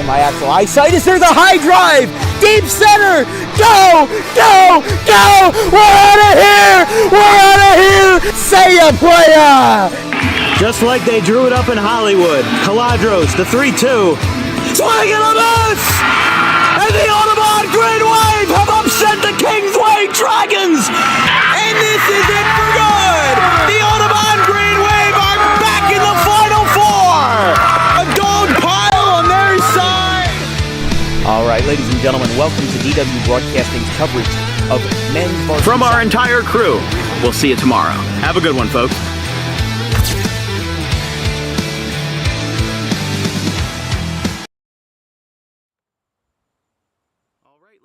And my actual eyesight is there. The high drive, deep center. Go, go, go. We're out of here. We're out of here. Say ya, playa. Just like they drew it up in Hollywood, Caladros, the 3-2, swing and a miss! And the Audubon Green Wave have upset the Kingsway Dragons! And this is it for good! The Audubon Green Wave are back in the Final Four! A gold pile on their side! All right, ladies and gentlemen, welcome to DW Broadcasting's coverage of men's varsity. From our entire crew, we'll see you tomorrow. Have a good one, folks.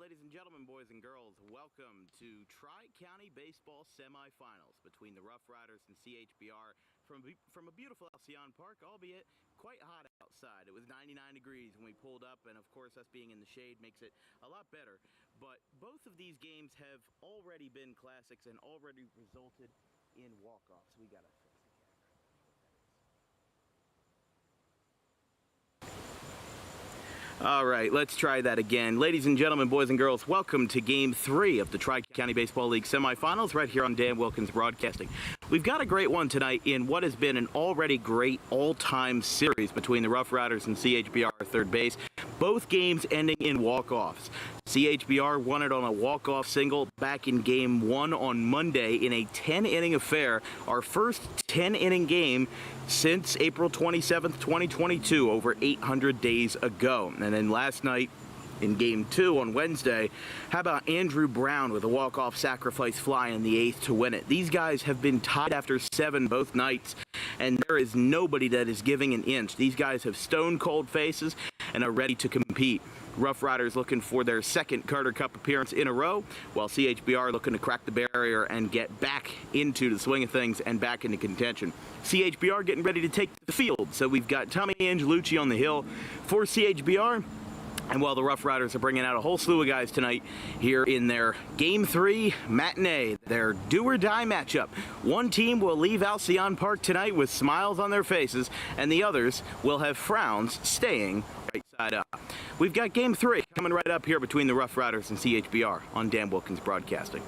Ladies and gentlemen, boys and girls, welcome to Tri-County Baseball Semifinals between the Roughriders and CHBR from a beautiful Alcyon Park, albeit quite hot outside. It was 99 degrees when we pulled up, and of course us being in the shade makes it a lot better. But both of these games have already been classics and already resulted in walk-offs. We got to fix the camera. All right, let's try that again. Ladies and gentlemen, boys and girls, welcome to Game 3 of the Tri-County Baseball League semifinals right here on Dan Wilkins Broadcasting. We've got a great one tonight in what has been an already great all-time series between the Roughriders and CHBR at third base. Both games ending in walk-offs. CHBR won it on a walk-off single back in Game 1 on Monday in a 10-inning affair, our first 10-inning game since April 27th, 2022, over 800 days ago. And then last night in Game 2 on Wednesday, how about Andrew Brown with a walk-off sacrifice fly in the 8th to win it? These guys have been tied after 7 both nights, and there is nobody that is giving an inch. These guys have stone-cold faces and are ready to compete. Roughriders looking for their second Carter Cup appearance in a row, while CHBR looking to crack the barrier and get back into the swing of things and back into contention. CHBR getting ready to take the field, so we've got Tommy Angelucci on the hill for CHBR. And while the Roughriders are bringing out a whole slew of guys tonight here in their Game 3 matinee, their do-or-die matchup. One team will leave Alcyon Park tonight with smiles on their faces, and the others will have frowns staying right side up. We've got Game 3 coming right up here between the Roughriders and CHBR on Dan Wilkins Broadcasting.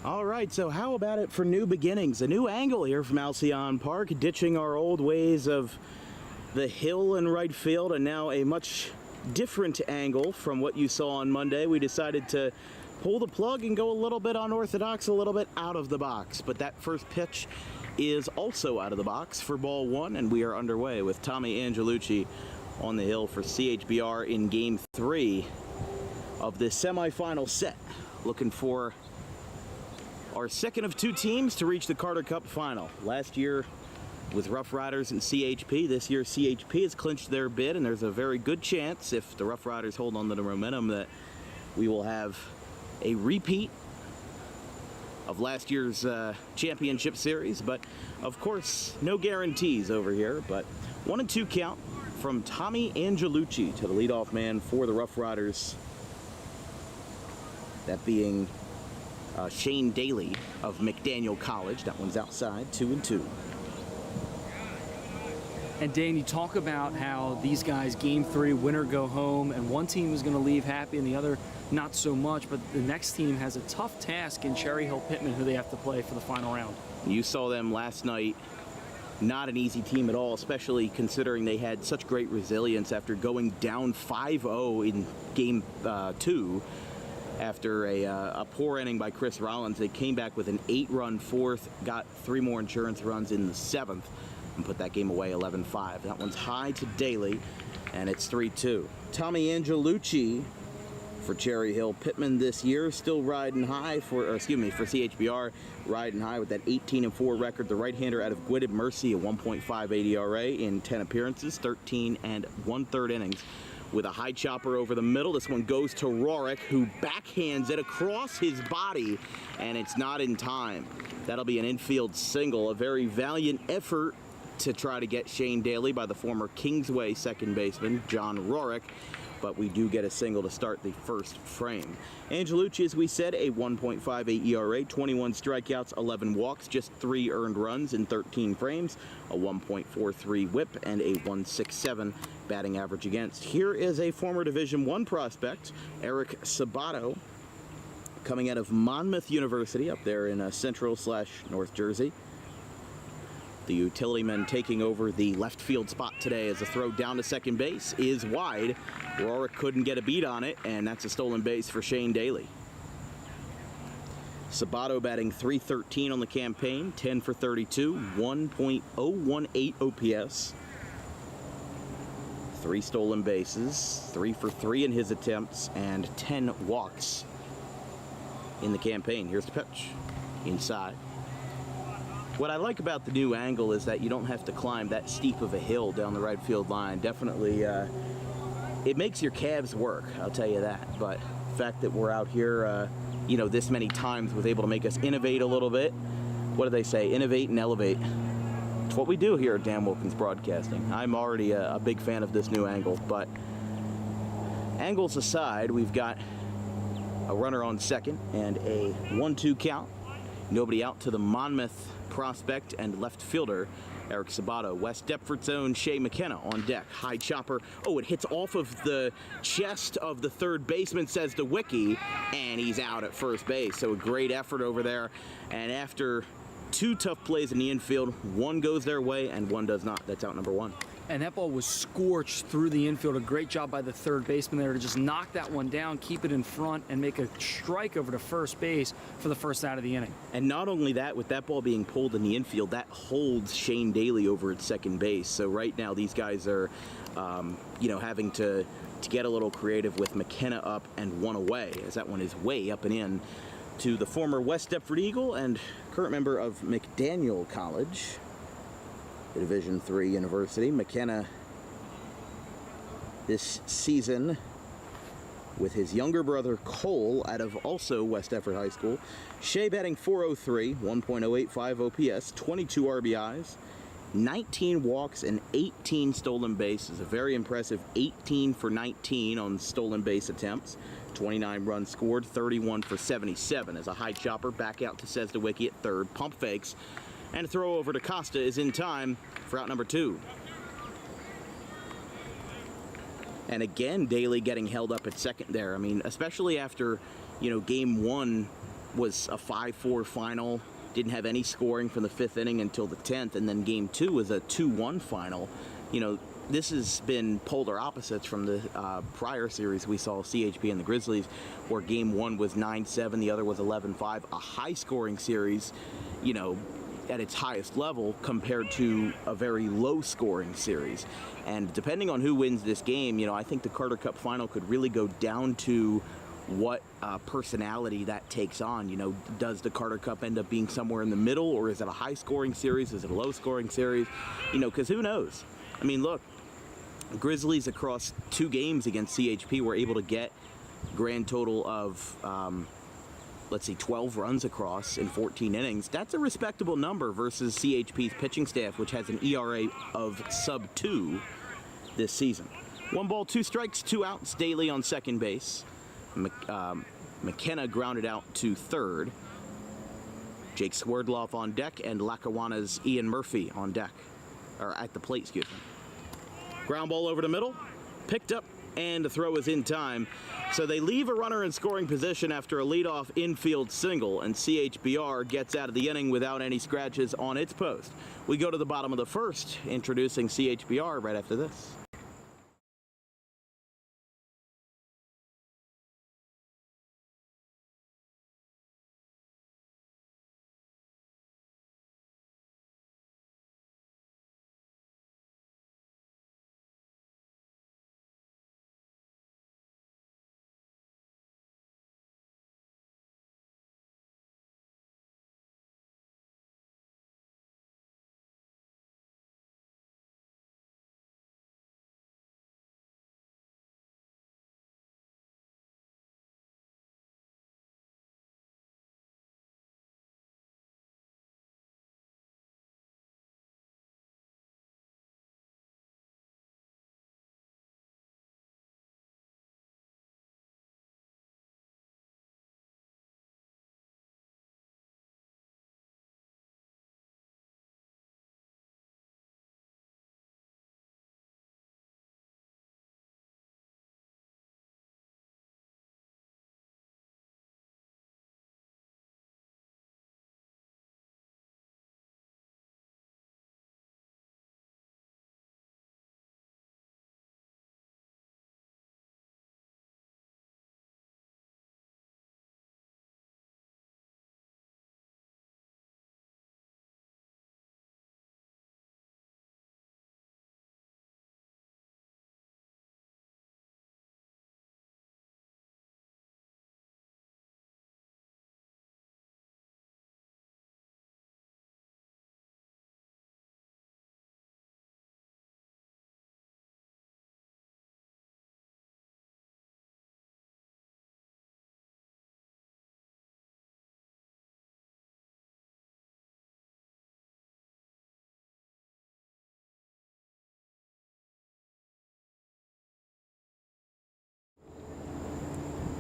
All right, so how about it for new beginnings? A new angle here from Alcyon Park, ditching our old ways of the hill in right field, and now a much different angle from what you saw on Monday. We decided to pull the plug and go a little bit unorthodox, a little bit out of the box. But that first pitch is also out of the box for ball one, and we are underway with Tommy Angelucci on the hill for CHBR in Game 3 of the semifinal set. Looking for our second of two teams to reach the Carter Cup final. Last year with Roughriders and CHP. This year CHP has clinched their bid, and there's a very good chance, if the Roughriders hold on to the momentum, that we will have a repeat of last year's championship series. But of course, no guarantees over here. But 1-2 count from Tommy Angelucci to the leadoff man for the Roughriders. That being Shane Daly of McDaniel College. That one's outside, 2-2. And Dan, you talk about how these guys, Game 3, winner go home, and one team is going to leave happy and the other not so much, but the next team has a tough task in Cherry Hill Pittman, who they have to play for the final round. You saw them last night. Not an easy team at all, especially considering they had such great resilience after going down 5-0 in Game 2. After a poor inning by Chris Rollins, they came back with an 8-run fourth, got 3 more insurance runs in the 7th, and put that game away 11-5. That one's high to Daly, and it's 3-2. Tommy Angelucci for Cherry Hill Pittman this year, still riding high for CHBR, riding high with that 18-4 record. The right-hander out of Gwynedd Mercy, a 1.58 ERA in 10 appearances, 13 1/3 innings, with a high chopper over the middle. This one goes to Rorick, who backhands it across his body, and it's not in time. That'll be an infield single. A very valiant effort to try to get Shane Daly by the former Kingsway second baseman, John Rorick, but we do get a single to start the first frame. Angelucci, as we said, a 1.58 ERA, 21 strikeouts, 11 walks, just 3 earned runs in 13 frames, a 1.43 whip, and a 1.67 batting average against. Here is a former Division I prospect, Eric Sabato, coming out of Monmouth University up there in Central/North Jersey. The utility man taking over the left field spot today as a throw down to second base is wide. Rorick couldn't get a beat on it, and that's a stolen base for Shane Daly. Sabato batting .313 on the campaign, 10 for 32, 1.018 OPS. 3 stolen bases, 3 for 3 in his attempts, and 10 walks in the campaign. Here's the pitch, inside. What I like about the new angle is that you don't have to climb that steep of a hill down the right field line. Definitely, it makes your calves work, I'll tell you that. But the fact that we're out here, this many times was able to make us innovate a little bit. What do they say? Innovate and elevate. It's what we do here at Dan Wilkins Broadcasting. I'm already a big fan of this new angle, but angles aside, we've got a runner on second and a 1-2 count. Nobody out to the Monmouth prospect and left fielder, Eric Sabato. West Deptford's own Shea McKenna on deck. High chopper. Oh, it hits off of the chest of the third baseman, says the wiki, and he's out at first base. So a great effort over there. And after 2 tough plays in the infield, 1 goes their way and 1 does not. That's out number 1. And that ball was scorched through the infield. A great job by the third baseman there to just knock that one down, keep it in front, and make a strike over to first base for the first out of the inning. And not only that, with that ball being pulled in the infield, that holds Shane Daly over at second base. So right now these guys are, having to get a little creative with McKenna up and 1 away, as that one is way up and in to the former West Deptford Eagle and current member of McDaniel College, the Division III university. McKenna this season with his younger brother Cole out of also West Deptford High School. Shea batting .403, 1.085 OPS, 22 RBIs, 19 walks, and 18 stolen bases. A very impressive 18 for 19 on stolen base attempts. 29 runs scored, 31 for 77 as a high chopper back out to Sesdewicki at third. Pump fakes, and a throw over to Costa is in time for out number 2. And again, Daly getting held up at second there. I mean, especially after, Game 1 was a 5-4 final. Didn't have any scoring from the 5th inning until the 10th, and then Game 2 was a 2-1 final. You know, this has been polar opposites from the prior series we saw, CHB and the Grizzlies, where Game 1 was 9-7, the other was 11-5, a high-scoring series, you know, at its highest level compared to a very low-scoring series. And depending on who wins this game, you know, I think the Carter Cup final could really go down to what personality that takes on. You know, does the Carter Cup end up being somewhere in the middle, or is it a high-scoring series? Is it a low-scoring series? You know, because who knows? I mean, look, Grizzlies across 2 games against CHP were able to get grand total of, 12 runs across in 14 innings. That's a respectable number versus CHP's pitching staff, which has an ERA of sub-2 this season. 1 ball, 2 strikes, 2 outs. Daly on second base. McKenna grounded out to third. Jake Swerdloff on deck, and Lackawanna's Ian Murphy on deck, or at the plate, excuse me. Ground ball over the middle, picked up, and the throw is in time. So they leave a runner in scoring position after a leadoff infield single, and CHBR gets out of the inning without any scratches on its post. We go to the bottom of the first, introducing CHBR right after this.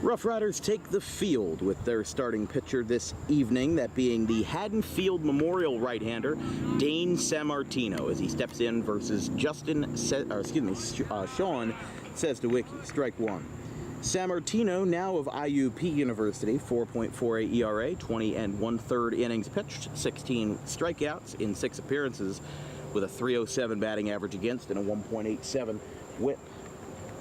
Roughriders take the field with their starting pitcher this evening, that being the Haddonfield Memorial right-hander, Dane Sammartino, as he steps in versus Sean Sesdewicki. Strike 1. Sammartino, now of IUP University, 4.48 ERA, 20 1/3 innings pitched, 16 strikeouts in 6 appearances, with a .307 batting average against and a 1.87 whip.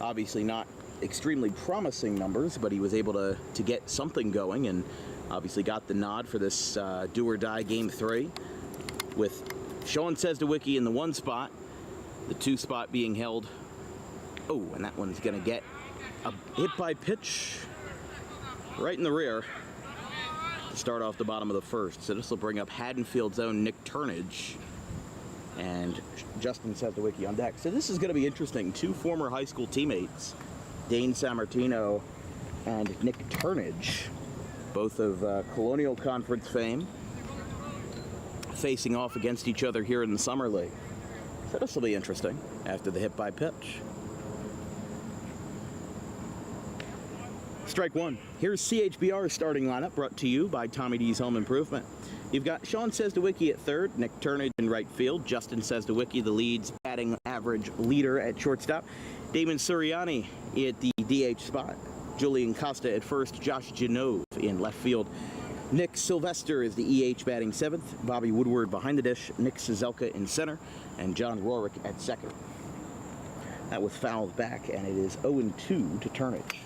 Obviously not extremely promising numbers, but he was able to get something going, and obviously got the nod for this do-or-die Game 3, with Sean Sesdewicki in the 1 spot, the 2 spot being held. Oh, and that one's going to get a hit-by-pitch right in the rear to start off the bottom of the first. So this will bring up Haddonfield's own Nick Turnage and Justin Sesdewicki on deck. So this is going to be interesting. 2 former high school teammates, Dane Sammartino and Nick Turnage, both of Colonial Conference fame, facing off against each other here in the Summer League. So this will be interesting after the hit-by-pitch. Strike 1. Here's CHBR's starting lineup, brought to you by Tommy D's Home Improvement. You've got Sean Sesdewicki at third, Nick Turnage in right field, Justin Sesdewicki, the leads batting average leader at shortstop, Damon Suriani at the DH spot, Julian Costa at first, Josh Genove in left field, Nick Sylvester is the EH batting 7th, Bobby Woodward behind the dish, Nick Cizelka in center, and John Rorick at second. That was fouled back, and it is 0-2 to Turnage.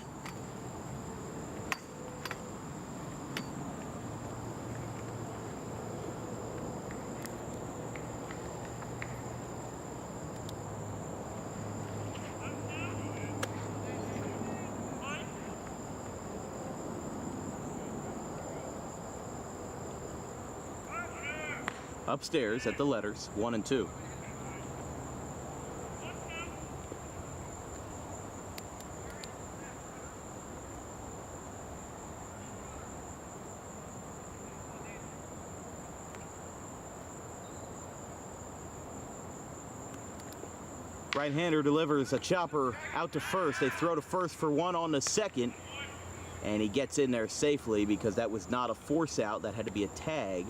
Upstairs at the letters, 1 and 2. Right-hander delivers a chopper out to first. They throw to first for 1 on the second, and he gets in there safely because that was not a force out. That had to be a tag.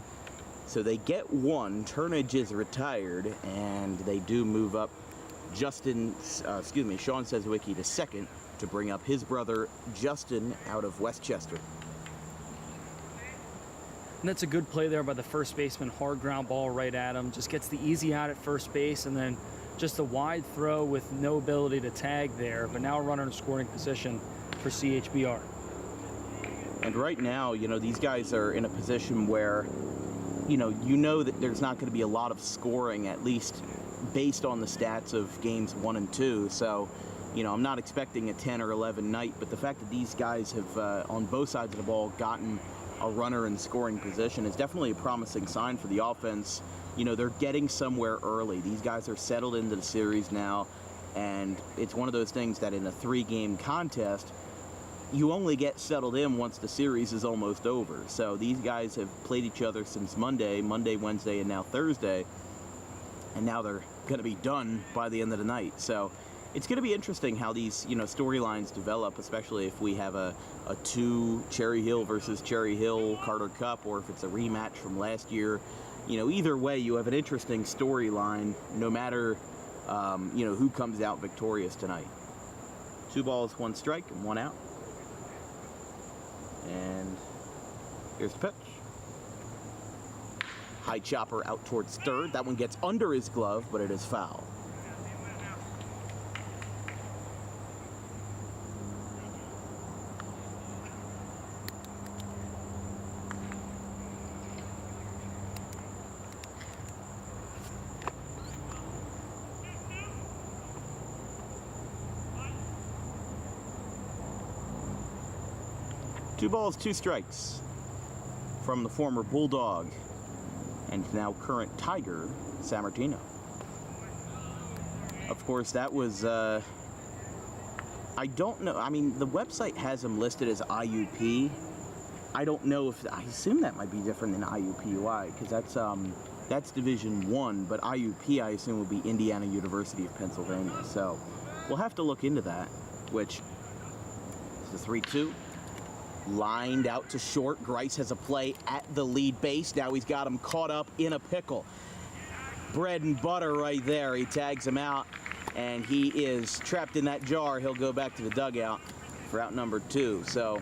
So they get 1. Turnage is retired, and they do move up Sean Sezwicki to second to bring up his brother Justin out of Westchester. And that's a good play there by the first baseman. Hard ground ball right at him. Just gets the easy out at first base, and then just a wide throw with no ability to tag there. But now a runner in scoring position for CHBR. And right now, these guys are in a position where you know that there's not going to be a lot of scoring, at least based on the stats of games 1 and 2. So, I'm not expecting a 10 or 11 night, but the fact that these guys have, on both sides of the ball, gotten a runner in scoring position is definitely a promising sign for the offense. They're getting somewhere early. These guys are settled into the series now, and it's one of those things that in a 3-game contest, you only get settled in once the series is almost over. So these guys have played each other since Monday, Wednesday, and now Thursday. And now they're going to be done by the end of the night. So it's going to be interesting how these, storylines develop, especially if we have a 2 Cherry Hill versus Cherry Hill Carter Cup, or if it's a rematch from last year. Either way, you have an interesting storyline, no matter, who comes out victorious tonight. 2 balls, 1 strike, and 1 out. And here's the pitch. High chopper out towards third. That one gets under his glove, but it is foul. Two balls, 2 strikes from the former Bulldog and now current Tiger, Sammartino. Of course, that was, I don't know. I mean, the website has him listed as IUP. I don't know if, I assume that might be different than IUPUI, because that's Division 1, but IUP, I assume, would be Indiana University of Pennsylvania. So we'll have to look into that, which is the 3-2. Lined out to short. Grice has a play at the lead base. Now he's got him caught up in a pickle. Bread and butter right there. He tags him out, and he is trapped in that jar. He'll go back to the dugout for out number 2. So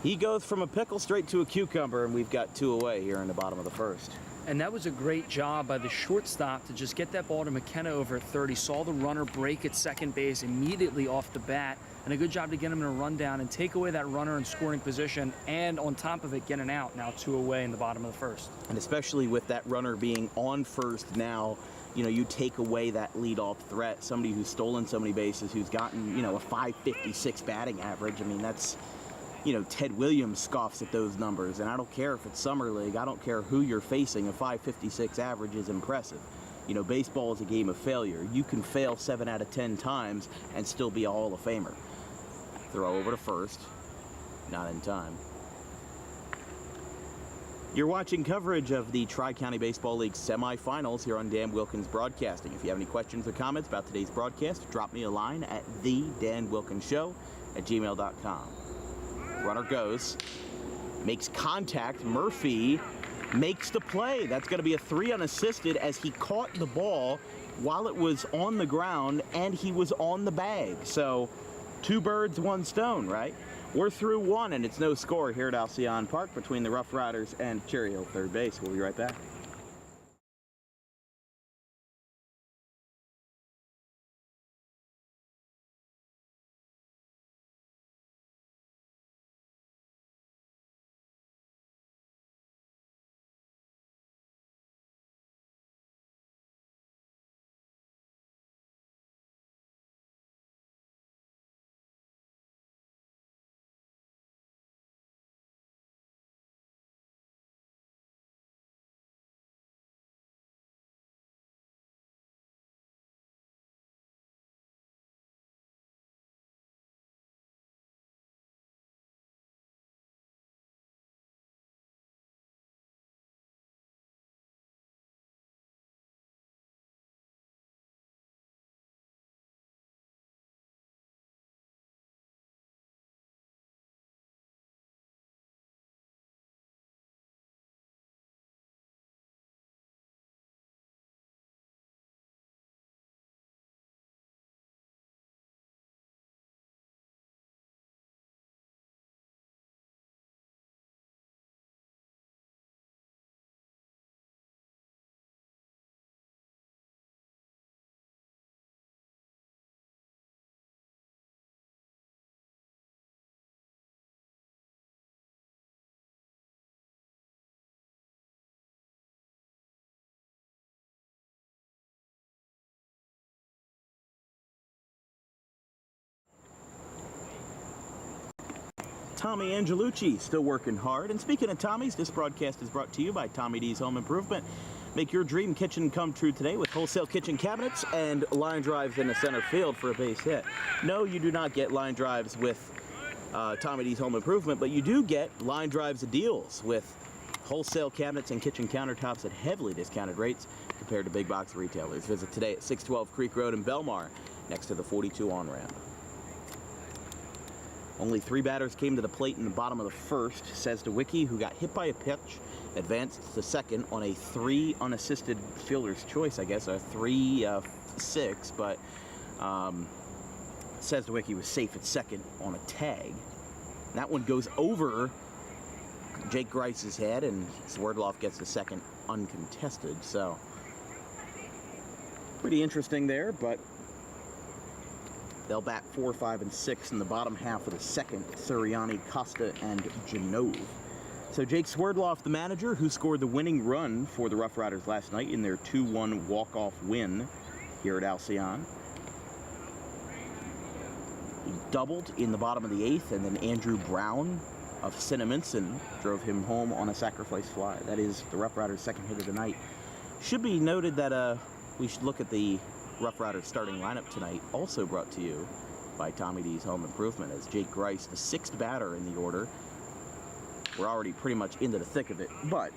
he goes from a pickle straight to a cucumber, and we've got 2 away here in the bottom of the first. And that was a great job by the shortstop to just get that ball to McKenna over at third. He saw the runner break at second base immediately off the bat, and a good job to get him in a rundown and take away that runner in scoring position, and on top of it, get an out. Now 2 away in the bottom of the first. And especially with that runner being on first now, you take away that leadoff threat, somebody who's stolen so many bases, who's gotten, a .556 batting average. I mean, that's, Ted Williams scoffs at those numbers, and I don't care if it's Summer League. I don't care who you're facing. A .556 average is impressive. Baseball is a game of failure. You can fail 7 out of 10 times and still be a Hall of Famer. Throw over to first. Not in time. You're watching coverage of the Tri-County Baseball League semifinals here on Dan Wilkins Broadcasting. If you have any questions or comments about today's broadcast, drop me a line at thedanwilkinsshow@gmail.com. Runner goes, makes contact. Murphy makes the play. That's going to be a 3 unassisted, as he caught the ball while it was on the ground and he was on the bag. So 2 birds, 1 stone, right? We're through one, and it's no score here at Alcyon Park between the Roughriders and Cherry Hill third base. We'll be right back. Tommy Angelucci still working hard. And speaking of Tommy's, this broadcast is brought to you by Tommy D's Home Improvement. Make your dream kitchen come true today with wholesale kitchen cabinets and line drives in the center field for a base hit. No, you do not get line drives with Tommy D's Home Improvement, but you do get line drives deals with wholesale cabinets and kitchen countertops at heavily discounted rates compared to big box retailers. Visit today at 612 Creek Road in Belmar, next to the 42 on-ramp. Only 3 batters came to the plate in the bottom of the first. Says DeWicki, who got hit by a pitch, advanced to second on a 3 unassisted fielder's choice, I guess, a 3-6, but says DeWicki was safe at second on a tag. That one goes over Jake Grice's head, and Swerdloff gets the second uncontested, so pretty interesting there, but they'll bat 4, 5, and 6 in the bottom half of the second. Suriani, Costa, and Genove. So Jake Swerdloff, the manager, who scored the winning run for the Roughriders last night in their 2-1 walk-off win here at Alcyon. He doubled in the bottom of the 8th, and then Andrew Brown of Cinnaminson drove him home on a sacrifice fly. That is the Roughriders' second hit of the night. Should be noted that we should look at the Roughriders starting lineup tonight, also brought to you by Tommy D's Home Improvement, as Jake Grice, the 6th batter in the order. We're already pretty much into the thick of it, but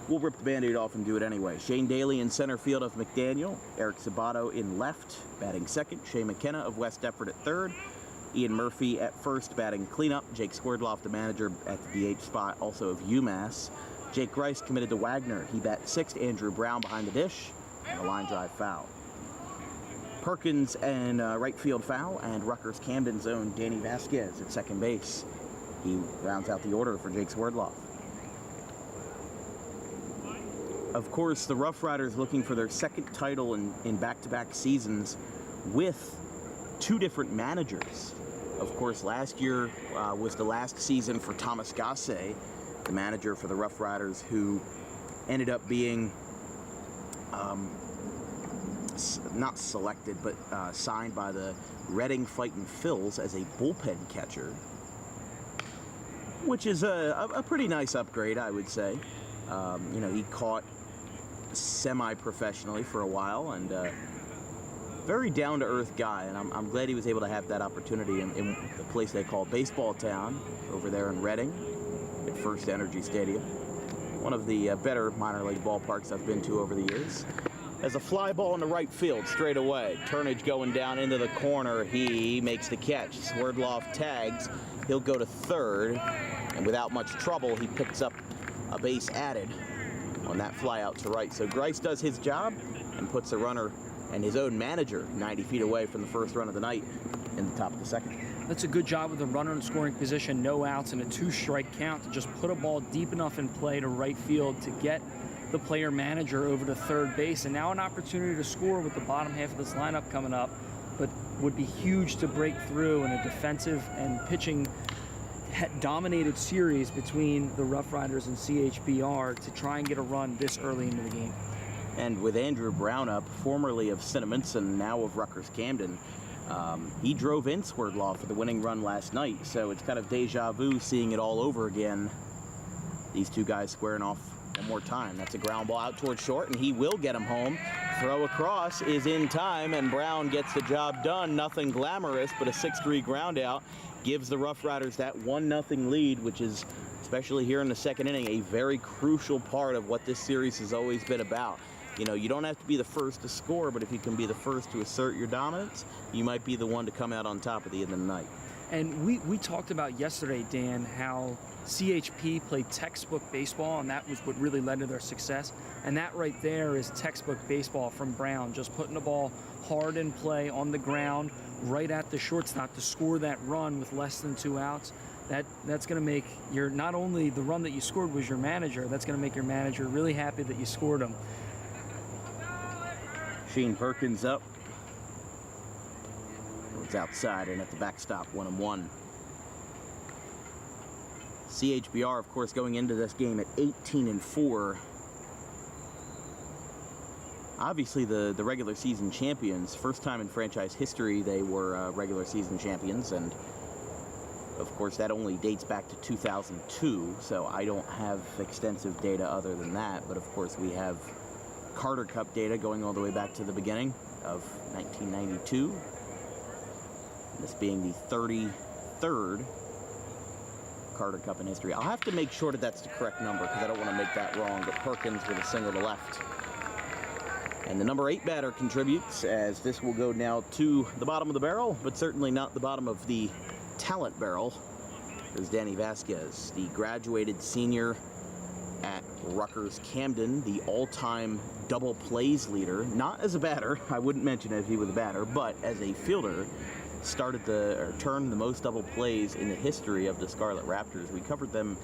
we'll rip the Band-Aid off and do it anyway. Shane Daly in center field of McDaniel, Eric Sabato in left, batting second, Shea McKenna of West Deptford at third, Ian Murphy at first, batting cleanup, Jake Swerdloff, the manager, at the DH spot, also of UMass. Jake Grice committed to Wagner. He bat sixth, Andrew Brown behind the dish, and a line drive foul. Perkins and right field foul, and Rutgers Camden's own Danny Vasquez at second base. He rounds out the order for Jake Swerdloff. Of course, the Roughriders looking for their second title in back-to-back seasons with 2 different managers. Of course, last year was the last season for Thomas Gasse, the manager for the Roughriders, who ended up being not selected, but signed by the Reading Fightin' Phils as a bullpen catcher, which is a pretty nice upgrade, I would say. You know, he caught semi-professionally for a while, and very down-to-earth guy, and I'm glad he was able to have that opportunity in the place they call Baseball Town over there in Reading at First Energy Stadium, one of the better minor league ballparks I've been to over the years. As a fly ball in the right field straight away. Turnage going down into the corner. He makes the catch. Swerdloff tags. He'll go to third. And without much trouble, he picks up a base added on that fly out to right. So Grice does his job and puts the runner and his own manager 90 feet away from the first run of the night in the top of the second. That's a good job with a runner in scoring position, no outs, and a 2-strike count to just put a ball deep enough in play to right field to get the player manager over to third base. And now an opportunity to score with the bottom half of this lineup coming up, but would be huge to break through in a defensive and pitching dominated series between the Roughriders and CHBR to try and get a run this early into the game. And with Andrew Brown up, formerly of Sentiments and now of Rutgers Camden, he drove in Swerdloff for the winning run last night, so it's kind of deja vu seeing it all over again. These two guys squaring off one more time. That's a ground ball out towards short, and he will get him home. Throw across is in time, and Brown gets the job done. Nothing glamorous, but a 6-3 ground out gives the Roughriders that 1-0 lead, which is, especially here in the second inning, a very crucial part of what this series has always been about. You know, you don't have to be the first to score, but if you can be the first to assert your dominance, you might be the one to come out on top at the end of the night. And we talked about yesterday, Dan, how CHP played textbook baseball, and that was what really led to their success. And that right there is textbook baseball from Brown, just putting the ball hard in play on the ground, right at the shortstop to score that run with less than 2 outs. That's going to make your, not only the run that you scored was your manager, that's going to make your manager really happy that you scored him. Shane Perkins up. It's outside and at the backstop, 1-1. CHBR, of course, going into this game at 18-4. Obviously, the regular season champions. First time in franchise history they were regular season champions, and of course that only dates back to 2002, so I don't have extensive data other than that, but of course we have Carter Cup data going all the way back to the beginning of 1992. This being the 33rd Carter Cup in history. I'll have to make sure that that's the correct number because I don't want to make that wrong, but Perkins with a single to left. And the number 8 batter contributes, as this will go now to the bottom of the barrel, but certainly not the bottom of the talent barrel. There's Danny Vasquez, the graduated senior at Rutgers Camden, the all-time double plays leader, not as a batter, I wouldn't mention it if he was a batter, but as a fielder, turned the most double plays in the history of the Scarlet Raptors. We covered them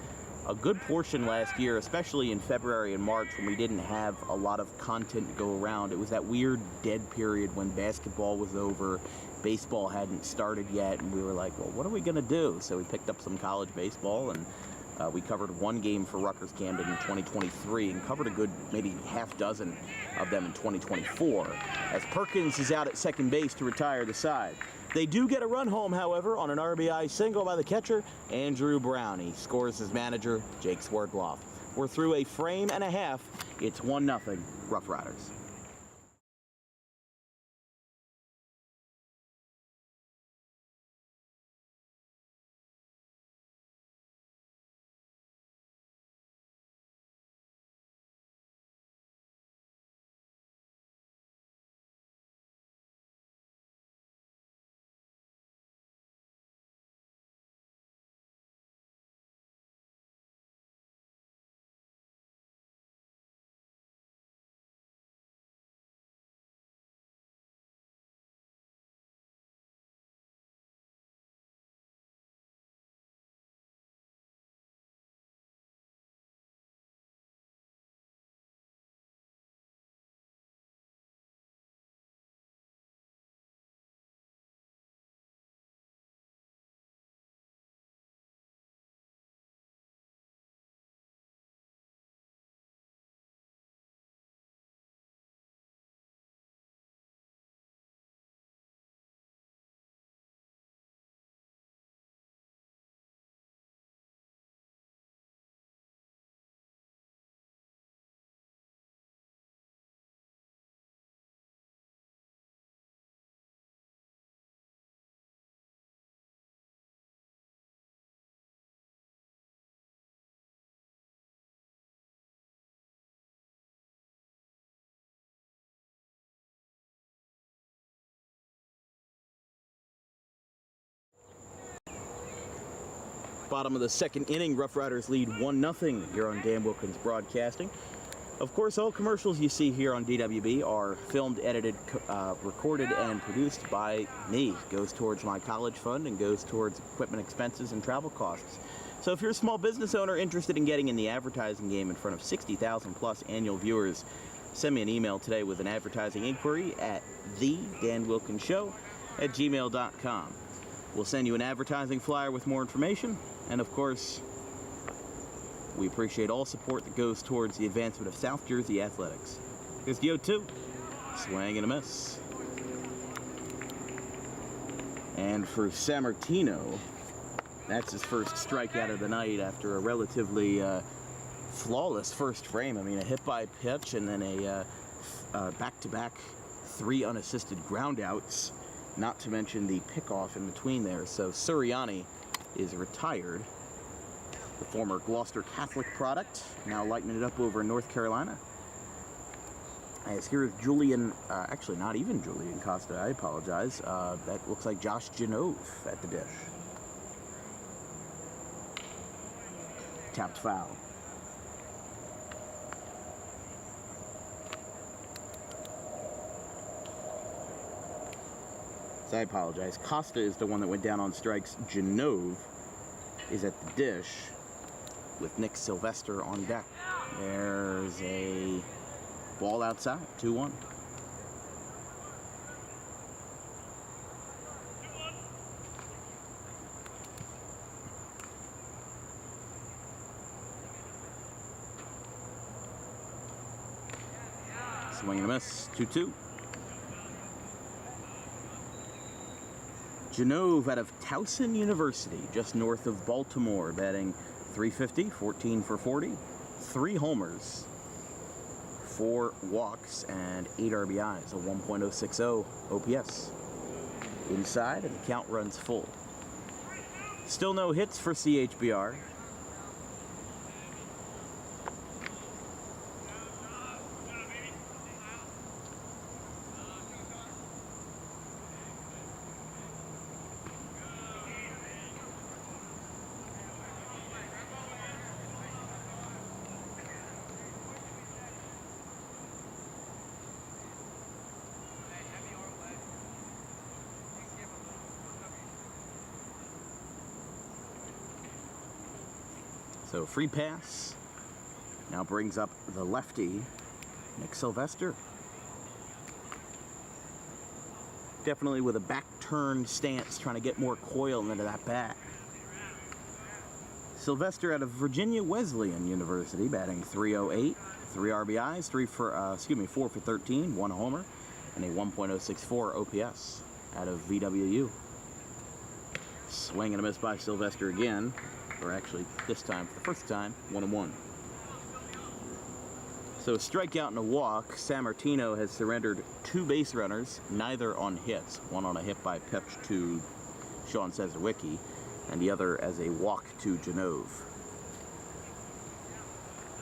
a good portion last year, especially in February and March when we didn't have a lot of content to go around. It was that weird dead period when basketball was over, baseball hadn't started yet, and we were like, well, what are we going to do? So we picked up some college baseball, and we covered one game for Rutgers Camden in 2023 and covered a good maybe half dozen of them in 2024, as Perkins is out at second base to retire the side. They do get a run home, however, on an RBI single by the catcher, Andrew Brown. He scores his manager, Jake Swerdloff. We're through a frame and a half. It's 1-0 Roughriders. Bottom of the second inning, Roughriders lead 1-0 here on Dan Wilkins Broadcasting. Of course, all commercials you see here on DWB are filmed, edited, recorded, and produced by me. Goes towards my college fund and goes towards equipment expenses and travel costs. So if you're a small business owner interested in getting in the advertising game in front of 60,000 plus annual viewers, send me an email today with an advertising inquiry at thedanwilkinsshow@gmail.com. We'll send you an advertising flyer with more information, and of course, we appreciate all support that goes towards the advancement of South Jersey athletics. Here's the 0-2. Swing and a miss. And for Sammartino, that's his first strikeout of the night after a relatively flawless first frame. I mean, a hit by pitch and then a back-to-back 3 unassisted groundouts, not to mention the pickoff in between there. So Suriani is retired. The former Gloucester Catholic product, now lighting it up over in North Carolina. As here is Julian, actually not even Julian Costa, I apologize. That looks like Josh Genove at the dish. Tapped foul. So I apologize. Costa is the one that went down on strikes. Genove is at the dish with Nick Sylvester on deck. There's a ball outside, 2-1. Swing and a miss, 2-2. Genove out of Towson University, just north of Baltimore, batting .350, 14 for 40, 3 homers, 4 walks, and 8 RBIs, a 1.060 OPS. Inside, and the count runs full. Still no hits for CHBR. So free pass now brings up the lefty, Nick Sylvester. Definitely with a back-turned stance, trying to get more coil into that bat. Sylvester out of Virginia Wesleyan University, batting .308, 3 RBIs, 4 for 13, 1 homer, and a 1.064 OPS out of VWU. Swing and a miss by Sylvester again. Or actually, this time, for the first time, 1-1. So a strikeout and a walk. Sammartino has surrendered 2 base runners, neither on hits. One on a hit by pitch to Sean Cesarwicki, and the other as a walk to Genove.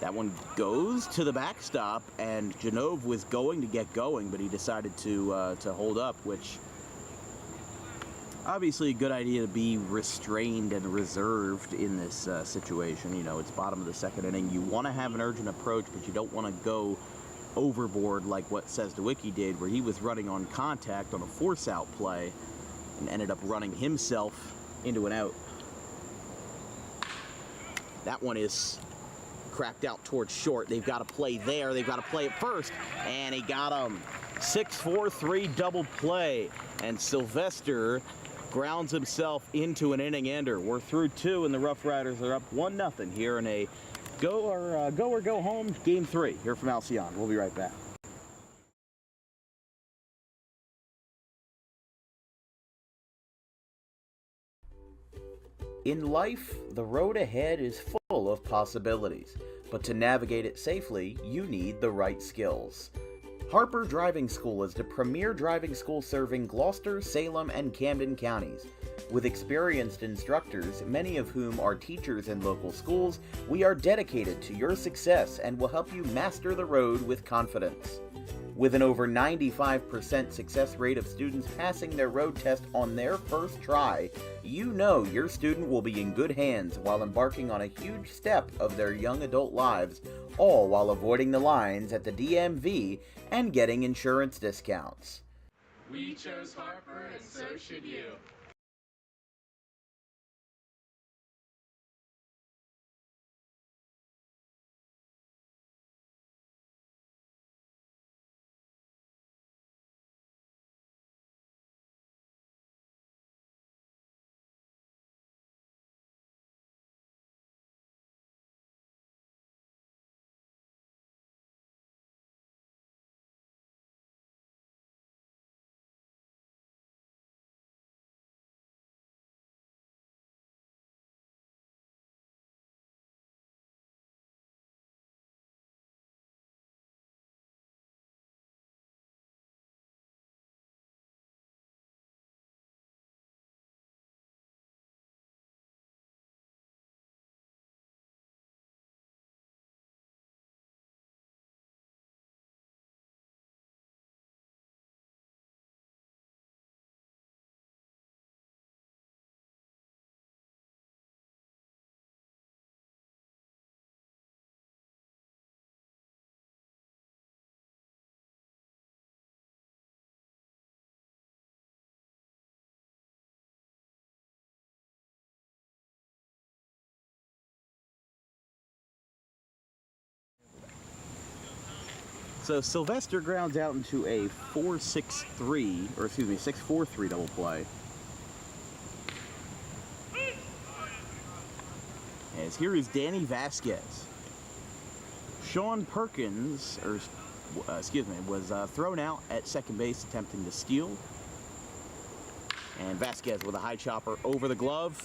That one goes to the backstop, and Genove was going to get going, but he decided to hold up, which obviously a good idea to be restrained and reserved in this situation. You know, it's bottom of the 2nd inning. You want to have an urgent approach, but you don't want to go overboard like what Cesarwicki did, where he was running on contact on a force-out play and ended up running himself into an out. That one is cracked out towards short. They've got to play there. They've got to play it first, and he got him. 6-4-3 double play, and Sylvester grounds himself into an inning ender. We're through 2, and the Roughriders are up 1-0 here in a go or go home game 3 here from Alcyon. We'll be right back. In life, the road ahead is full of possibilities, but to navigate it safely, you need the right skills. Harper Driving School is the premier driving school serving Gloucester, Salem, and Camden counties. With experienced instructors, many of whom are teachers in local schools, we are dedicated to your success and will help you master the road with confidence. With an over 95% success rate of students passing their road test on their first try, you know your student will be in good hands while embarking on a huge step of their young adult lives, all while avoiding the lines at the DMV and getting insurance discounts. We chose Harper, and so should you. So Sylvester grounds out into a 6-4-3 double play. As here is Danny Vasquez. Sean Perkins, was thrown out at second base attempting to steal. And Vasquez with a high chopper over the glove,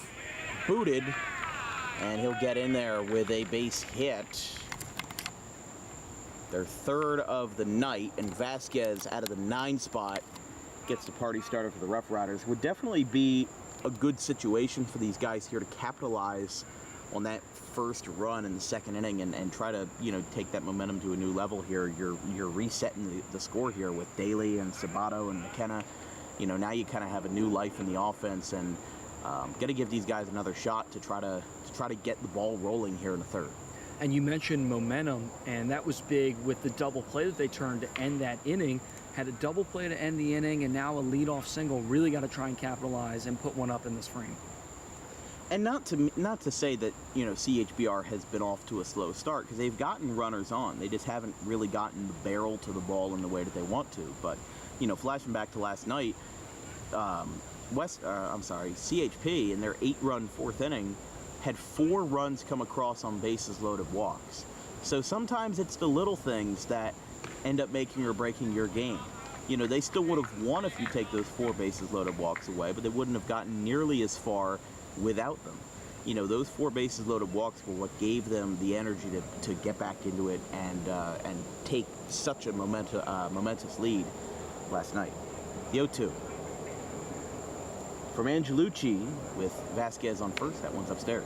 booted, and he'll get in there with a base hit. Their third of the night, and Vasquez out of the 9 spot gets the party started for the Roughriders. Would definitely be a good situation for these guys here to capitalize on that first run in the second inning and try to, take that momentum to a new level here. You're resetting the score here with Daly and Sabato and McKenna. Now you kind of have a new life in the offense, and got to give these guys another shot to try to get the ball rolling here in the third. And you mentioned momentum, and that was big with the double play that they turned to end that inning. Had a double play to end the inning, and now a leadoff single. Really got to try and capitalize and put one up in this frame. And not to say that CHBR has been off to a slow start, because they've gotten runners on. They just haven't really gotten the barrel to the ball in the way that they want to. But flashing back to last night, CHP in their 8-run fourth inning had 4 runs come across on bases loaded walks. So sometimes it's the little things that end up making or breaking your game. They still would have won if you take those 4 bases loaded walks away, but they wouldn't have gotten nearly as far without them. Those 4 bases loaded walks were what gave them the energy to get back into it and take such a momentous lead last night. The 0-2. From Angelucci with Vasquez on first. That one's upstairs.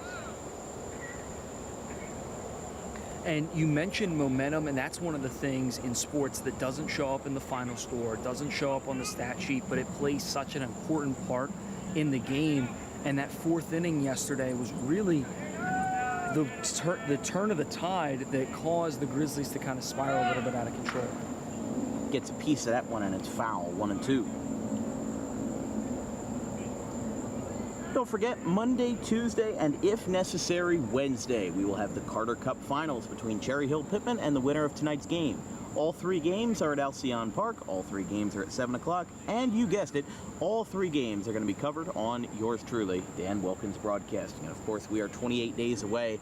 And you mentioned momentum, and that's one of the things in sports that doesn't show up in the final score, doesn't show up on the stat sheet, but it plays such an important part in the game. And that 4th inning yesterday was really the turn of the tide that caused the Grizzlies to kind of spiral a little bit out of control. Gets a piece of that one, and it's foul. 1-2. Don't forget, Monday, Tuesday, and if necessary, Wednesday, we will have the Carter Cup Finals between Cherry Hill Pittman and the winner of tonight's game. All 3 games are at Alcyon Park, all 3 games are at 7 o'clock, and you guessed it, all 3 games are going to be covered on yours truly, Dan Wilkins Broadcasting. And of course, we are 28 days away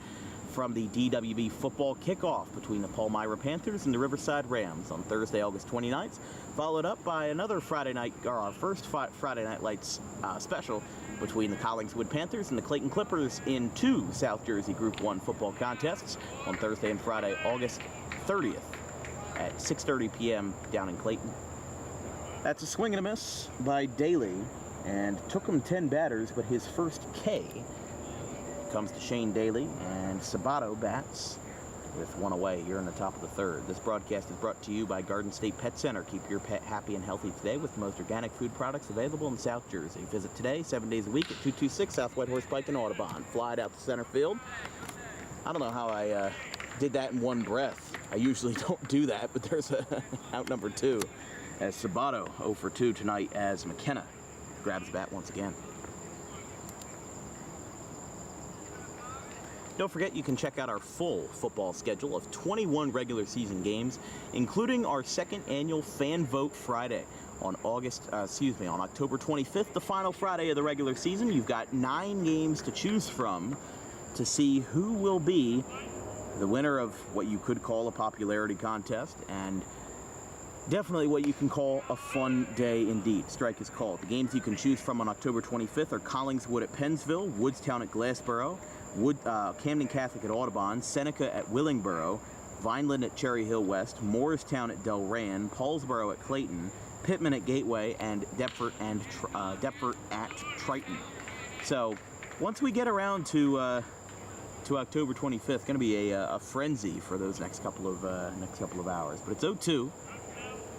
from the DWB football kickoff between the Palmyra Panthers and the Riverside Rams on Thursday, August 29th, followed up by another Friday night, or our first Friday Night Lights special between the Collingswood Panthers and the Clayton Clippers in 2 South Jersey Group 1 football contests on Thursday and Friday, August 30th at 6:30 p.m. down in Clayton. That's a swing and a miss by Daly, and took him 10 batters, but his first K comes to Shane Daly, and Sabato bats. with one away here in the top of the third. This broadcast is brought to you by Garden State Pet Center. Keep your pet happy and healthy today with the most organic food products available in South Jersey. Visit today, 7 days a week at 226 South White Horse Pike in Audubon. Fly it out to center field. I don't know how I did that in one breath. I usually don't do that, but there's a out number 2 as Sabato 0 for 2 tonight as McKenna grabs the bat once again. Don't forget you can check out our full football schedule of 21 regular season games, including our second annual Fan Vote Friday on October 25th, the final Friday of the regular season. You've got 9 games to choose from to see who will be the winner of what you could call a popularity contest and definitely what you can call a fun day indeed. Strike is called. The games you can choose from on October 25th are Collingswood at Pennsville, Woodstown at Glassboro, Camden Catholic at Audubon, Seneca at Willingboro, Vineland at Cherry Hill West, Morristown at Delran, Paulsboro at Clayton, Pittman at Gateway, and Deptford at Triton. So once we get around to October 25th, going to be a frenzy for those next couple of hours. But it's 0-2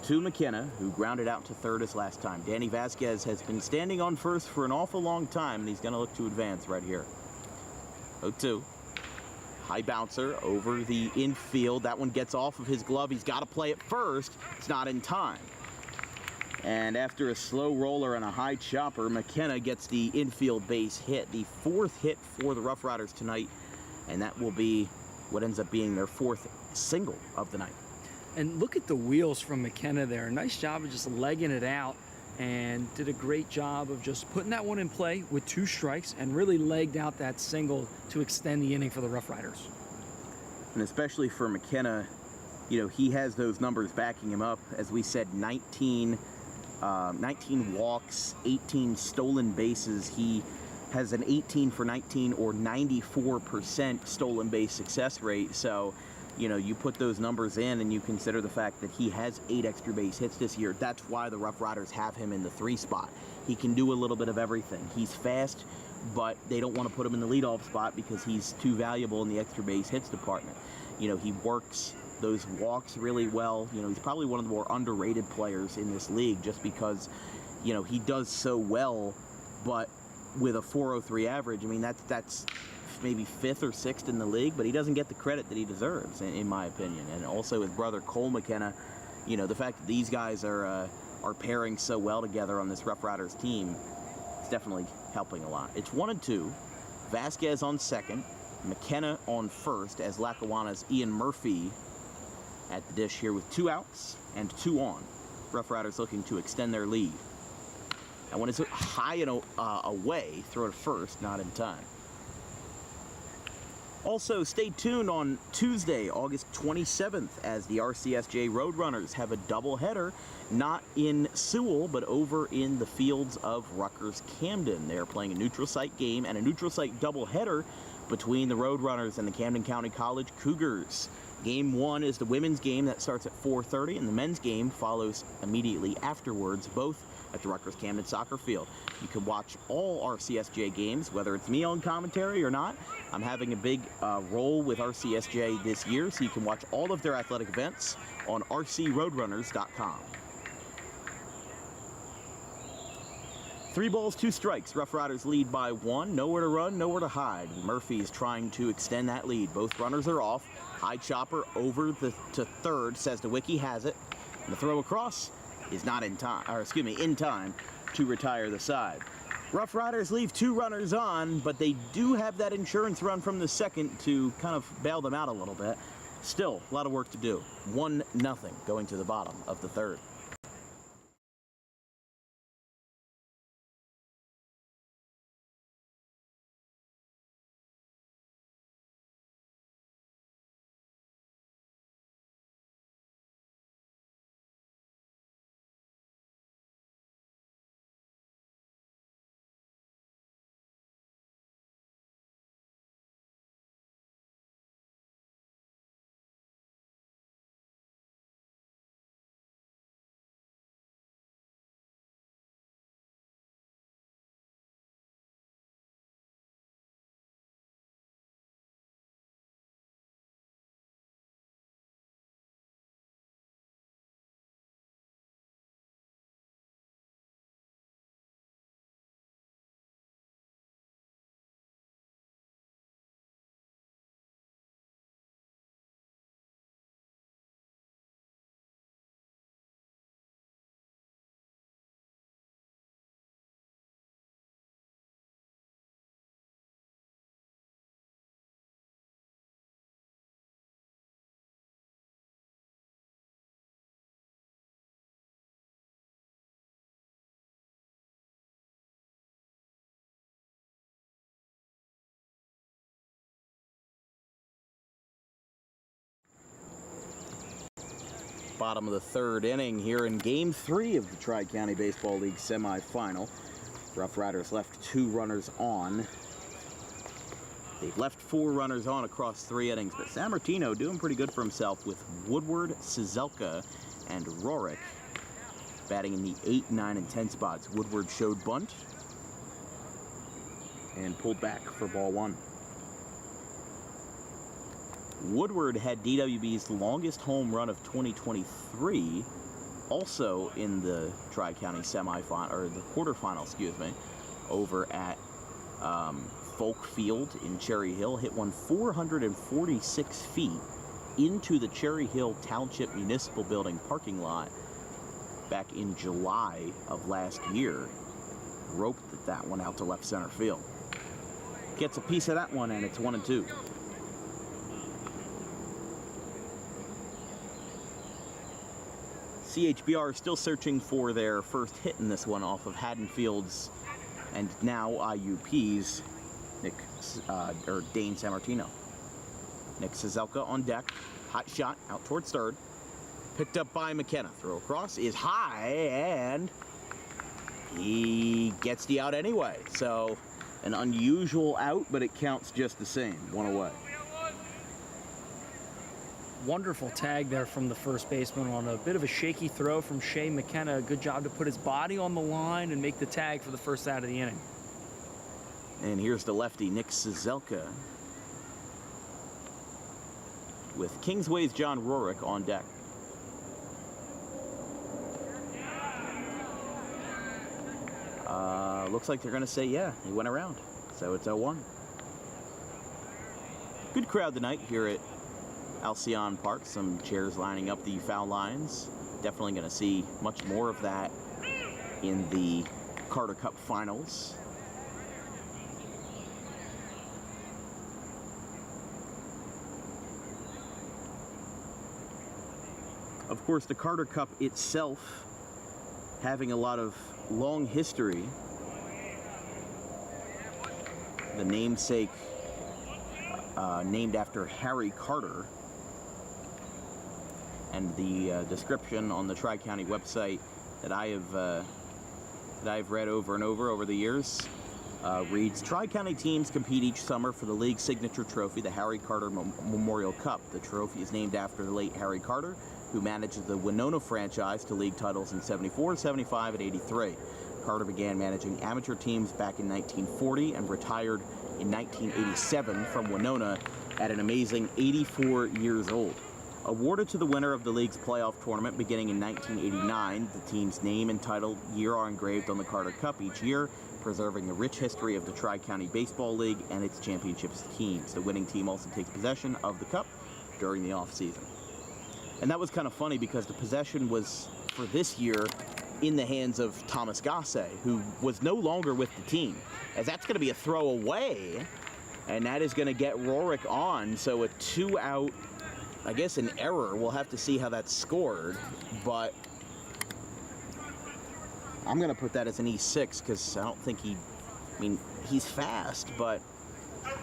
to McKenna, who grounded out to third as last time. Danny Vasquez has been standing on first for an awful long time, and he's going to look to advance right here. 0-2. High bouncer over the infield. That one gets off of his glove. He's got to play it first. It's not in time. And after a slow roller and a high chopper, McKenna gets the infield base hit. The 4th hit for the Roughriders tonight. And that will be what ends up being their 4th single of the night. And look at the wheels from McKenna there. Nice job of just legging it out, and did a great job of just putting that one in play with 2 strikes and really legged out that single to extend the inning for the Roughriders. And especially for McKenna, you know, he has those numbers backing him up. As we said, 19 walks, 18 stolen bases. He has an 18 for 19 or 94% stolen base success rate. So, you know, you put those numbers in and you consider the fact that he has 8 extra base hits this year. That's why the Roughriders have him in the 3 spot. He can do a little bit of everything. He's fast, but they don't want to put him in the leadoff spot because he's too valuable in the extra base hits department. You know, he works those walks really well. You know, he's probably one of the more underrated players in this league just because, you know, he does so well, but with a 403 average, I mean, that's maybe 5th or 6th in the league, but he doesn't get the credit that he deserves, in my opinion. And also his brother Cole McKenna, you know, the fact that these guys are pairing so well together on this Roughriders team, it's definitely helping a lot. It's 1-2. Vasquez on second, McKenna on first, as Lackawanna's Ian Murphy at the dish here with 2 outs and 2 on. Roughriders looking to extend their lead. And when it's high and away, throw to first, not in time. Also, stay tuned on Tuesday, August 27th, as the RCSJ Roadrunners have a doubleheader, not in Sewell, but over in the fields of Rutgers Camden. They are playing a neutral site game and a neutral site doubleheader between the Roadrunners and the Camden County College Cougars. Game 1 is the women's game that starts at 4:30, and the men's game follows immediately afterwards, both at the Rutgers Camden Soccer Field. You can watch all RCSJ games, whether it's me on commentary or not. I'm having a big role with RCSJ this year, so you can watch all of their athletic events on rcroadrunners.com. 3 balls, 2 strikes. Roughriders lead by 1. Nowhere to run, nowhere to hide. Murphy is trying to extend that lead. Both runners are off. High chopper over to third. Says DeWicki has it. And the throw across is not in time, in time to retire the side. Roughriders leave 2 runners on, but they do have that insurance run from the second to kind of bail them out a little bit. Still, a lot of work to do. 1-0 going to the bottom of the third. Bottom of the third inning here in Game 3 of the Tri-County Baseball League semifinal. Roughriders left 2 runners on. They've left 4 runners on across 3 innings, but San Martino doing pretty good for himself with Woodward, Cizelka, and Rorick batting in the 8, 9, and 10 spots. Woodward showed bunt and pulled back for ball 1. Woodward had DWB's longest home run of 2023, also in the Tri-County semifinal, or the quarterfinal, excuse me, over at Folk Field in Cherry Hill. Hit one 446 feet into the Cherry Hill Township Municipal Building parking lot back in July of last year. Roped that one out to left center field. Gets a piece of that one, and it's 1-2. CHBR still searching for their first hit in this one off of Haddonfield's and now IUP's Dane San Martino. Nick Cizelka on deck. Hot shot out towards third. Picked up by McKenna. Throw across is high, and he gets the out anyway. So an unusual out, but it counts just the same. 1 away. Wonderful tag there from the first baseman on a bit of a shaky throw from Shea McKenna. Good job to put his body on the line and make the tag for the first out of the inning. And here's the lefty, Nick Cizelka, with Kingsway's John Rorick on deck. Looks like they're going to say, yeah, he went around. So it's 0-1. Good crowd tonight here at Alcyon Park. Some chairs lining up the foul lines. Definitely going to see much more of that in the Carter Cup Finals. Of course, the Carter Cup itself having a lot of long history. The namesake named after Harry Carter. And the description on the Tri-County website that I've read over and over the years reads, Tri-County teams compete each summer for the league's signature trophy, the Harry Carter Memorial Cup. The trophy is named after the late Harry Carter, who managed the Winona franchise to league titles in 74, 75, and 83. Carter began managing amateur teams back in 1940 and retired in 1987 from Winona at an amazing 84 years old. Awarded to the winner of the league's playoff tournament beginning in 1989, the team's name and title year are engraved on the Carter Cup each year, preserving the rich history of the Tri-County Baseball League and its championships teams. The winning team also takes possession of the cup during the off-season. And that was kind of funny because the possession was, for this year, in the hands of Thomas Gasse, who was no longer with the team, as that's going to be a throw away, and that is going to get Rorick on. So a 2-out, I guess an error. We'll have to see how that's scored, but I'm going to put that as an E6 because I don't think he's fast, but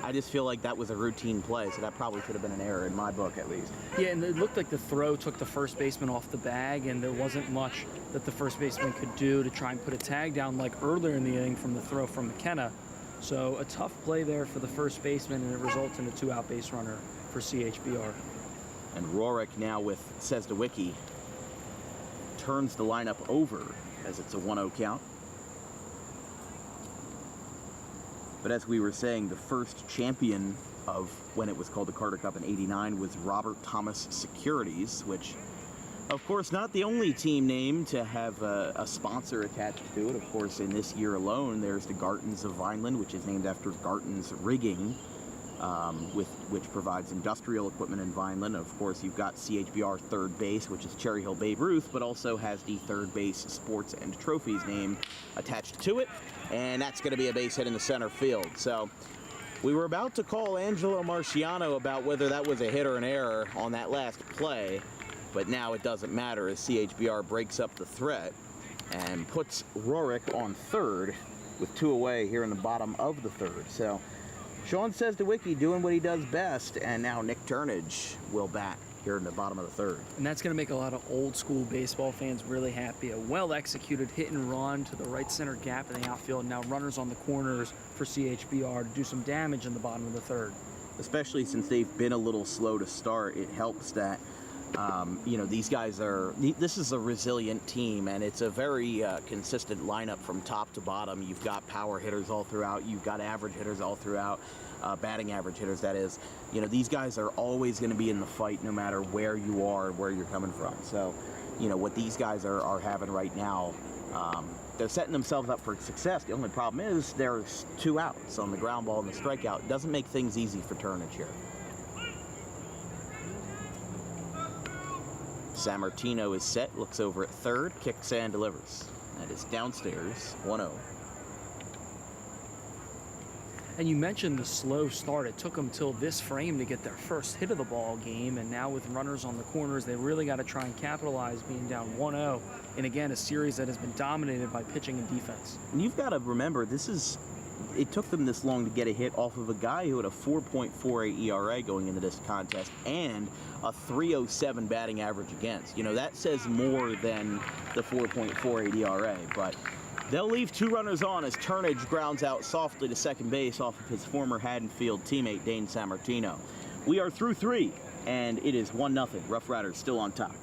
I just feel like that was a routine play, so that probably should have been an error in my book at least. Yeah, and it looked like the throw took the first baseman off the bag, and there wasn't much that the first baseman could do to try and put a tag down like earlier in the inning from the throw from McKenna. So a tough play there for the first baseman, and it results in a 2-out base runner for CHBR. And Rorick now with Sesdewicki turns the lineup over as it's a 1-0 count. But as we were saying, the first champion of when it was called the Carter Cup in '89 was Robert Thomas Securities, which, of course, not the only team name to have a sponsor attached to it. Of course, in this year alone, there's the Gartons of Vineland, which is named after Gartons Rigging, which provides industrial equipment in Vineland. Of course, you've got CHBR Third Base, which is Cherry Hill Babe Ruth, but also has the Third Base Sports and Trophies name attached to it, and that's going to be a base hit in the center field. So we were about to call Angelo Marciano about whether that was a hit or an error on that last play, but now it doesn't matter as CHBR breaks up the threat and puts Rorick on third with 2 away here in the bottom of the third. So Sean Sesdewicki doing what he does best, and now Nick Turnage will bat here in the bottom of the third. And that's going to make a lot of old school baseball fans really happy. A well-executed hit and run to the right center gap in the outfield. Now runners on the corners for CHBR to do some damage in the bottom of the third. Especially since they've been a little slow to start, it helps that these guys this is a resilient team, and it's a very consistent lineup from top to bottom. You've got power hitters all throughout. You've got average hitters all throughout, batting average hitters, that is. These guys are always going to be in the fight no matter where you are, where you're coming from. So, what these guys are having right now, they're setting themselves up for success. The only problem is there's 2 outs on the ground ball and the strikeout. It doesn't make things easy for Turnage here. Sammartino is set, looks over at third, kicks and delivers. That is downstairs, 1-0. And you mentioned the slow start. It took them till this frame to get their first hit of the ball game, and now with runners on the corners, they really got to try and capitalize being down 1-0. And again, a series that has been dominated by pitching and defense. And you've got to remember, it took them this long to get a hit off of a guy who had a 4.48 ERA going into this contest and a 3.07 batting average against. That says more than the 4.48 ERA, but they'll leave 2 runners on as Turnage grounds out softly to second base off of his former Haddonfield teammate, Dan Sammartino. We are through 3, and it is 1-0. Roughriders still on top.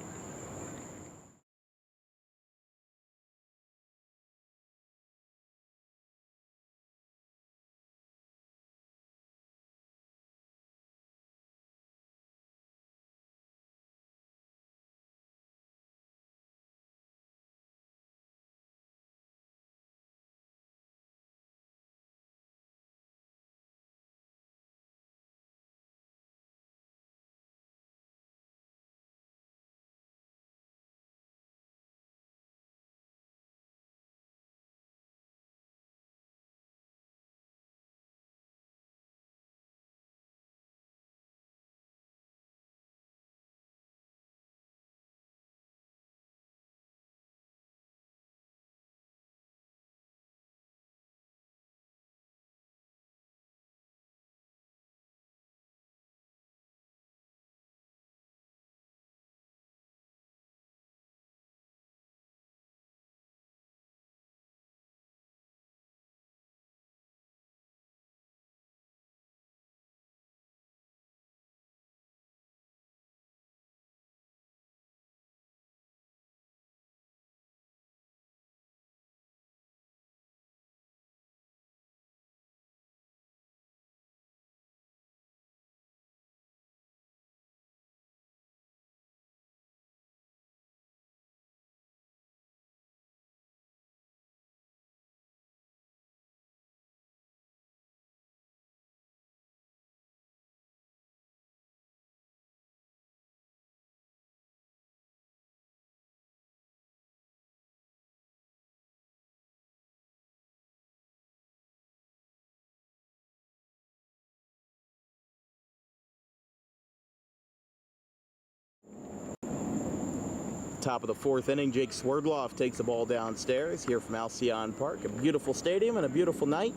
Top of the 4th inning, Jake Swerdloff takes the ball downstairs here from Alcyon Park. A beautiful stadium and a beautiful night.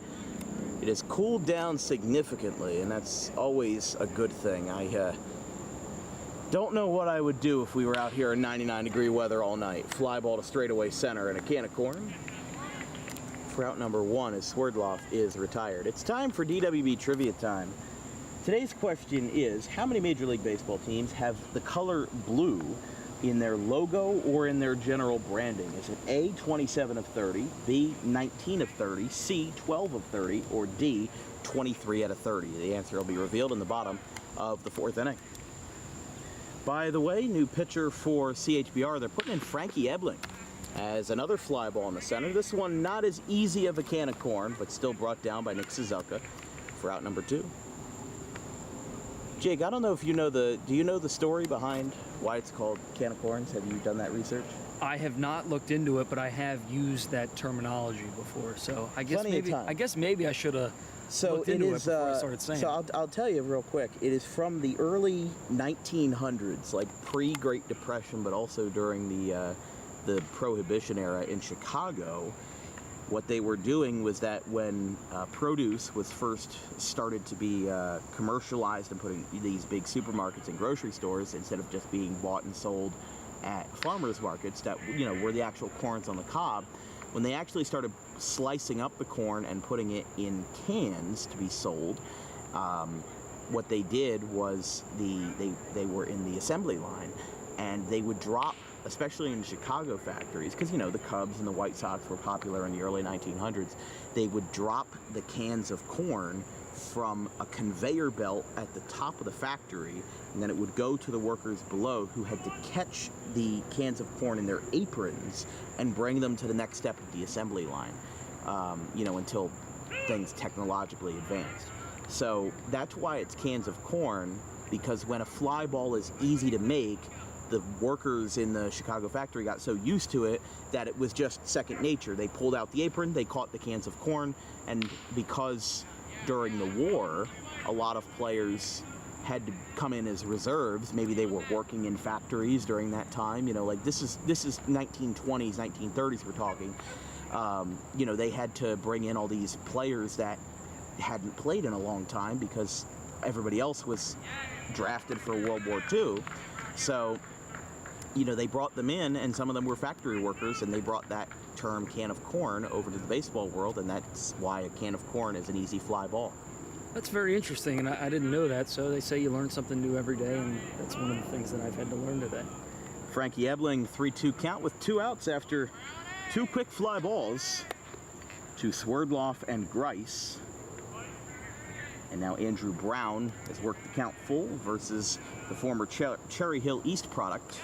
It has cooled down significantly, and that's always a good thing. I don't know what I would do if we were out here in 99-degree weather all night. Fly ball to straightaway center and a can of corn for out number 1 as Swerdloff is retired. It's time for DWB Trivia Time. Today's question is, how many Major League Baseball teams have the color blue in their logo or in their general branding? Is it A, 27 of 30, B, 19 of 30, C, 12 of 30, or D, 23 out of 30? The answer will be revealed in the bottom of the 4th inning. By the way, new pitcher for CHBR, they're putting in Frankie Ebling as another fly ball in the center. This one not as easy of a can of corn, but still brought down by Nick Suzelka for out number 2. Jake, I don't know if do you know the story behind why it's called can of corns? Have you done that research? I have not looked into it, but I have used that terminology before. So I guess maybe I should have looked into it before I started saying it. So I'll tell you real quick. It is from the early 1900s, like pre-Great Depression, but also during the Prohibition era in Chicago. what they were doing was that when produce was first started to be commercialized and put in these big supermarkets and grocery stores, instead of just being bought and sold at farmers markets that, you know, were the actual corns on the cob, when they actually started slicing up the corn and putting it in cans to be sold, what they did was they were in the assembly line, and they would drop, especially in Chicago factories, because, you know, the Cubs and the White Sox were popular in the early 1900s, they would drop the cans of corn from a conveyor belt at the top of the factory, and then it would go to the workers below, who had to catch the cans of corn in their aprons and bring them to the next step of the assembly line, you know, until things technologically advanced. So that's why it's cans of corn, because when a fly ball is easy to make, the workers in the Chicago factory got so used to it that it was just second nature. They pulled out the apron, they caught the cans of corn, and because during the war, a lot of players had to come in as reserves. Maybe they were working in factories during that time. You know, like this is 1920s, 1930s we're talking. You know, they had to bring in all these players that hadn't played in a long time because everybody else was drafted for World War II. So, you know, they brought them in, and some of them were factory workers, and they brought that term can of corn over to the baseball world, and that's why a can of corn is an easy fly ball. That's very interesting, and I didn't know that. So they say you learn something new every day, and that's one of the things that I've had to learn today. Frankie Ebling, 3-2 count with 2 outs after 2 quick fly balls to Swerdloff and Grice. And now Andrew Brown has worked the count full versus the former Cherry Hill East product.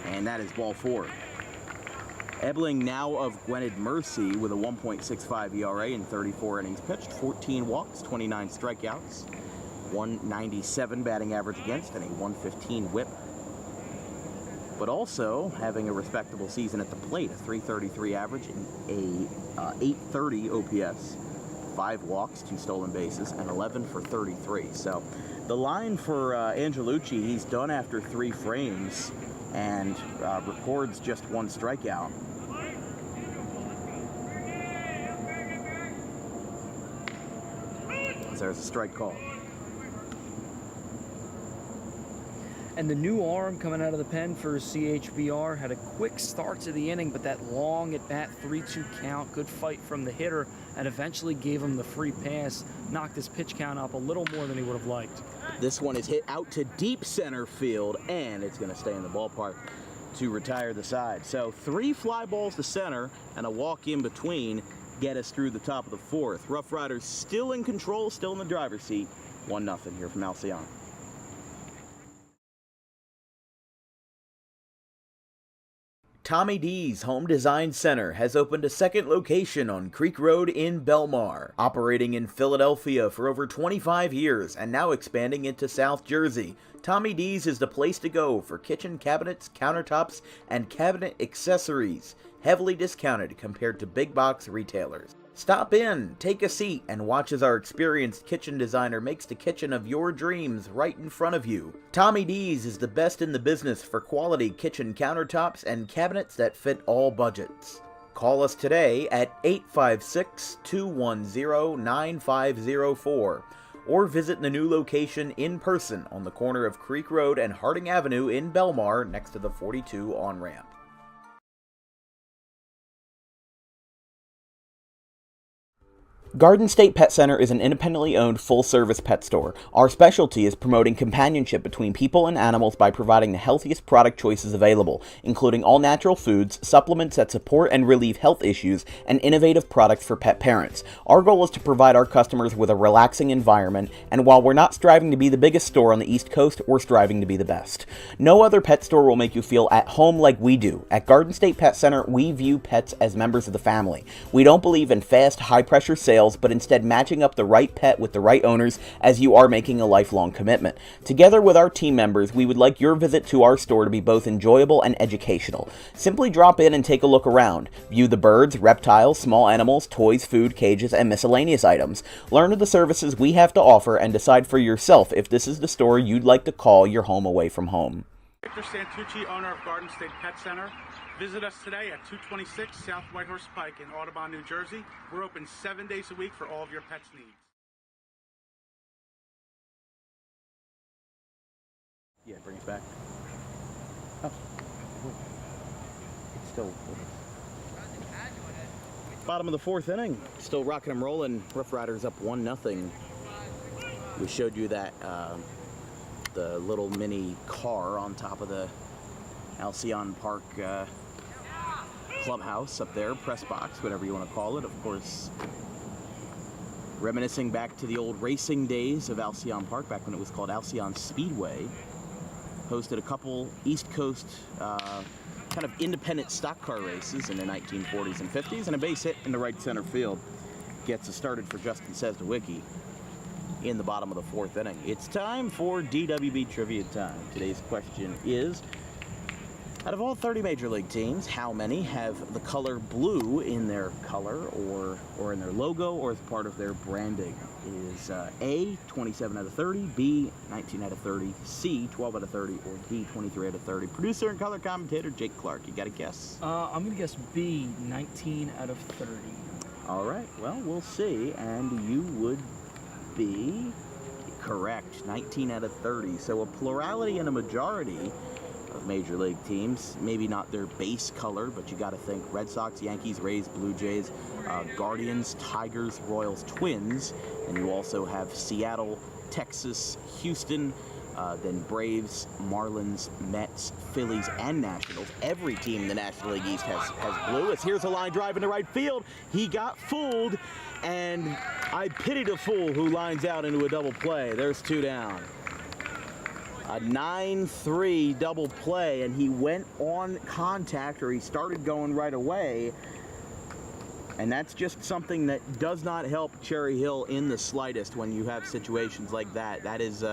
And that is ball 4. Ebling now of Gwynedd Mercy with a 1.65 ERA in 34 innings pitched, 14 walks, 29 strikeouts, 197 batting average against, and a 115 whip. But also having a respectable season at the plate, a 333 average and a 830 OPS. 5 walks, 2 stolen bases, and 11 for 33. So the line for Angelucci, he's done after 3 frames and records just 1 strikeout. There's a strike call. And the new arm coming out of the pen for CHBR had a quick start to the inning, but that long at bat 3-2 count, good fight from the hitter, and eventually gave him the free pass, knocked his pitch count up a little more than he would have liked. This one is hit out to deep center field, and it's going to stay in the ballpark to retire the side. So 3 fly balls to center and a walk in between get us through the top of the 4th. Roughriders still in control, still in the driver's seat. 1-0 here from Alcion. Tommy D's Home Design Center has opened a second location on Creek Road in Belmar, operating in Philadelphia for over 25 years and now expanding into South Jersey. Tommy D's is the place to go for kitchen cabinets, countertops, and cabinet accessories, heavily discounted compared to big box retailers. Stop in, take a seat, and watch as our experienced kitchen designer makes the kitchen of your dreams right in front of you. Tommy D's is the best in the business for quality kitchen countertops and cabinets that fit all budgets. Call us today at 856-210-9504 or visit the new location in person on the corner of Creek Road and Harding Avenue in Belmar next to the 42 on-ramp. Garden State Pet Center is an independently owned full-service pet store. Our specialty is promoting companionship between people and animals by providing the healthiest product choices available, including all-natural foods, supplements that support and relieve health issues, and innovative products for pet parents. Our goal is to provide our customers with a relaxing environment, and while we're not striving to be the biggest store on the East Coast, we're striving to be the best. No other pet store will make you feel at home like we do. At Garden State Pet Center, we view pets as members of the family. We don't believe in fast, high-pressure sales, but instead matching up the right pet with the right owners, as you are making a lifelong commitment. Together with our team members, we would like your visit to our store to be both enjoyable and educational. Simply drop in and take a look around. View the birds, reptiles, small animals, toys, food, cages, and miscellaneous items. Learn of the services we have to offer and decide for yourself if this is the store you'd like to call your home away from home. Victor Santucci, owner of Garden State Pet Center. Visit us today at 226 South Whitehorse Pike in Audubon, New Jersey. We're open 7 days a week for all of your pets' needs. Yeah, bring it back. Oh. It's still bottom of the fourth inning. Still rocking and rolling. Roughriders up 1-0. We showed you that the little mini car on top of the Alcyon Park clubhouse up there, press box, whatever you want to call it. Of course, reminiscing back to the old racing days of Alcyon Park, back when it was called Alcyon Speedway. Hosted a couple East Coast kind of independent stock car races in the 1940s and 50s, and a base hit in the right center field gets us started for Justin Sesdewicki in the bottom of the fourth inning. It's time for DWB Trivia Time. Today's question is, out of all 30 Major League teams, how many have the color blue in their color or in their logo or as part of their branding? Is A, 27 out of 30, B, 19 out of 30, C, 12 out of 30, or D, 23 out of 30? Producer and color commentator Jake Clark, you got a guess? I'm going to guess B, 19 out of 30. All right, well, we'll see, and you would be correct, 19 out of 30. So a plurality and a majority of Major League teams, maybe not their base color, but you got to think Red Sox, Yankees, Rays, Blue Jays, Guardians, Tigers, Royals, Twins, and you also have Seattle, Texas, Houston, then Braves, Marlins, Mets, Phillies, and Nationals. Every team in the National League East has blue. As here's a line drive into right field. He got fooled, and I pity the fool who lines out into a double play. There's two down. A 9-3 double play, and he went on contact, or he started going right away. And that's just something that does not help Cherry Hill in the slightest when you have situations like that. That is,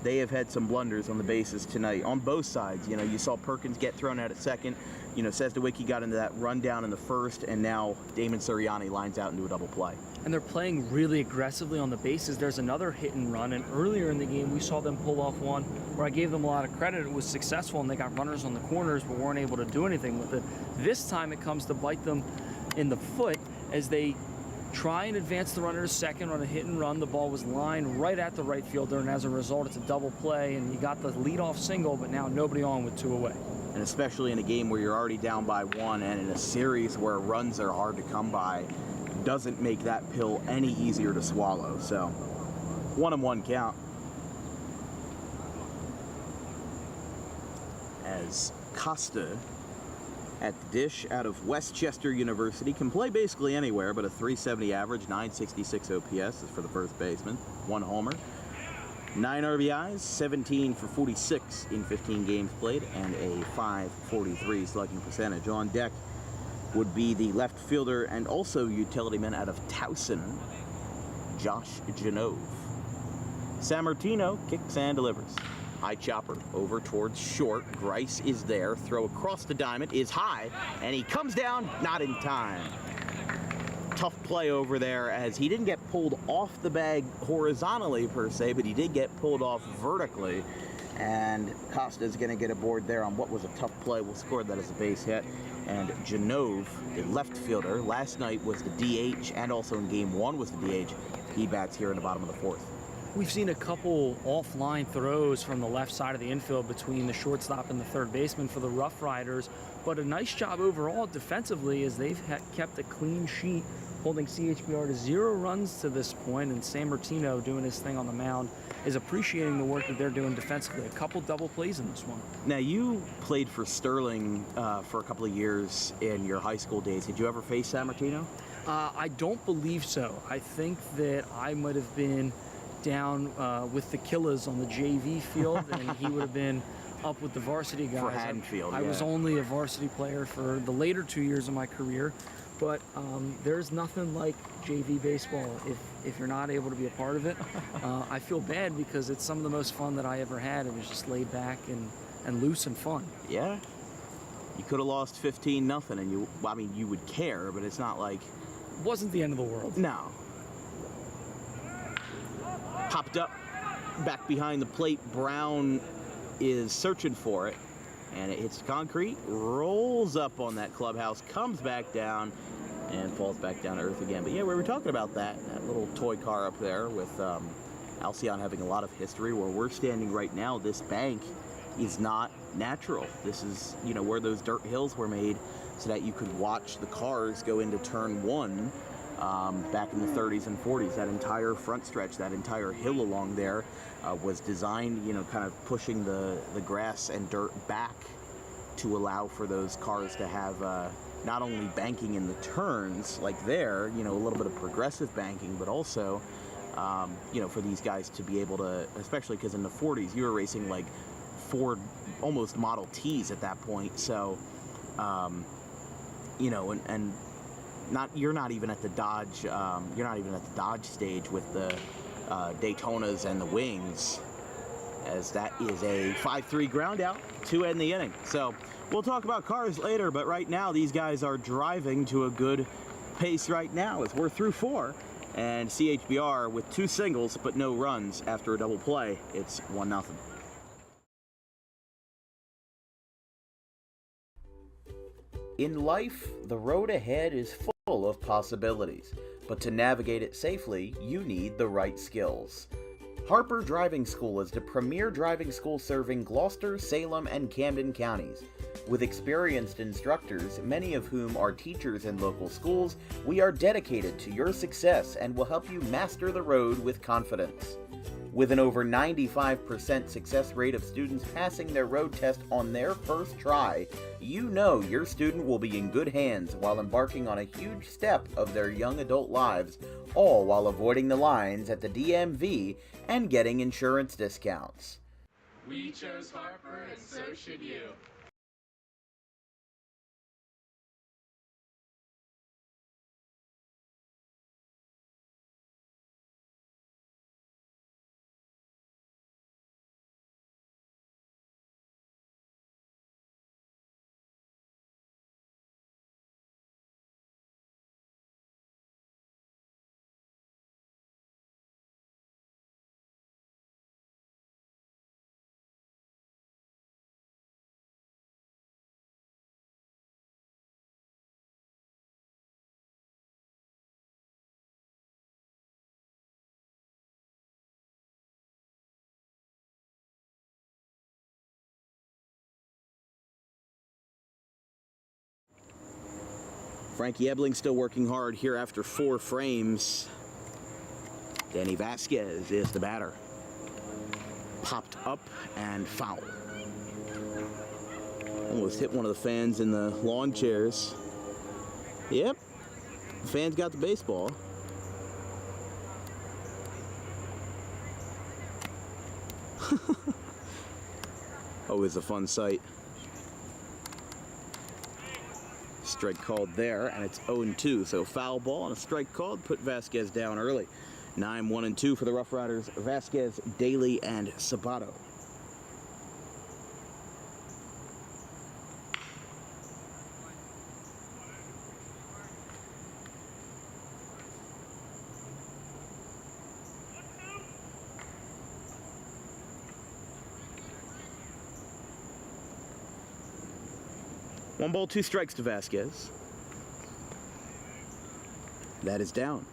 they have had some blunders on the bases tonight, on both sides. You know, you saw Perkins get thrown out at second. You know, Sesdewicki got into that rundown in the first, and now Damon Sirianni lines out into a double play. And they're playing really aggressively on the bases. There's another hit and run, and earlier in the game we saw them pull off one where I gave them a lot of credit. It was successful, and they got runners on the corners but weren't able to do anything with it. This time it comes to bite them in the foot as they try and advance the runner to second on a hit and run. The ball was lined right at the right fielder, and as a result it's a double play, and you got the leadoff single, but now nobody on with two away. And especially in a game where you're already down by one, and in a series where runs are hard to come by, doesn't make that pill any easier to swallow. So 1-1 count as Costa at the dish out of Westchester University can play basically anywhere, but a 370 average, 966 OPS is for the first baseman, one homer, 9 RBIs, 17 for 46 in 15 games played, and a .543 slugging percentage. On deck would be the left fielder and also utility man out of Towson, Josh Genove. Sammartino kicks and delivers. High chopper over towards short. Grice is there. Throw across the diamond is high, and he comes down not in time. Tough play over there as he didn't get pulled off the bag horizontally per se, but he did get pulled off vertically. And Costa's going to get aboard there on what was a tough play. We'll score that as a base hit. And Genove, the left fielder, last night was the DH, and also in game one was the DH. He bats here in the bottom of the fourth. We've seen a couple offline throws from the left side of the infield between the shortstop and the third baseman for the Roughriders, but a nice job overall defensively as they've kept a clean sheet, holding CHBR to 0 runs to this point, and Sammartino doing his thing on the mound is appreciating the work that they're doing defensively. A couple double plays in this one. Now, you played for Sterling for a couple of years in your high school days. Did you ever face Sammartino? I don't believe so. I think that I might have been down with the Killers on the JV field, and he would have been up with the varsity guys. For Haddonfield, I was only a varsity player for the later 2 years of my career, but there's nothing like JV baseball if you're not able to be a part of it. I feel bad because it's some of the most fun that I ever had. It was just laid back and loose and fun. Yeah. You could have lost 15-0, and you would care, but it's not like... It wasn't the end of the world. No. Popped up back behind the plate. Brown is searching for it. and it hits concrete, rolls up on that clubhouse, comes back down, and falls back down to earth again. But yeah, we were talking about that little toy car up there with Alcyon having a lot of history. Where we're standing right now, this bank is not natural. This is, you know, where those dirt hills were made so that you could watch the cars go into turn one back in the 30s and 40s. That entire front stretch, that entire hill along there was designed, you know, kind of pushing the grass and dirt back to allow for those cars to have not only banking in the turns like there, you know, a little bit of progressive banking, but also, you know, for these guys to be able to, especially because in the 40s you were racing like Ford, almost Model Ts at that point. So, you know, and you're not even at the Dodge, stage with the Daytonas and the Wings, as that is a 5-3 ground out to end the inning. So we'll talk about cars later, but right now these guys are driving to a good pace right now as we're through 4, and CHBR with 2 singles but no runs after a double play. It's 1-0. In life, the road ahead is full of possibilities, but to navigate it safely, you need the right skills. Harper Driving School is the premier driving school serving Gloucester, Salem, and Camden counties. With experienced instructors, many of whom are teachers in local schools, we are dedicated to your success and will help you master the road with confidence. With an over 95% success rate of students passing their road test on their first try, you know your student will be in good hands while embarking on a huge step of their young adult lives, all while avoiding the lines at the DMV and getting insurance discounts. We chose Harper, and so should you. Frankie Ebling still working hard here after 4 frames. Danny Vasquez is the batter. Popped up and foul. Almost hit one of the fans in the lawn chairs. Yep, the fans got the baseball. Always a fun sight. Strike called there, and it's 0-2. So foul ball and a strike called put Vasquez down early. 9-1-2 for the Roughriders. Vasquez, Daly, and Sabato. One ball, 2 strikes to Vasquez. That is down.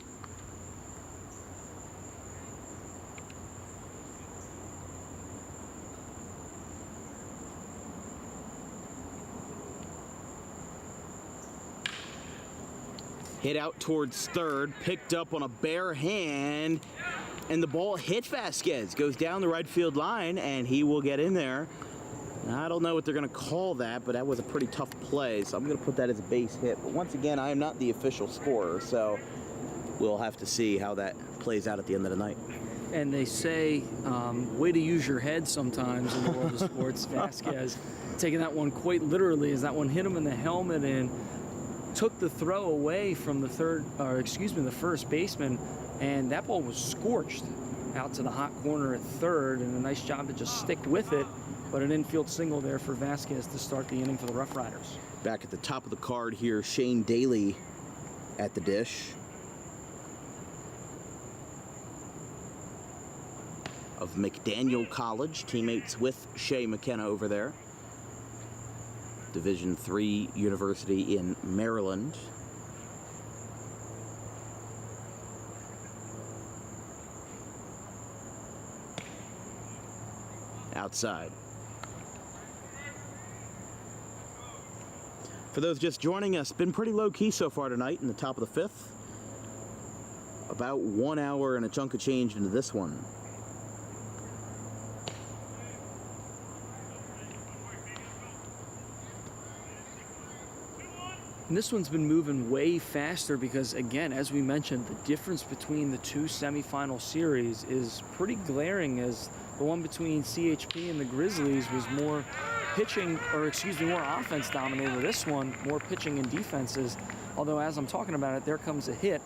Hit out towards third, picked up on a bare hand, and the ball hit Vasquez. Goes down the right field line, and he will get in there. I don't know what they're going to call that, but that was a pretty tough play, so I'm going to put that as a base hit. But once again, I am not the official scorer, so we'll have to see how that plays out at the end of the night. And they say, way to use your head sometimes in the world of sports. Vasquez taking that one quite literally, as that one hit him in the helmet and took the throw away from the the first baseman, and that ball was scorched out to the hot corner at third, and a nice job to just stick with it. But an infield single there for Vasquez to start the inning for the Roughriders. Back at the top of the card here, Shane Daly at the dish. Of McDaniel College, teammates with Shea McKenna over there. Division III university in Maryland. Outside. For those just joining us, been pretty low-key so far tonight in the top of the 5th. About 1 hour and a chunk of change into this one. And this one's been moving way faster because, again, as we mentioned, the difference between the two semifinal series is pretty glaring, as the one between CHP and the Grizzlies was more pitching, or excuse me, more offense dominated. This one, more pitching and defenses. Although, as I'm talking about it, there comes a hit.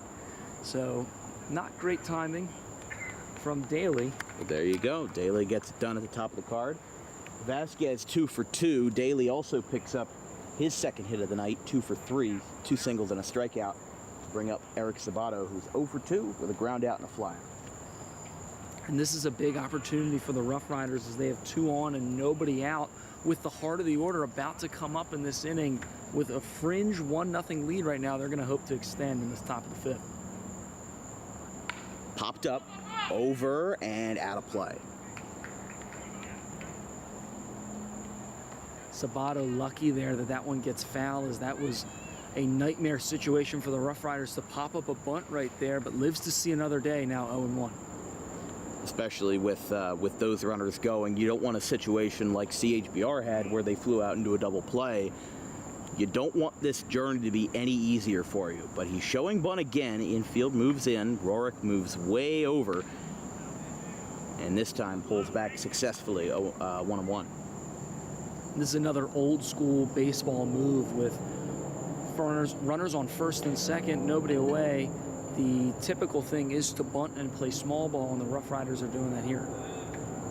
So, not great timing from Daly. Well, there you go. Daly gets it done at the top of the card. Vasquez 2 for 2. Daly also picks up his second hit of the night, 2 for 3, 2 singles and a strikeout to bring up Eric Sabato, who's 0 for 2 with a ground out and a fly. And this is a big opportunity for the Roughriders as they have 2 on and nobody out, with the heart of the order about to come up in this inning with a fringe 1-0 lead right now. They're going to hope to extend in this top of the 5th. Popped up, over, and out of play. Sabato lucky there that one gets foul, as that was a nightmare situation for the Roughriders to pop up a bunt right there, but lives to see another day, now 0-1. Especially with those runners going. You don't want a situation like CHBR had where they flew out into a double play. You don't want this journey to be any easier for you. But he's showing bunt again. Infield moves in. Rorick moves way over. And this time pulls back successfully, 1-1. This is another old school baseball move with runners on first and second, nobody away. The typical thing is to bunt and play small ball, and the Roughriders are doing that here.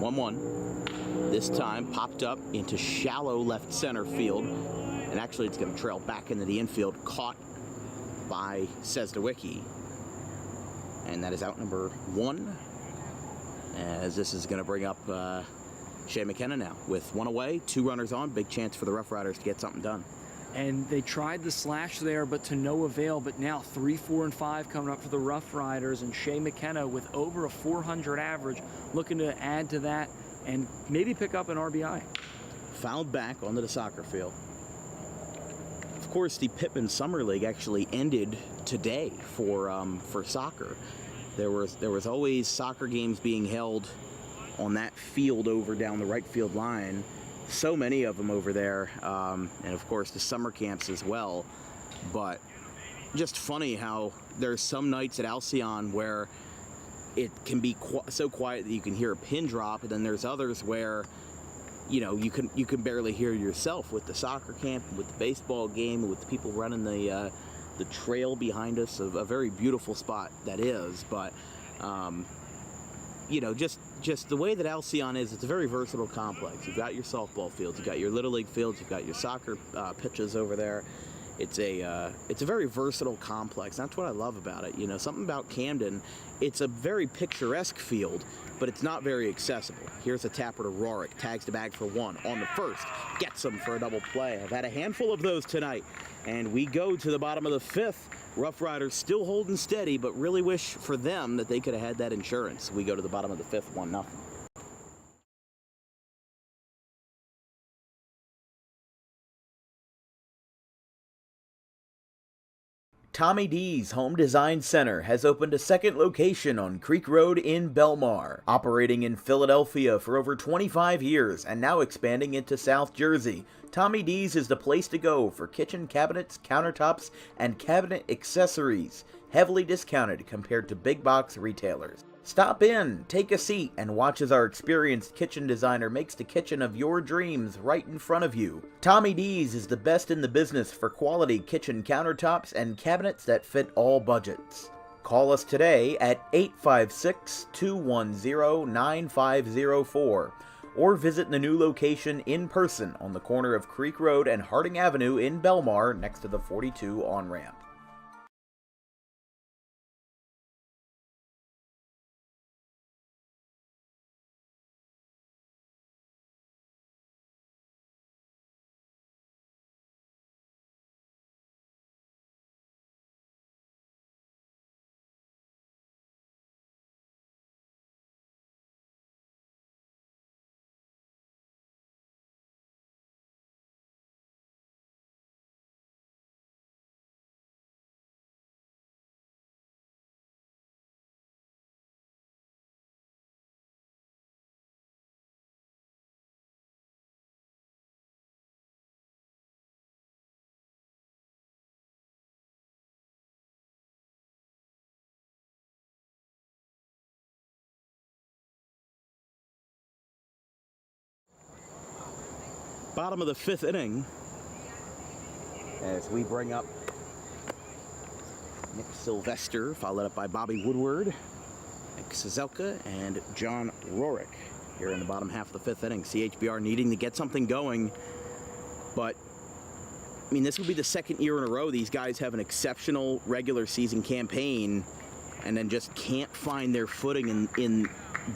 1-1. This time popped up into shallow left center field. And actually it's going to trail back into the infield, caught by Sesdawicki. And that is out number 1. As this is going to bring up Shea McKenna now. With 1 away, 2 runners on, big chance for the Roughriders to get something done. And they tried the slash there, but to no avail. But now 3, 4, and 5 coming up for the Roughriders, and Shea McKenna with over a 400 average, looking to add to that and maybe pick up an RBI. Fouled back onto the soccer field. Of course, the Pittman Summer League actually ended today for soccer. There was always soccer games being held on that field over down the right field line. So many of them over there, and of course the summer camps as well. But just funny how there's some nights at Alcyon where it can be so quiet that you can hear a pin drop, and then there's others where, you know, you can barely hear yourself with the soccer camp, with the baseball game, with the people running the trail behind us. A very beautiful spot that is, but you know, just the way that Alcyon is, it's a very versatile complex. You've got your softball fields, you've got your little league fields, you've got your soccer pitches over there. It's a very versatile complex. That's what I love about it. You know, something about Camden, it's a very picturesque field, but it's not very accessible. Here's a tapper to Rorick, tags the bag for 1 on the first, gets him for a double play. I've had a handful of those tonight, and we go to the bottom of the 5th. Roughriders still holding steady, but really wish for them that they could have had that insurance. We go to the bottom of the 5th, 1-0. Tommy D's Home Design Center has opened a second location on Creek Road in Belmar, operating in Philadelphia for over 25 years and now expanding into South Jersey. Tommy D's is the place to go for kitchen cabinets, countertops, and cabinet accessories, heavily discounted compared to big box retailers. Stop in, take a seat, and watch as our experienced kitchen designer makes the kitchen of your dreams right in front of you. Tommy D's is the best in the business for quality kitchen countertops and cabinets that fit all budgets. Call us today at 856-210-9504 or visit the new location in person on the corner of Creek Road and Harding Avenue in Belmar next to the 42 on-ramp. Bottom of the 5th inning. As we bring up Nick Sylvester, followed up by Bobby Woodward, Nick Cizelka, and John Rorick here in the bottom half of the 5th inning. CHBR needing to get something going, but I mean, this will be the 2nd year in a row these guys have an exceptional regular season campaign and then just can't find their footing in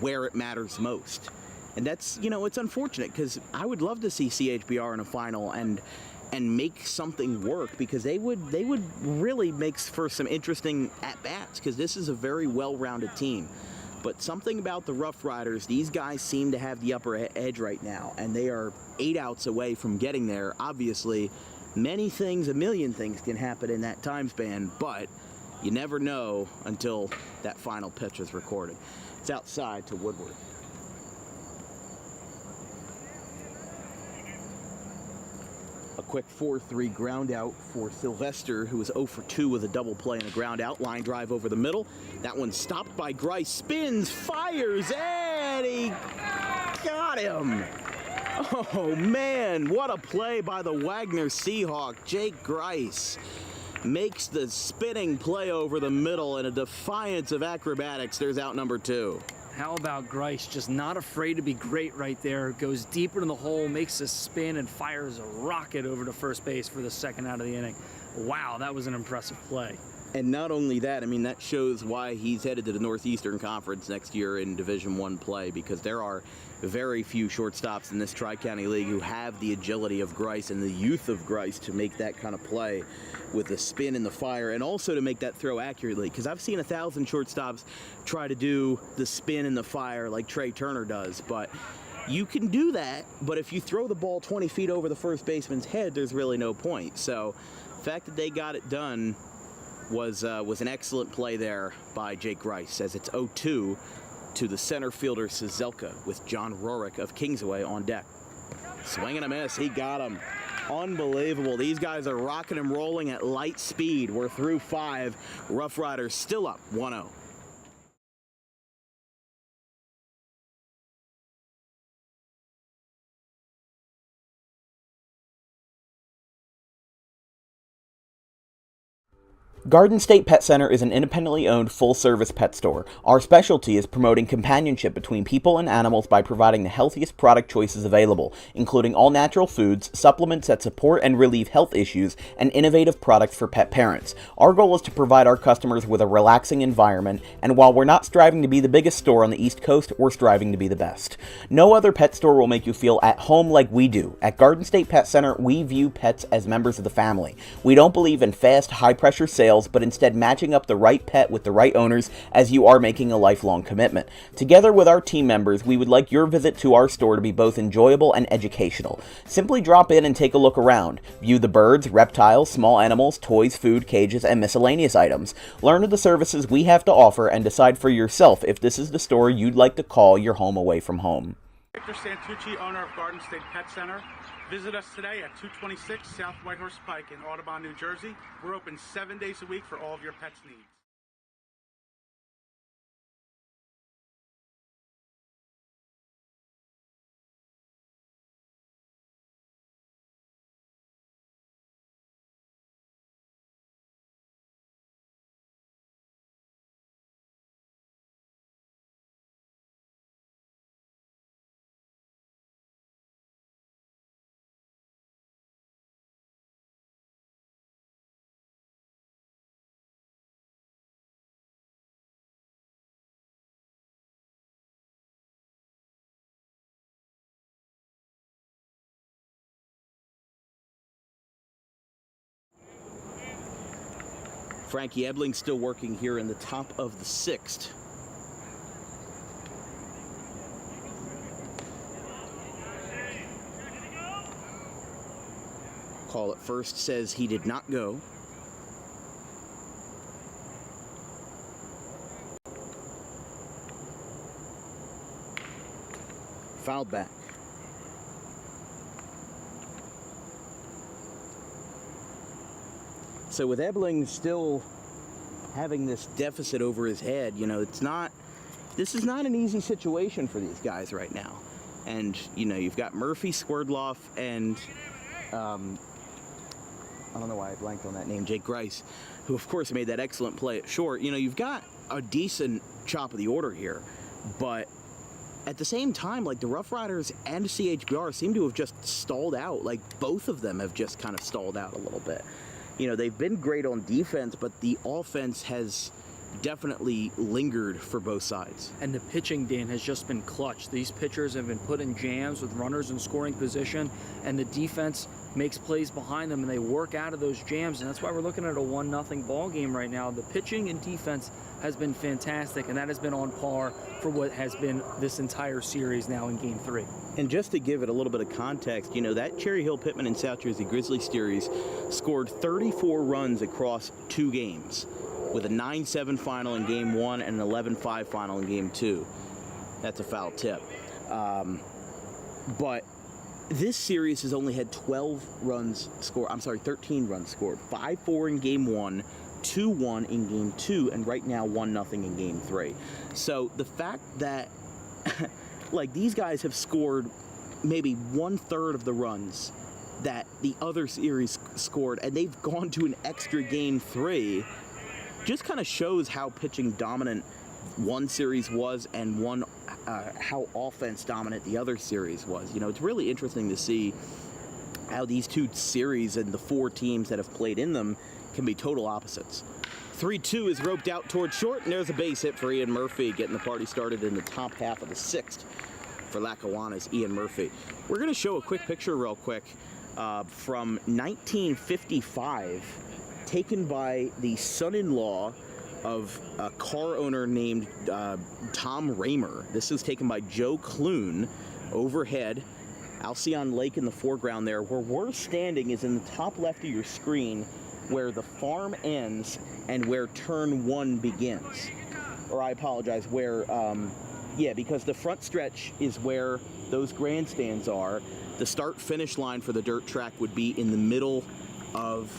where it matters most. And that's, you know, it's unfortunate because I would love to see CHBR in a final and make something work, because they would really make for some interesting at-bats, because this is a very well-rounded team. But something about the Roughriders, these guys seem to have the upper edge right now, and they are 8 outs away from getting there. Obviously, a million things can happen in that time span, but you never know until that final pitch is recorded. It's outside to Woodward. A quick 4-3 ground out for Sylvester, who was 0 for 2 with a double play and a ground out. Line drive over the middle. That one stopped by Grice. Spins, fires, and he got him. Oh, man, what a play by the Wagner Seahawk. Jake Grice makes the spinning play over the middle in a defiance of acrobatics. There's out number 2. How about Grice? Just not afraid to be great right there. Goes deeper in the hole, makes a spin, and fires a rocket over to first base for the 2nd out of the inning. Wow, that was an impressive play. And not only that, I mean, that shows why he's headed to the Northeastern Conference next year in Division I play, because there are very few shortstops in this Tri-County League who have the agility of Grice and the youth of Grice to make that kind of play with the spin and the fire, and also to make that throw accurately, because I've seen 1,000 shortstops try to do the spin and the fire like Trey Turner does, but you can do that, but if you throw the ball 20 feet over the first baseman's head, there's really no point. So the fact that they got it done was an excellent play there by Jake Grice, as it's 0-2 to the center fielder Cizelka with John Rorick of Kingsway on deck. Swing and a miss, he got him. Unbelievable. These guys are rocking and rolling at light speed. We're through 5. Roughriders still up 1-0. Garden State Pet Center is an independently owned full-service pet store. Our specialty is promoting companionship between people and animals by providing the healthiest product choices available, including all-natural foods, supplements that support and relieve health issues, and innovative products for pet parents. Our goal is to provide our customers with a relaxing environment, and while we're not striving to be the biggest store on the East Coast, we're striving to be the best. No other pet store will make you feel at home like we do. At Garden State Pet Center, we view pets as members of the family. We don't believe in fast, high-pressure sales, but instead matching up the right pet with the right owners, as you are making a lifelong commitment. Together with our team members, we would like your visit to our store to be both enjoyable and educational. Simply drop in and take a look around. View the birds, reptiles, small animals, toys, food, cages, and miscellaneous items. Learn of the services we have to offer and decide for yourself if this is the store you'd like to call your home away from home. Victor Santucci, owner of Garden State Pet Center. Visit us today at 226 South Whitehorse Pike in Audubon, New Jersey. We're open 7 days a week for all of your pets' needs. Frankie Ebling still working here in the top of the 6th. Call at first says he did not go. Fouled back. So with Ebling still having this deficit over his head, you know, this is not an easy situation for these guys right now. And, you know, you've got Murphy, Swerdloff, and I don't know why I blanked on that name, Jake Grice, who, of course, made that excellent play at short. You know, you've got a decent chop of the order here, but at the same time, like, the Roughriders and CHBR seem to have just stalled out. Like, both of them have just kind of stalled out a little bit. You know, they've been great on defense, but the offense has definitely lingered for both sides. And the pitching, Dan, has just been clutch. These pitchers have been put in jams with runners in scoring position, and the defense makes plays behind them, and they work out of those jams, and that's why we're looking at a 1-0 ball game right now. The pitching and defense has been fantastic, and that has been on par for what has been this entire series now in Game 3. And just to give it a little bit of context, you know, that Cherry Hill Pittman and South Jersey Grizzlies series scored 34 runs across 2 games, with a 9-7 final in Game 1 and an 11-5 final in Game 2. That's a foul tip. But this series has only had 13 runs scored. 5-4 in Game 1, 2-1 in Game 2, and right now 1-0 in Game 3. So the fact that like, these guys have scored maybe 1/3 of the runs that the other series scored, and they've gone to an extra Game 3, just kind of shows how pitching dominant one series was and how offense dominant the other series was. You know, it's really interesting to see how these two series and the 4 teams that have played in them can be total opposites. 3-2 is roped out toward short, and there's a base hit for Ian Murphy, getting the party started in the top half of the 6th for Lackawanna's Ian Murphy. We're going to show a quick picture real quick from 1955, taken by the son-in-law of a car owner named Tom Raymer. This was taken by Joe Clune overhead. Alcyon Lake in the foreground there. Where we're standing is in the top left of your screen, where the farm ends and where turn 1 begins. Or I apologize, where, because the front stretch is where those grandstands are. The start-finish line for the dirt track would be in the middle of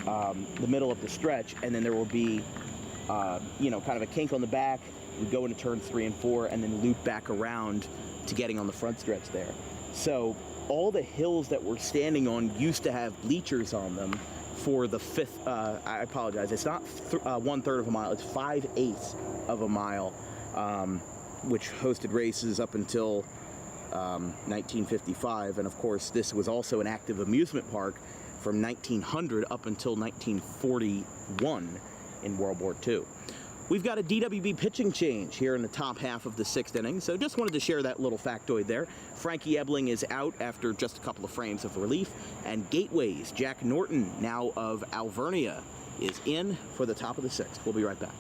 the stretch, and then there will be, kind of a kink on the back. We go into turns 3 and 4, and then loop back around to getting on the front stretch there. So all the hills that we're standing on used to have bleachers on them for the 5th, I apologize, it's not 1/3 of a mile, it's 5/8 of a mile, which hosted races up until 1955. And of course, this was also an active amusement park from 1900 up until 1941 in World War II. We've got a DWB pitching change here in the top half of the 6th inning, so just wanted to share that little factoid there. Frankie Ebling is out after just a couple of frames of relief, and Gateway's Jack Norton, now of Alvernia, is in for the top of the 6th. We'll be right back.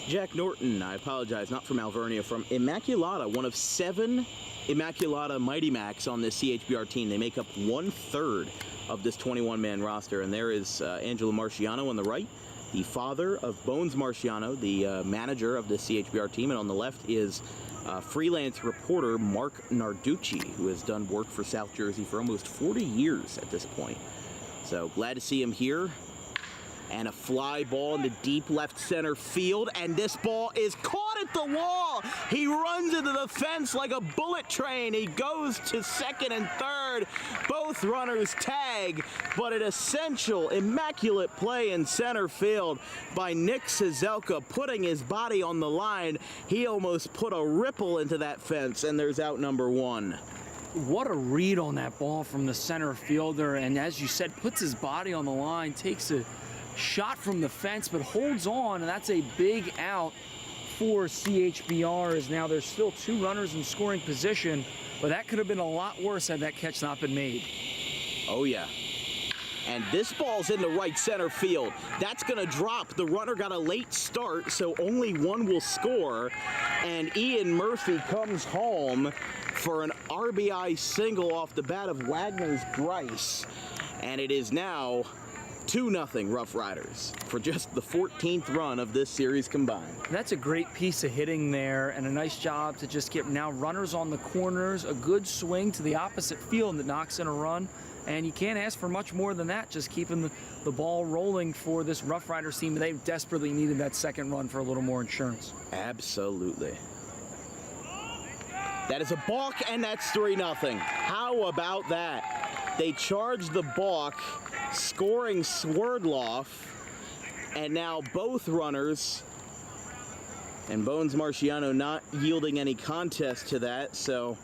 Jack Norton, I apologize, not from Alvernia, from Immaculata, one of 7 Immaculata Mighty Macs on this CHBR team. They make up 1/3 of this 21-man roster, and there is Angelo Marciano on the right, the father of Bones Marciano, the manager of the CHBR team, and on the left is freelance reporter Mark Narducci, who has done work for South Jersey for almost 40 years at this point. So glad to see him here. And a fly ball into deep left center field, and this ball is caught at the wall. He runs into the fence like a bullet train. He goes to second and third. Both runners tag, but an essential, immaculate play in center field by Nick Cizelka, putting his body on the line. He almost put a ripple into that fence, and there's out number one. What a read on that ball from the center fielder, and as you said, puts his body on the line, takes a shot from the fence, but holds on, and that's a big out for CHBR, as now there's still 2 runners in scoring position, but that could have been a lot worse had that catch not been made. Oh, yeah. And this ball's in the right center field. That's going to drop. The runner got a late start, so only one will score, and Ian Murphy comes home for an RBI single off the bat of Wagner's Grice, and it is now 2-0 Rough Riders for just the 14th run of this series combined. That's a great piece of hitting there, and a nice job to just get now runners on the corners, a good swing to the opposite field that knocks in a run, and you can't ask for much more than that, just keeping the ball rolling for this Rough Riders team. They desperately needed that second run for a little more insurance. Absolutely. That is a balk, and that's 3-0. How about that? They charged the balk, scoring Swerdloff, and now both runners, and Bones Marciano not yielding any contest to that, so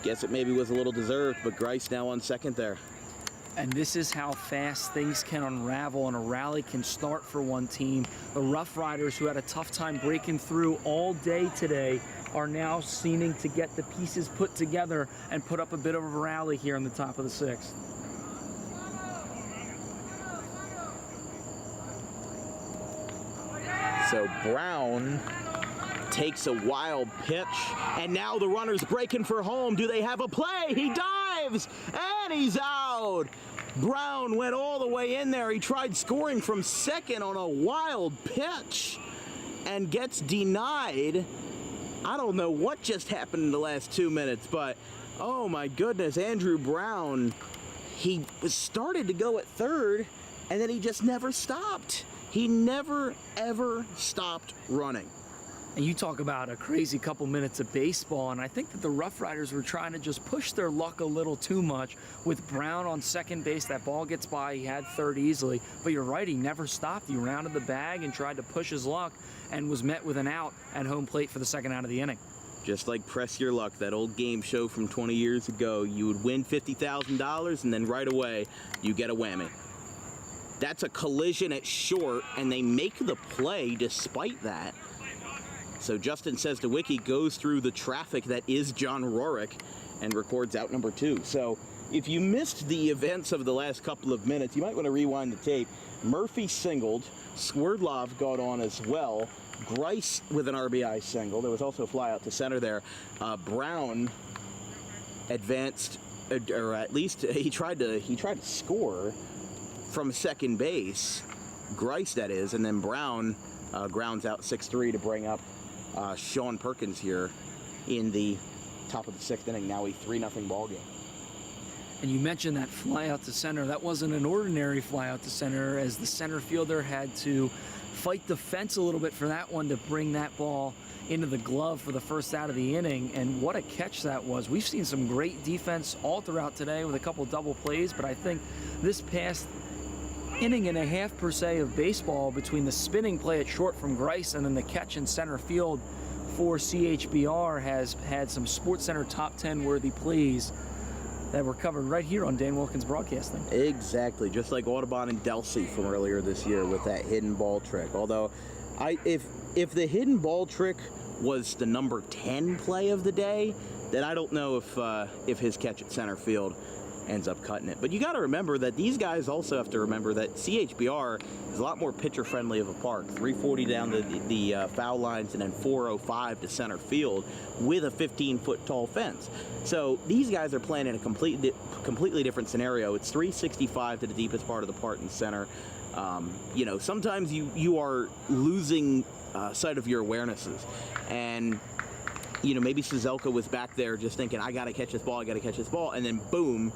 guess it maybe was a little deserved, but Grice now on second there. And this is how fast things can unravel and a rally can start for one team. The Rough Riders, who had a tough time breaking through all day today, are now seeming to get the pieces put together and put up a bit of a rally here in the top of the 6th. So Brown takes a wild pitch, and now the runner's breaking for home. Do they have a play? He dives, and he's out. Brown went all the way in there. He tried scoring from second on a wild pitch and gets denied. I don't know what just happened in the last 2 minutes, but oh my goodness, Andrew Brown, he started to go at third, and then he just never stopped. He never, ever stopped running. And you talk about a crazy couple minutes of baseball, and I think that the Rough Riders were trying to just push their luck a little too much. With Brown on second base, that ball gets by, he had third easily, but you're right, he never stopped. He rounded the bag and tried to push his luck and was met with an out at home plate for the second out of the inning. Just like Press Your Luck, that old game show from 20 years ago, you would win $50,000 and then right away you get a whammy. That's a collision at short, and they make the play despite that. So Justin Says to Wiki goes through the traffic that is John Rorick and records out number 2. So if you missed the events of the last couple of minutes, you might want to rewind the tape. Murphy singled, Swerdloff got on as well, Grice with an RBI single. There was also a fly out to center there. Brown advanced, or at least he tried to score from second base, Grice that is, and then Brown grounds out 6-3 to bring up Sean Perkins here in the top of the 6th inning. Now a 3-0 ball game. And you mentioned that fly out to center. That wasn't an ordinary fly out to center, as the center fielder had to fight the fence a little bit for that one to bring that ball into the glove for the first out of the inning. And what a catch that was. We've seen some great defense all throughout today with a couple double plays, but I think this past inning and a half per se of baseball, between the spinning play at short from Grice and then the catch in center field for CHBR, has had some SportsCenter top 10 worthy plays that were covered right here on Dan Wilkins Broadcasting. Exactly, just like Audubon and Delsey from earlier this year with that hidden ball trick. Although, if the hidden ball trick was the number 10 play of the day, then I don't know if his catch at center field ends up cutting it. But you got to remember that these guys also have to remember that CHBR is a lot more pitcher-friendly of a park. 340 down the foul lines and then 405 to center field with a 15-foot tall fence. So these guys are playing in a completely different scenario. It's 365 to the deepest part of the park in center. You know, sometimes you are losing sight of your awarenesses. And you know, maybe Cizelka was back there just thinking, I got to catch this ball, and then boom,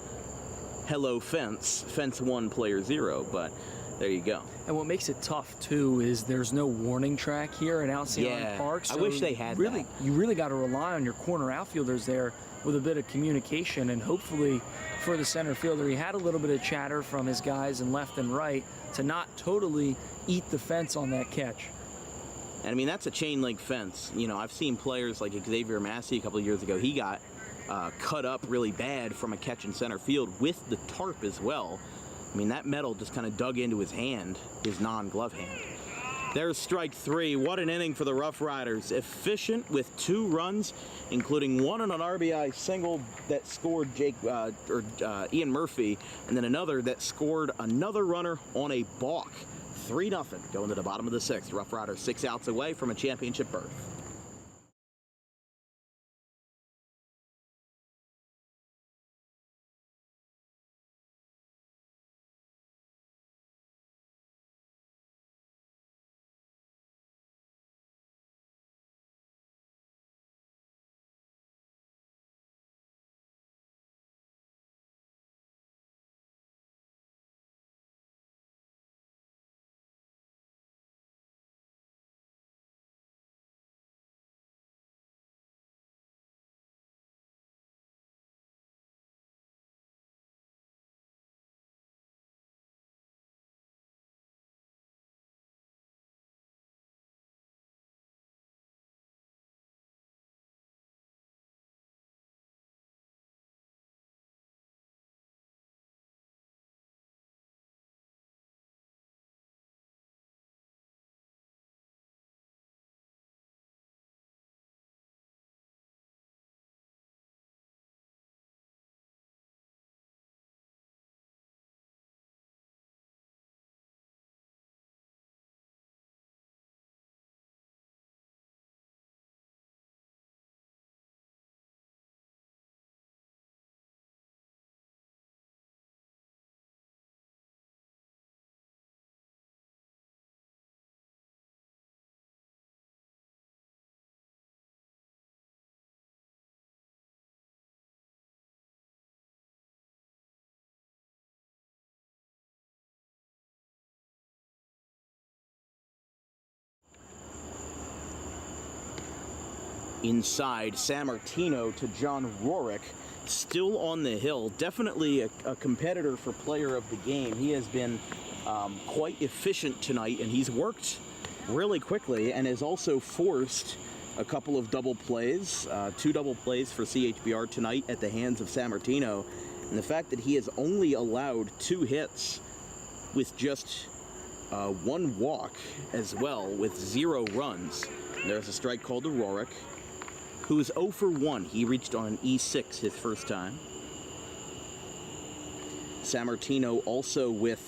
hello fence 1, player 0. But There you go. And what makes it tough, too, is there's no warning track here at Alcyon Park. I wish they had that. You really got to rely on your corner outfielders there with a bit of communication, and hopefully for the center fielder, he had a little bit of chatter from his guys in left and right to not totally eat the fence on that catch. And I mean, that's a chain link fence. You know, I've seen players like Xavier Massey a couple of years ago. He got cut up really bad from a catch in center field with the tarp as well. I mean, that metal just kind of dug into his hand, his non-glove hand. There's strike 3. What an inning for the Roughriders. Efficient with 2 runs, including one on an RBI single that scored Ian Murphy, and then another that scored another runner on a balk. 3-0 going to the bottom of the 6th. Roughriders 6 outs away from a championship berth. Inside, Sammartino to John Rorick, still on the hill. Definitely a competitor for player of the game. He has been quite efficient tonight, and he's worked really quickly and has also forced a couple of double plays, 2 double plays for CHBR tonight at the hands of Sammartino. And the fact that he has only allowed 2 hits with just 1 walk as well, with 0 runs. And there's a strike called to Rorick, who is 0 for 1. He reached on an E6 his first time. Sammartino also with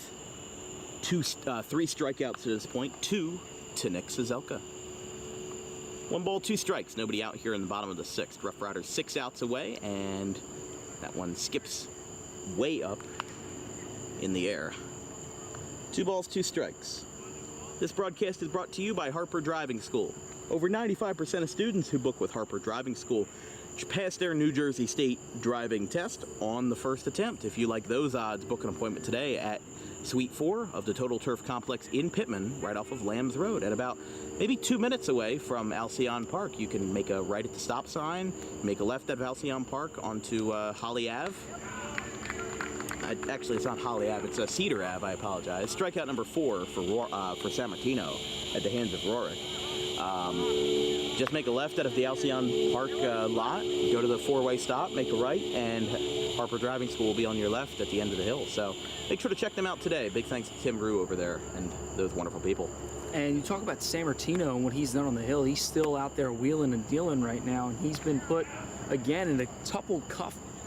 3 strikeouts to this point, 2 to Nick Cizelka. 1 ball, 2 strikes. Nobody out here in the bottom of the 6th. Roughriders 6 outs away, and that one skips way up in the air. 2 balls, 2 strikes. This broadcast is brought to you by Harper Driving School. Over 95% of students who book with Harper Driving School pass their New Jersey State driving test on the first attempt. If you like those odds, book an appointment today at Suite 4 of the Total Turf Complex in Pittman, right off of Lambs Road, at about maybe 2 minutes away from Alcyon Park. You can make a right at the stop sign, make a left at Alcyon Park onto Holly Ave. Actually, it's not Holly Ave, it's Cedar Ave, I apologize. Strikeout number 4 for Sammartino at the hands of Rorick. Just make a left out of the Alcyon Park lot, go to the 4-way stop, make a right, and Harper Driving School will be on your left at the end of the hill. So make sure to check them out today. Big thanks to Tim Rue over there and those wonderful people. And you talk about Sammartino and what he's done on the hill. He's still out there wheeling and dealing right now, and he's been put, again, in a couple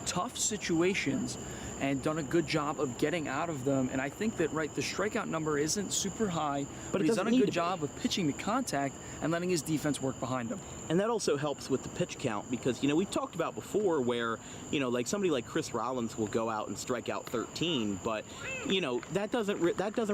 tough situations and done a good job of getting out of them. And I think that, right, the strikeout number isn't super high, but he's done a good job of pitching the contact and letting his defense work behind him. And that also helps with the pitch count because, you know, we've talked about before where, you know, like somebody like Chris Rollins will go out and strike out 13, but, you know, that doesn't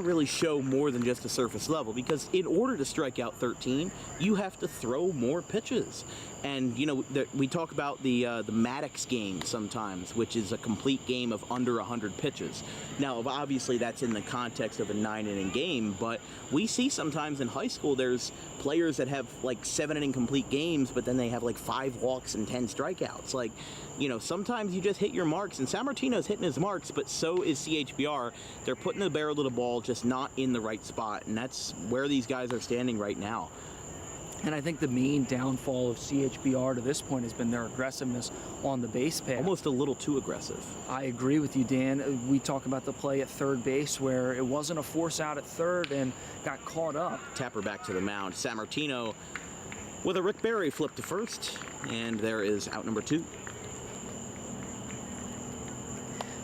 really show more than just a surface level, because in order to strike out 13, you have to throw more pitches. And, you know, we talk about the Maddox game sometimes, which is a complete game of under 100 pitches. Now, obviously, that's in the context of a 9-inning game, but we see sometimes in high school there's players that have like 7-inning complete games, but then they have like 5 walks and 10 strikeouts. Like, sometimes you just hit your marks, and San Martino's hitting his marks, but so is CHBR. They're putting the barrel of the ball just not in the right spot, and that's where these guys are standing right now. And I think the main downfall of CHBR to this point has been their aggressiveness on the base path. Almost a little too aggressive. I agree with you, Dan. We talk about the play at third base where it wasn't a force out at third and got caught up. Tapper back to the mound. San Martino with a Rick Barry flip to first, and there is out number 2.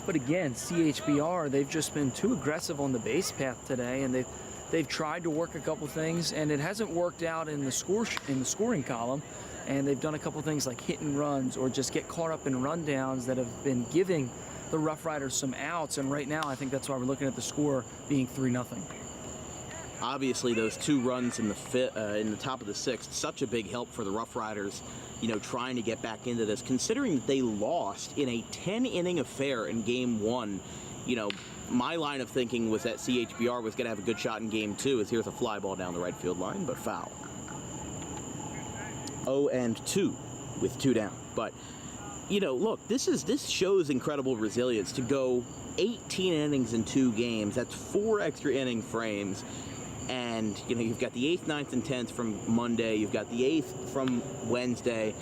But again, CHBR, they've just been too aggressive on the base path today, and they've tried to work a couple things, and it hasn't worked out in the scoring column. And they've done a couple things like hit and runs or just get caught up in rundowns that have been giving the Roughriders some outs. And right now, I think that's why we're looking at the score being 3-0. Obviously, those 2 runs in the top of the 6th, such a big help for the Roughriders, trying to get back into this, considering that they lost in a 10-inning affair in Game 1. My line of thinking was that CHBR was going to have a good shot in Game 2, as here's a fly ball down the right field line, but foul. 0-2 with 2 down. But, look, this shows incredible resilience to go 18 innings in 2 games. That's 4 extra inning frames. And, you've got the 8th, 9th, and 10th from Monday. You've got the 8th from Wednesday.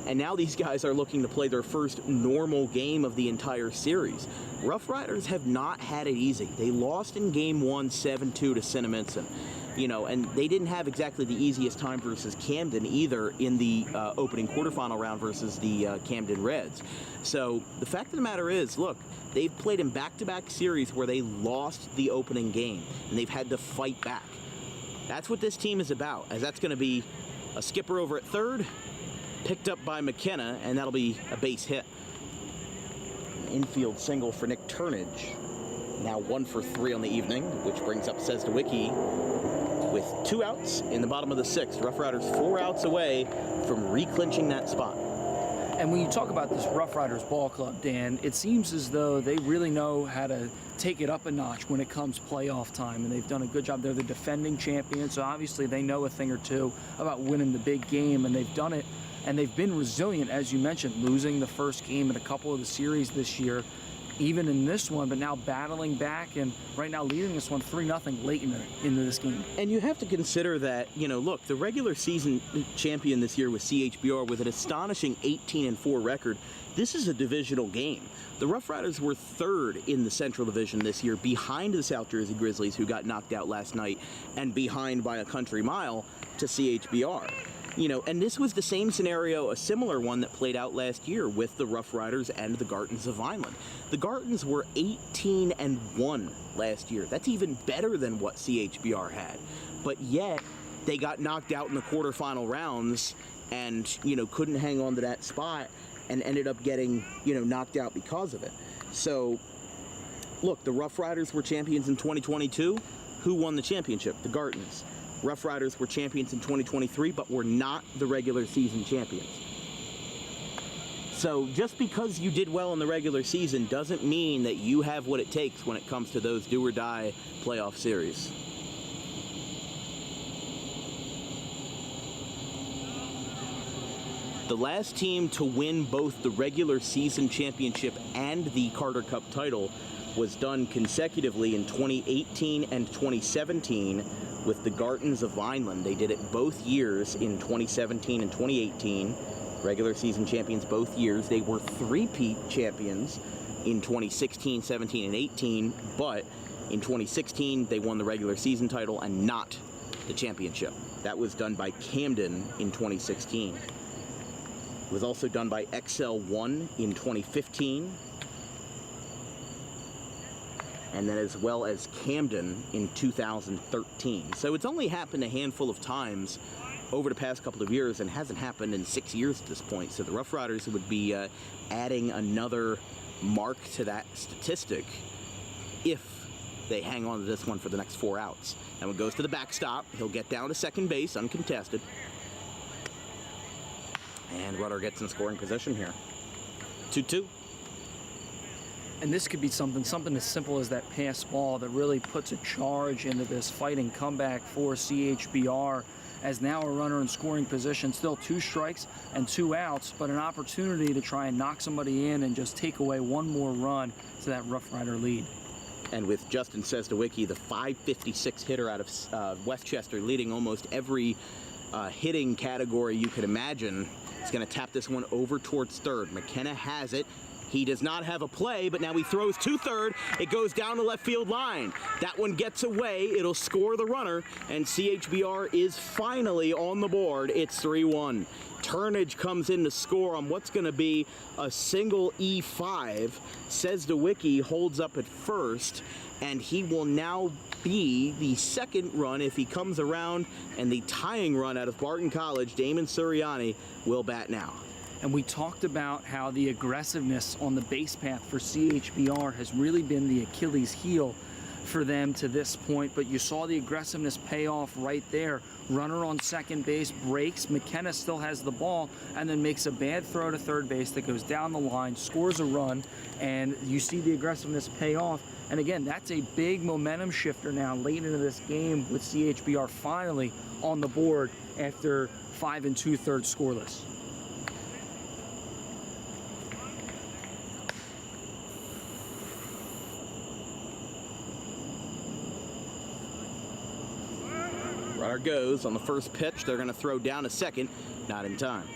And now these guys are looking to play their first normal game of the entire series. Roughriders have not had it easy. They lost in Game 1, 7-2 to Cinnaminson. And they didn't have exactly the easiest time versus Camden either in the opening quarterfinal round versus the Camden Reds. So the fact of the matter is, look, they've played in back-to-back series where they lost the opening game, and they've had to fight back. That's what this team is about, as that's going to be a skipper over at third, picked up by McKenna, and that'll be a base hit. An infield single for Nick Turnage. Now 1 for 3 on the evening, which brings up Sesdewicki with 2 outs in the bottom of the 6th. Roughriders 4 outs away from reclinching that spot. And when you talk about this Roughriders ball club, Dan, it seems as though they really know how to take it up a notch when it comes playoff time, and they've done a good job. They're the defending champions, so obviously they know a thing or two about winning the big game, and they've done it. And they've been resilient, as you mentioned, losing the first game in a couple of the series this year, even in this one, but now battling back and right now leading this one 3-0 late into this game. And you have to consider that, look, the regular season champion this year was CHBR with an astonishing 18-4 record. This is a divisional game. The Roughriders were 3rd in the Central Division this year, behind the South Jersey Grizzlies, who got knocked out last night, and behind by a country mile to CHBR. And this was the same scenario, a similar one that played out last year with the Roughriders and the Gartons of Vineland. The Gartons were 18-1 last year. That's even better than what CHBR had. But yet, they got knocked out in the quarterfinal rounds and, couldn't hang on to that spot and ended up getting, knocked out because of it. So, look, the Roughriders were champions in 2022. Who won the championship? The Gartons. Roughriders were champions in 2023, but were not the regular season champions. So just because you did well in the regular season doesn't mean that you have what it takes when it comes to those do-or-die playoff series. The last team to win both the regular season championship and the Carter Cup title was done consecutively in 2018 and 2017 with the Gartons of Vineland. They did it both years in 2017 and 2018. Regular season champions both years. They were three-peat champions in 2016, 17, and 18, but in 2016 they won the regular season title and not the championship. That was done by Camden in 2016. It was also done by XL1 in 2015. And then as well as Camden in 2013. So it's only happened a handful of times over the past couple of years and hasn't happened in 6 years at this point. So the Roughriders would be adding another mark to that statistic if they hang on to this one for the next 4 outs. And when it goes to the backstop, he'll get down to second base uncontested. And runner gets in scoring position here. 2-2. And this could be something as simple as that pass ball that really puts a charge into this fighting comeback for CHBR, as now a runner in scoring position, still 2 strikes and 2 outs, but an opportunity to try and knock somebody in and just take away one more run to that Rough Rider lead. And with Justin Sesdowicki, the .556 hitter out of Westchester, leading almost every hitting category you could imagine, he's going to tap this one over towards third. McKenna has it. He does not have a play, but now he throws to third. It goes down the left field line. That one gets away. It'll score the runner, and CHBR is finally on the board. It's 3-1. Turnage comes in to score on what's going to be a single E5. Sesdowicki holds up at first, and he will now be the second run if he comes around, and the tying run out of Barton College, Damon Suriani, will bat now. And we talked about how the aggressiveness on the base path for CHBR has really been the Achilles heel for them to this point, but you saw the aggressiveness pay off right there. Runner on second base breaks, McKenna still has the ball, and then makes a bad throw to third base that goes down the line, scores a run, and you see the aggressiveness pay off. And again, that's a big momentum shifter now late into this game, with CHBR finally on the board after 5 2/3 scoreless. Runner goes on the first pitch. They're going to throw down to second. Not in time.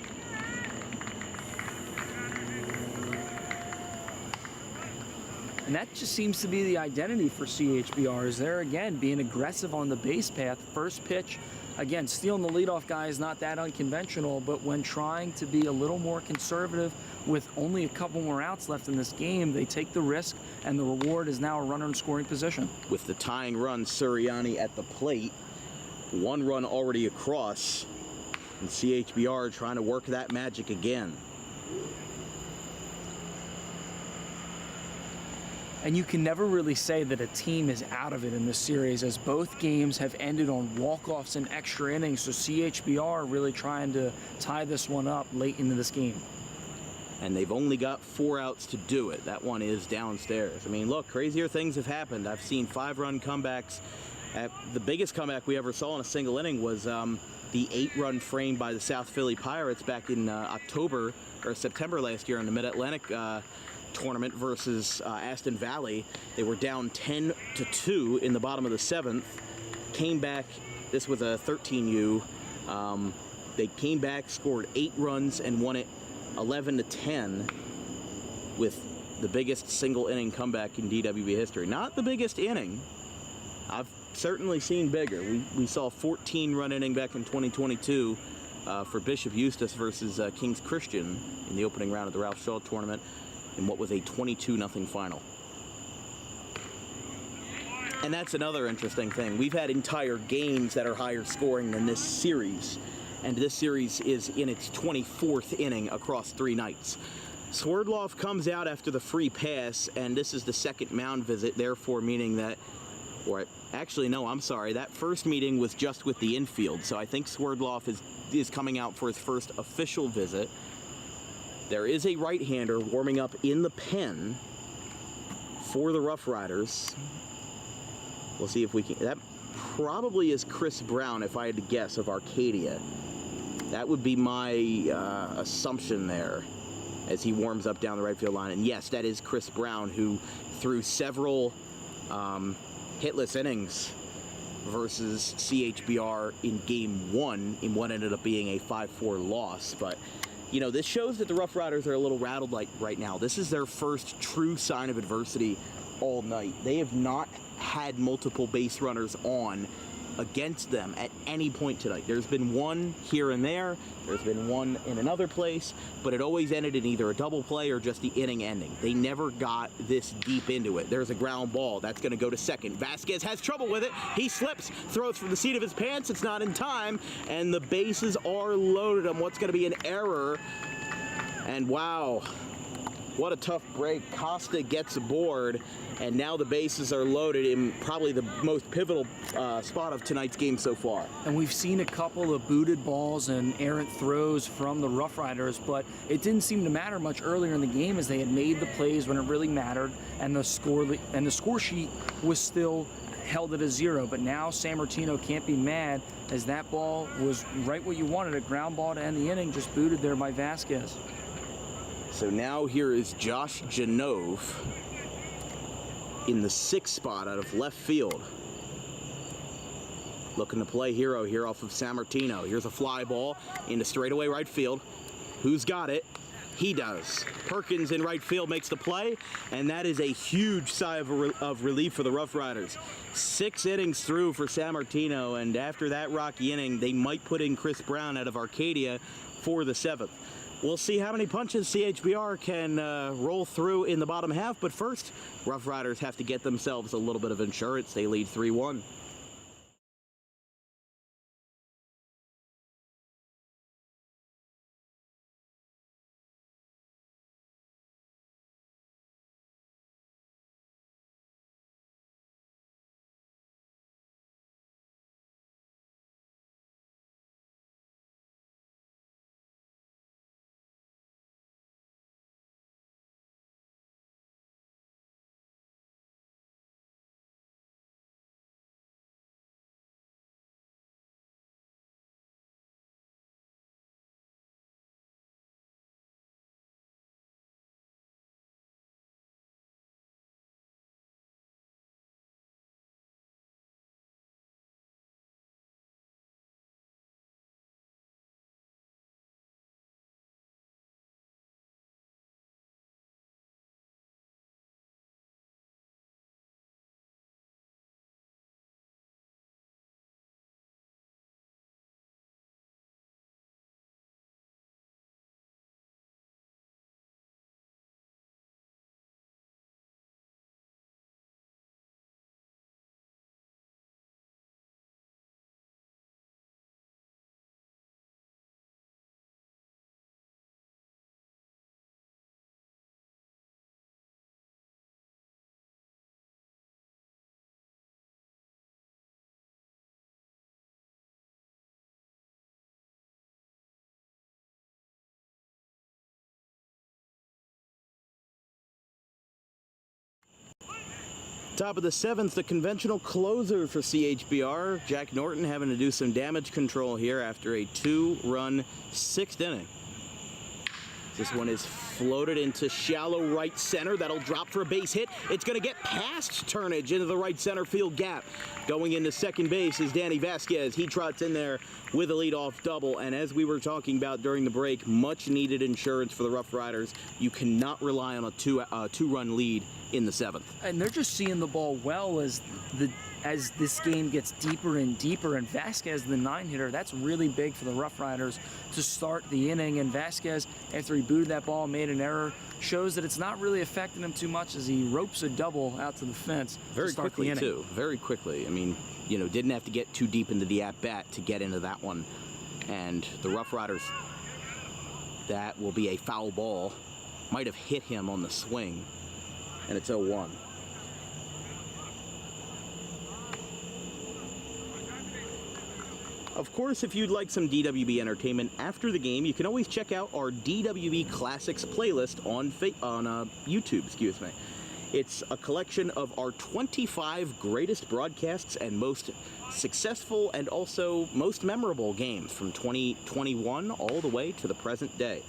And that just seems to be the identity for CHBR, is they're, again, being aggressive on the base path. First pitch, again, stealing the leadoff guy is not that unconventional, but when trying to be a little more conservative with only a couple more outs left in this game, they take the risk, and the reward is now a runner in scoring position. With the tying run, Suriani at the plate. 1 run already across, and CHBR trying to work that magic again. And you can never really say that a team is out of it in this series, as both games have ended on walk-offs and extra innings, so CHBR really trying to tie this one up late into this game. And they've only got 4 outs to do it. That one is downstairs. I mean, look, crazier things have happened. I've seen 5-run comebacks. The biggest comeback we ever saw in a single inning was the 8-run frame by the South Philly Pirates back in October or September last year in the Mid-Atlantic tournament versus Aston Valley. They were down 10-2 in the bottom of the 7th. Came back. This was a 13U. They came back, scored 8 runs, and won it 11-10 with the biggest single inning comeback in DWB history. Not the biggest inning. I've certainly seen bigger. We saw a 14-run inning back in 2022 for Bishop Eustace versus Kings Christian in the opening round of the Ralph Shaw tournament in what was a 22-0 final. And that's another interesting thing. We've had entire games that are higher scoring than this series, and this series is in its 24th inning across 3 nights. Swerdloff comes out after the free pass, and this is the second mound visit, therefore meaning that, or actually, no, I'm sorry, that first meeting was just with the infield, so I think Swerdloff is coming out for his first official visit. There is a right-hander warming up in the pen for the Roughriders. We'll see if we can. That probably is Chris Brown, if I had to guess, of Arcadia. That would be my assumption there as he warms up down the right field line. And yes, that is Chris Brown, who threw several hitless innings versus CHBR in Game 1 in what ended up being a 5-4 loss. But, you know, this shows that the Roughriders are a little rattled right now. This is their first true sign of adversity all night. They have not had multiple base runners on against them at any point tonight. There's been one here and there, there's been one in another place, but it always ended in either a double play or just the inning ending. They never got this deep into it. There's a ground ball that's going to go to second. Vasquez has trouble with it. He slips, throws from the seat of his pants. It's not in time, and the bases are loaded on what's going to be an error. And wow, What a tough break. Costa gets aboard, and now the bases are loaded in probably the most pivotal spot of tonight's game so far. And we've seen a couple of booted balls and errant throws from the Roughriders, but it didn't seem to matter much earlier in the game as they had made the plays when it really mattered, and the score sheet was still held at a 0. But now San Martino can't be mad as that ball was right what you wanted, a ground ball to end the inning, just booted there by Vasquez. So now here is Josh Janove in the 6th spot out of left field. Looking to play hero here off of San Martino. Here's a fly ball into straightaway right field. Who's got it? He does. Perkins in right field makes the play, and that is a huge sigh of relief for the Roughriders. 6 innings through for San Martino, and after that rocky inning, they might put in Chris Brown out of Arcadia for the 7th. We'll see how many punches CHBR can roll through in the bottom half, but first, Roughriders have to get themselves a little bit of insurance. They lead 3-1. Top of the 7th, the conventional closer for CHBR. Jack Norton having to do some damage control here after a 2-run 6th inning. This one is floated into shallow right center. That'll drop for a base hit. It's going to get past Turnage into the right center field gap. Going into second base is Danny Vasquez. He trots in there with a leadoff double. And as we were talking about during the break, much needed insurance for the Roughriders. You cannot rely on a two-run lead in the 7th. And they're just seeing the ball well as this game gets deeper and deeper, and Vasquez, the 9-hitter, that's really big for the Roughriders to start the inning. And Vasquez, after he booted that ball, made an error, shows that it's not really affecting him too much as he ropes a double out to the fence very to start quickly, the inning. too. Very quickly. I mean, you know, didn't have to get too deep into the at-bat to get into that one. And the Roughriders, that will be a foul ball. Might have hit him on the swing, and it's 0-1. Of course, if you'd like some DWB entertainment after the game, you can always check out our DWB Classics playlist on YouTube. Excuse me. It's a collection of our 25 greatest broadcasts and most successful and also most memorable games from 2021 all the way to the present day.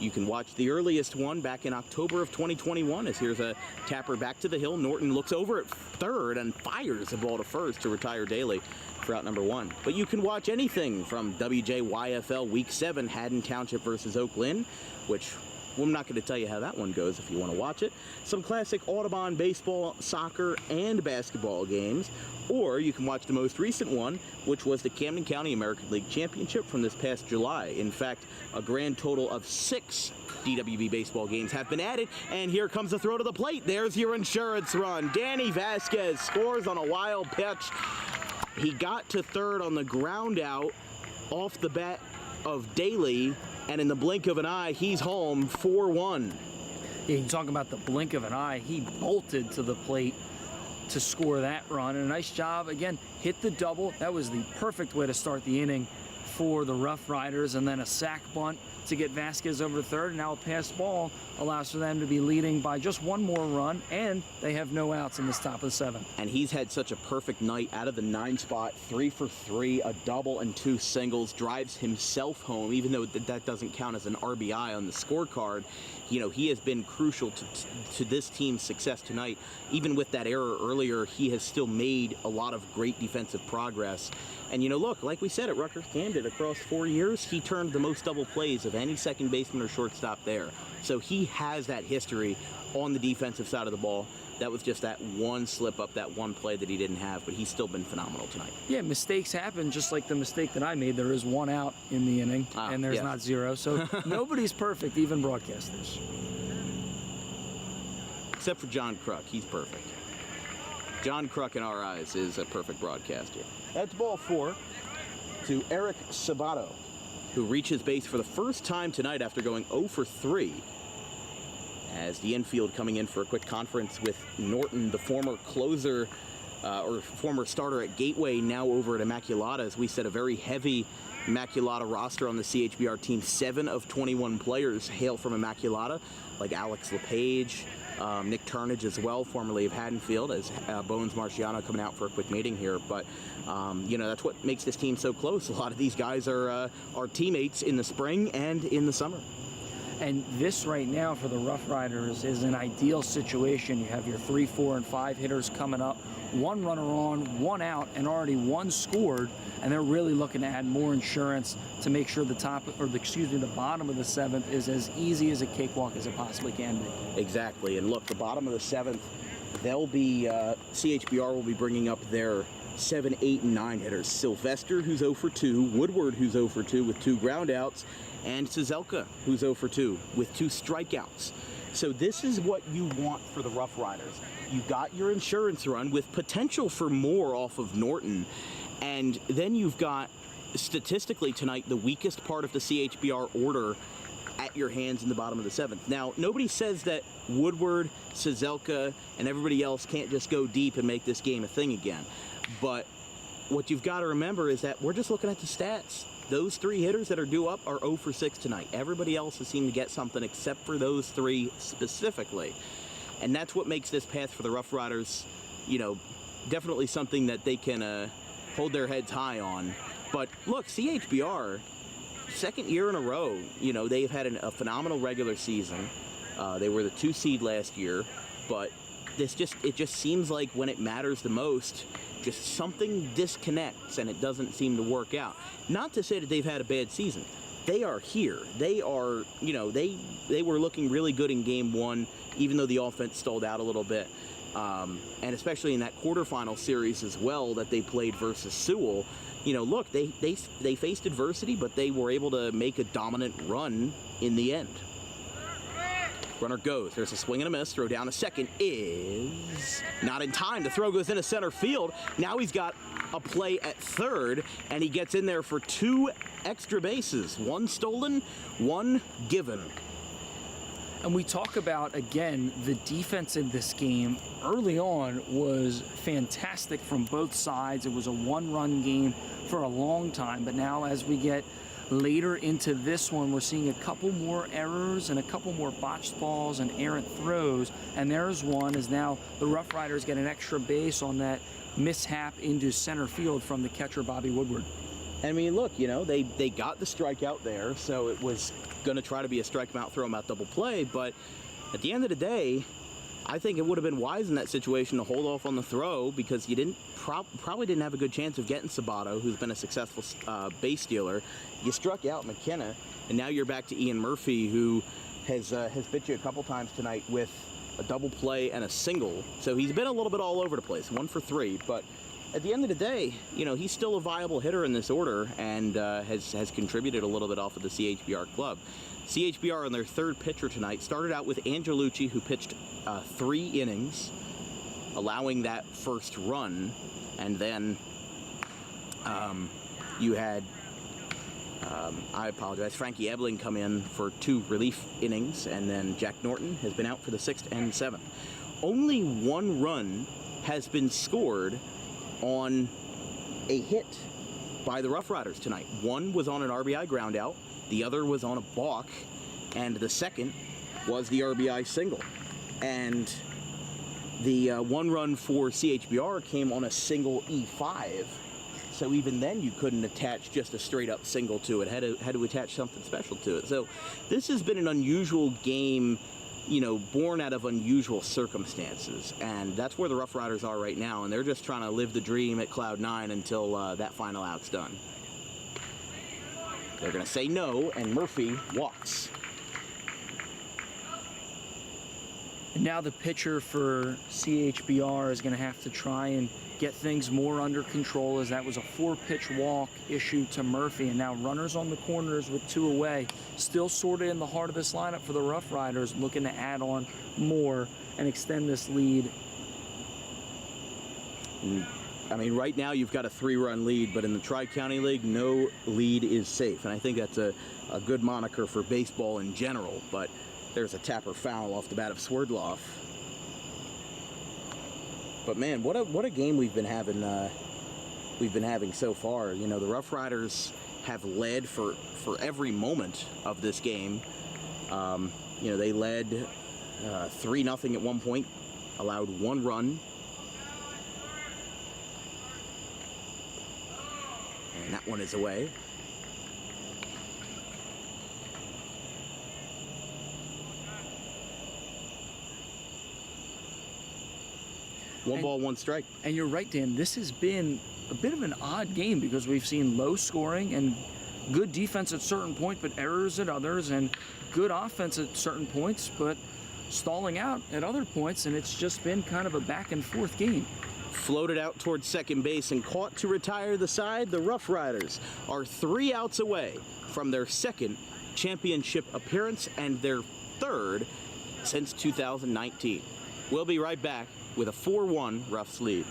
You can watch the earliest one back in October of 2021 as here's a tapper back to the hill. Norton looks over at third and fires the ball to first to retire Daly for out number 1. But you can watch anything from WJYFL Week 7 Haddon Township versus Oak Lynn, which I'm not going to tell you how that one goes if you want to watch it. Some classic Audubon baseball, soccer, and basketball games. Or you can watch the most recent one, which was the Camden County American League Championship from this past July. In fact, a grand total of 6 DWB baseball games have been added. And here comes the throw to the plate. There's your insurance run. Danny Vasquez scores on a wild pitch. He got to third on the ground out off the bat of Daly, and in the blink of an eye, he's home 4-1. Yeah, you talk about the blink of an eye. He bolted to the plate to score that run. And a nice job, again, hit the double. That was the perfect way to start the inning for the Roughriders. And then a sac bunt to get Vasquez over to third. And now a pass ball allows for them to be leading by just one more run, and they have no outs in this top of the 7th. And he's had such a perfect night out of the 9 spot, 3 for 3, a double and 2 singles, drives himself home, even though that doesn't count as an RBI on the scorecard. You know, he has been crucial to this team's success tonight. Even with that error earlier, he has still made a lot of great defensive progress. And, you know, look, like we said at Rutgers-Camden, across 4 years, he turned the most double plays of any second baseman or shortstop there. So he has that history on the defensive side of the ball. That was just that one slip up, that one play that he didn't have, but he's still been phenomenal tonight. Yeah, mistakes happen, just like the mistake that I made. There is 1 out in the inning, and there's not 0. So nobody's perfect, even broadcasters. Except for John Kruk, he's perfect. John Kruk, in our eyes, is a perfect broadcaster. That's ball 4 to Eric Sabato, who reaches base for the first time tonight after going 0 for 3. As the infield coming in for a quick conference with Norton, the former closer or former starter at Gateway, now over at Immaculata. As we said, a very heavy Immaculata roster on the CHBR team. 7 of 21 players hail from Immaculata, like Alex LePage, Nick Turnage as well, formerly of Haddonfield, as Bones Marciano coming out for a quick meeting here. But, you know, that's what makes this team so close. A lot of these guys are teammates in the spring and in the summer. And this right now for the Roughriders is an ideal situation. You have your 3, 4, and 5 hitters coming up, 1 runner on, 1 out, and already 1 scored. And they're really looking to add more insurance to make sure the bottom of the 7th is as easy as a cakewalk as it possibly can be. Exactly. And look, the bottom of the 7th, they'll be CHBR will be bringing up their 7, 8, and 9 hitters. Sylvester, who's 0 for 2, Woodward, who's 0 for 2 with 2 groundouts, and Cizelka, who's 0 for 2 with 2 strikeouts. So this is what you want for the Roughriders. You got your insurance run with potential for more off of Norton, and then you've got, statistically tonight, the weakest part of the CHBR order at your hands in the bottom of the 7th. Now, nobody says that Woodward, Cizelka, and everybody else can't just go deep and make this game a thing again. But what you've got to remember is that we're just looking at the stats. Those 3 hitters that are due up are 0 for 6 tonight. Everybody else has seemed to get something except for those 3 specifically. And that's what makes this path for the Roughriders, you know, definitely something that they can hold their heads high on. But look, CHBR, 2nd year in a row, you know, they've had a phenomenal regular season. They were the 2 seed last year, but it just seems like when it matters the most, just something disconnects and it doesn't seem to work out. Not to say that they've had a bad season. They are here. They are, you know, they were looking really good in game 1, even though the offense stalled out a little bit. And especially in that quarterfinal series as well that they played versus Sewell. You know, look, they faced adversity, but they were able to make a dominant run in the end. Runner goes. There's a swing and a miss. Throw down to second is not in time. The throw goes into center field. Now he's got a play at third, and he gets in there for 2 extra bases. 1 stolen, 1 given. And we talk about, again, the defense in this game early on was fantastic from both sides. It was a 1-run game for a long time, but now as we get later into this one, we're seeing a couple more errors and a couple more botched balls and errant throws. And there's one, as now the Roughriders get an extra base on that mishap into center field from the catcher, Bobby Woodward. I mean, look, you know, they got the strikeout there, so it was going to try to be a strike him out, throw him out double play. But at the end of the day, I think it would have been wise in that situation to hold off on the throw, because you probably didn't have a good chance of getting Sabato, who's been a successful base stealer. You struck out McKenna, and now you're back to Ian Murphy, who has bit you a couple times tonight with a double play and a single. So he's been a little bit all over the place, 1 for 3. But at the end of the day, you know, he's still a viable hitter in this order, and has contributed a little bit off of the CHBR club. CHBR on their 3rd pitcher tonight started out with Angelucci, who pitched 3 innings, allowing that first run, and then you had I apologize. Frankie Ebling come in for 2 relief innings, and then Jack Norton has been out for the 6th and 7th. Only 1 run has been scored on a hit by the Roughriders tonight. One was on an RBI ground out, the other was on a balk, and the second was the RBI single. And the 1 run for CHBR came on a single E5. So even then you couldn't attach just a straight up single to it, had to attach something special to it. So this has been an unusual game, you know, born out of unusual circumstances, and that's where the Roughriders are right now, and they're just trying to live the dream at Cloud 9 until that final out's done. They're going to say no, and Murphy walks. And now the pitcher for CHBR is going to have to try and get things more under control, as that was a 4-pitch walk issued to Murphy. And now runners on the corners with 2 away, still sort of in the heart of this lineup for the Roughriders, looking to add on more and extend this lead. I mean, right now you've got a 3-run lead, but in the Tri-County League, no lead is safe. And I think that's a good moniker for baseball in general, but there's a tapper foul off the bat of Swerdloff. But man, what a game we've been having so far. You know, the Roughriders have led for every moment of this game. You know, they led 3-0 at one point, allowed 1 run. And that one is away. One ball, 1 strike. And you're right, Dan. This has been a bit of an odd game because we've seen low scoring and good defense at certain points, but errors at others, and good offense at certain points, but stalling out at other points, and it's just been kind of a back and forth game. Floated out towards second base and caught to retire the side. The Roughriders are 3 outs away from their 2nd championship appearance and their 3rd since 2019. We'll be right back with a 4-1 Roughs lead.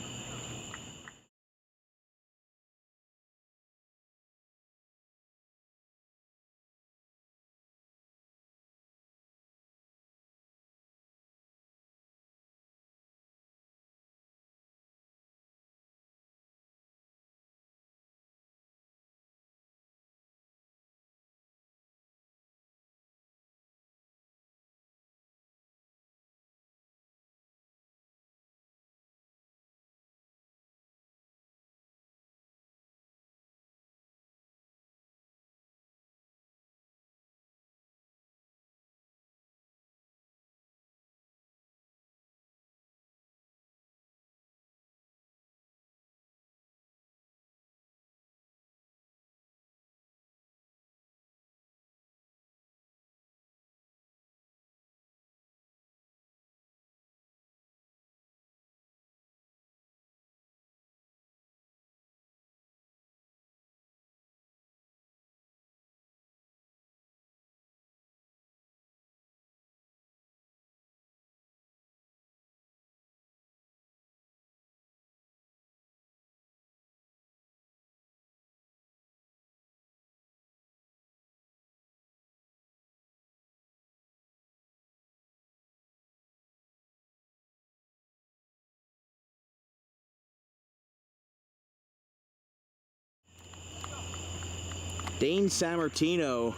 Dane Sammartino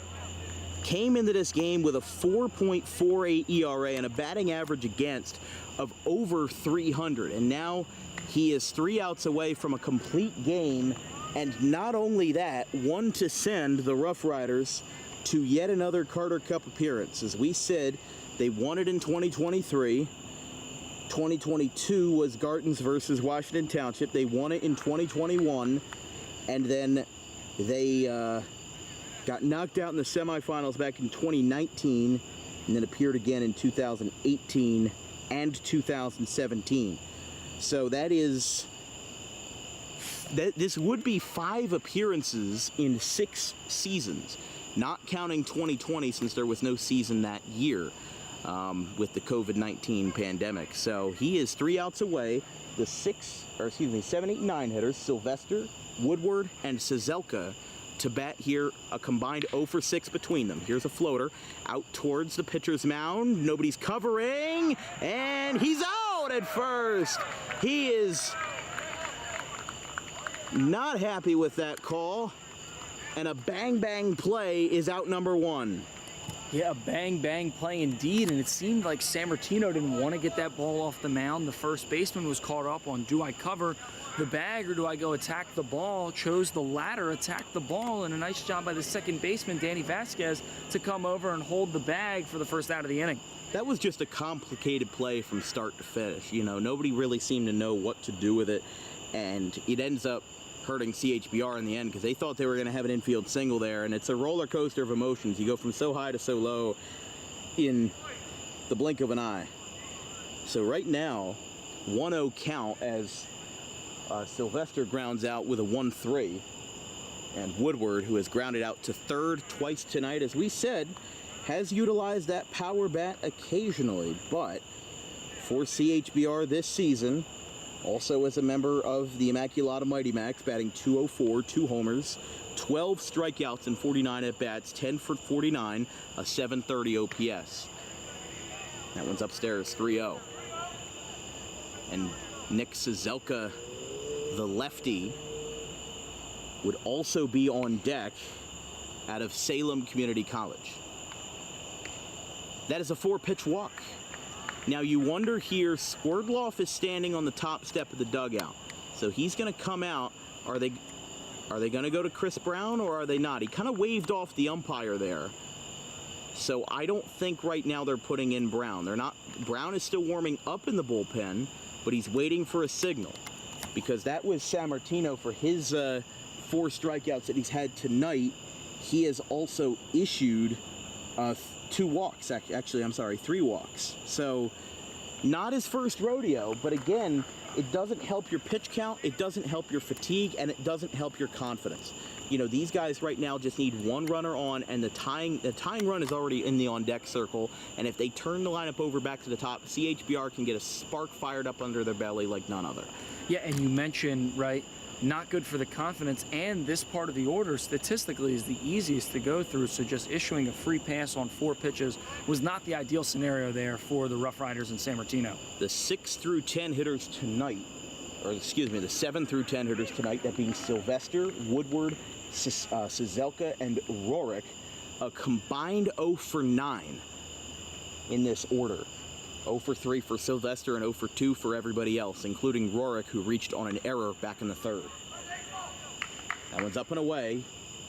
came into this game with a 4.48 ERA and a batting average against of over 300. And now he is 3 outs away from a complete game. And not only that, one to send the Roughriders to yet another Carter Cup appearance. As we said, they won it in 2023. 2022 was Garton's versus Washington Township. They won it in 2021. And then they got knocked out in the semifinals back in 2019 and then appeared again in 2018 and 2017. So this would be 5 appearances in 6 seasons, not counting 2020 since there was no season that year with the COVID-19 pandemic. So he is 3 outs away. The 7, 8, 9 hitters, Sylvester, Woodward, and Cizelka to bat here, a combined 0 for 6 between them. Here's a floater out towards the pitcher's mound. Nobody's covering, and he's out at first. He is not happy with that call, and a bang-bang play is out number 1. Yeah, a bang-bang play indeed, and it seemed like Sammartino didn't want to get that ball off the mound. The first baseman was caught up on, do I cover the bag or do I go attack the ball? Chose the latter, attack the ball, and a nice job by the second baseman, Danny Vasquez, to come over and hold the bag for the first out of the inning. That was just a complicated play from start to finish. You know, nobody really seemed to know what to do with it, and it ends up hurting CHBR in the end because they thought they were going to have an infield single there, and it's a roller coaster of emotions. You go from so high to so low in the blink of an eye. So right now, 1-0 count as Sylvester grounds out with a 1-3, and Woodward, who has grounded out to third twice tonight, as we said, has utilized that power bat occasionally, but for CHBR this season, also as a member of the Immaculata Mighty Macs, batting .204, 2 homers, 12 strikeouts and 49 at-bats, 10 for 49, a .730 OPS. That one's upstairs, 3-0. And Nick Cizelka, the lefty, would also be on deck out of Salem Community College. That is a 4-pitch walk. Now you wonder here, Swerdloff is standing on the top step of the dugout. So he's going to come out. Are they going to go to Chris Brown or are they not? He kind of waved off the umpire there. So I don't think right now they're putting in Brown. They're not. Brown is still warming up in the bullpen, but he's waiting for a signal. Because that was Sammartino for his 4 strikeouts that he's had tonight. He has also issued 2 walks, actually, I'm sorry, 3 walks. So, not his first rodeo, but again, it doesn't help your pitch count, it doesn't help your fatigue, and it doesn't help your confidence. You know, these guys right now just need 1 runner on, and the tying run is already in the on-deck circle, and if they turn the lineup over back to the top, CHBR can get a spark fired up under their belly like none other. Yeah, and you mentioned, right, not good for the confidence, and this part of the order statistically is the easiest to go through, so just issuing a free pass on 4 pitches was not the ideal scenario there for the Roughriders and Sammartino. The 6 through 10 hitters tonight, or excuse me, the 7 through 10 hitters tonight, that being Sylvester, Woodward, Cizelka, and Rorick, a combined 0 for 9 in this order. 0 for 3 for Sylvester and 0 for 2 for everybody else, including Rorick, who reached on an error back in the 3rd. That one's up and away,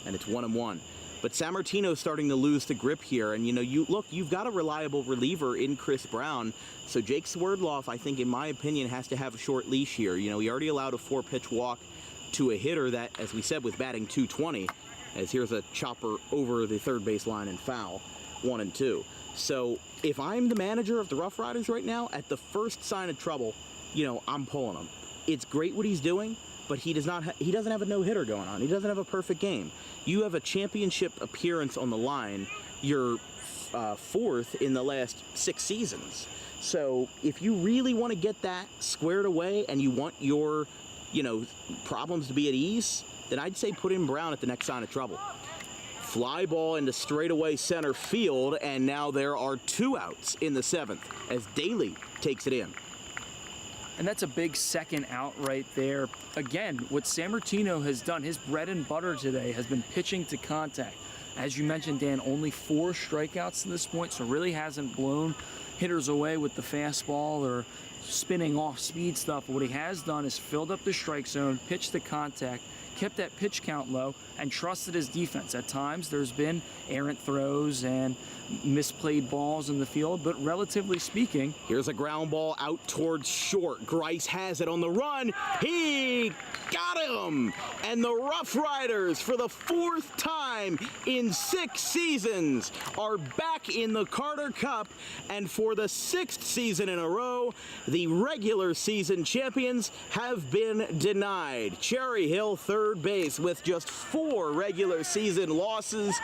and it's 1-1. But Sammartino's starting to lose the grip here, and you know, you've got a reliable reliever in Chris Brown, so Jake Swerdloff, I think, in my opinion, has to have a short leash here. You know, he already allowed a 4-pitch walk to a hitter that, as we said, was batting .220, as here's a chopper over the third base line and foul, 1-2. So if I'm the manager of the Roughriders right now, at the first sign of trouble, you know, I'm pulling him. It's great what he's doing, but he doesn't have a no-hitter going on. He doesn't have a perfect game. You have a championship appearance on the line. You're 4th in the last 6 seasons. So if you really want to get that squared away and you want your, you know, problems to be at ease, then I'd say put in Brown at the next sign of trouble. Fly ball into straightaway center field, and now there are 2 outs in the 7th as Daly takes it in. And that's a big second out right there. Again, what Sammartino has done, his bread and butter today has been pitching to contact. As you mentioned, Dan, only 4 strikeouts to this point, so really hasn't blown hitters away with the fastball or spinning off speed stuff. What he has done is filled up the strike zone, pitched to contact, kept that pitch count low, and trusted his defense. At times, there's been errant throws and misplayed balls in the field, but relatively speaking... Here's a ground ball out towards short. Grice has it on the run. He got him! And the Roughriders, for the 4th time time in 6 seasons, are back in the Carter Cup, and for the 6th season in a row, the regular season champions have been denied. Cherry Hill, third base, with just 4 regular season losses,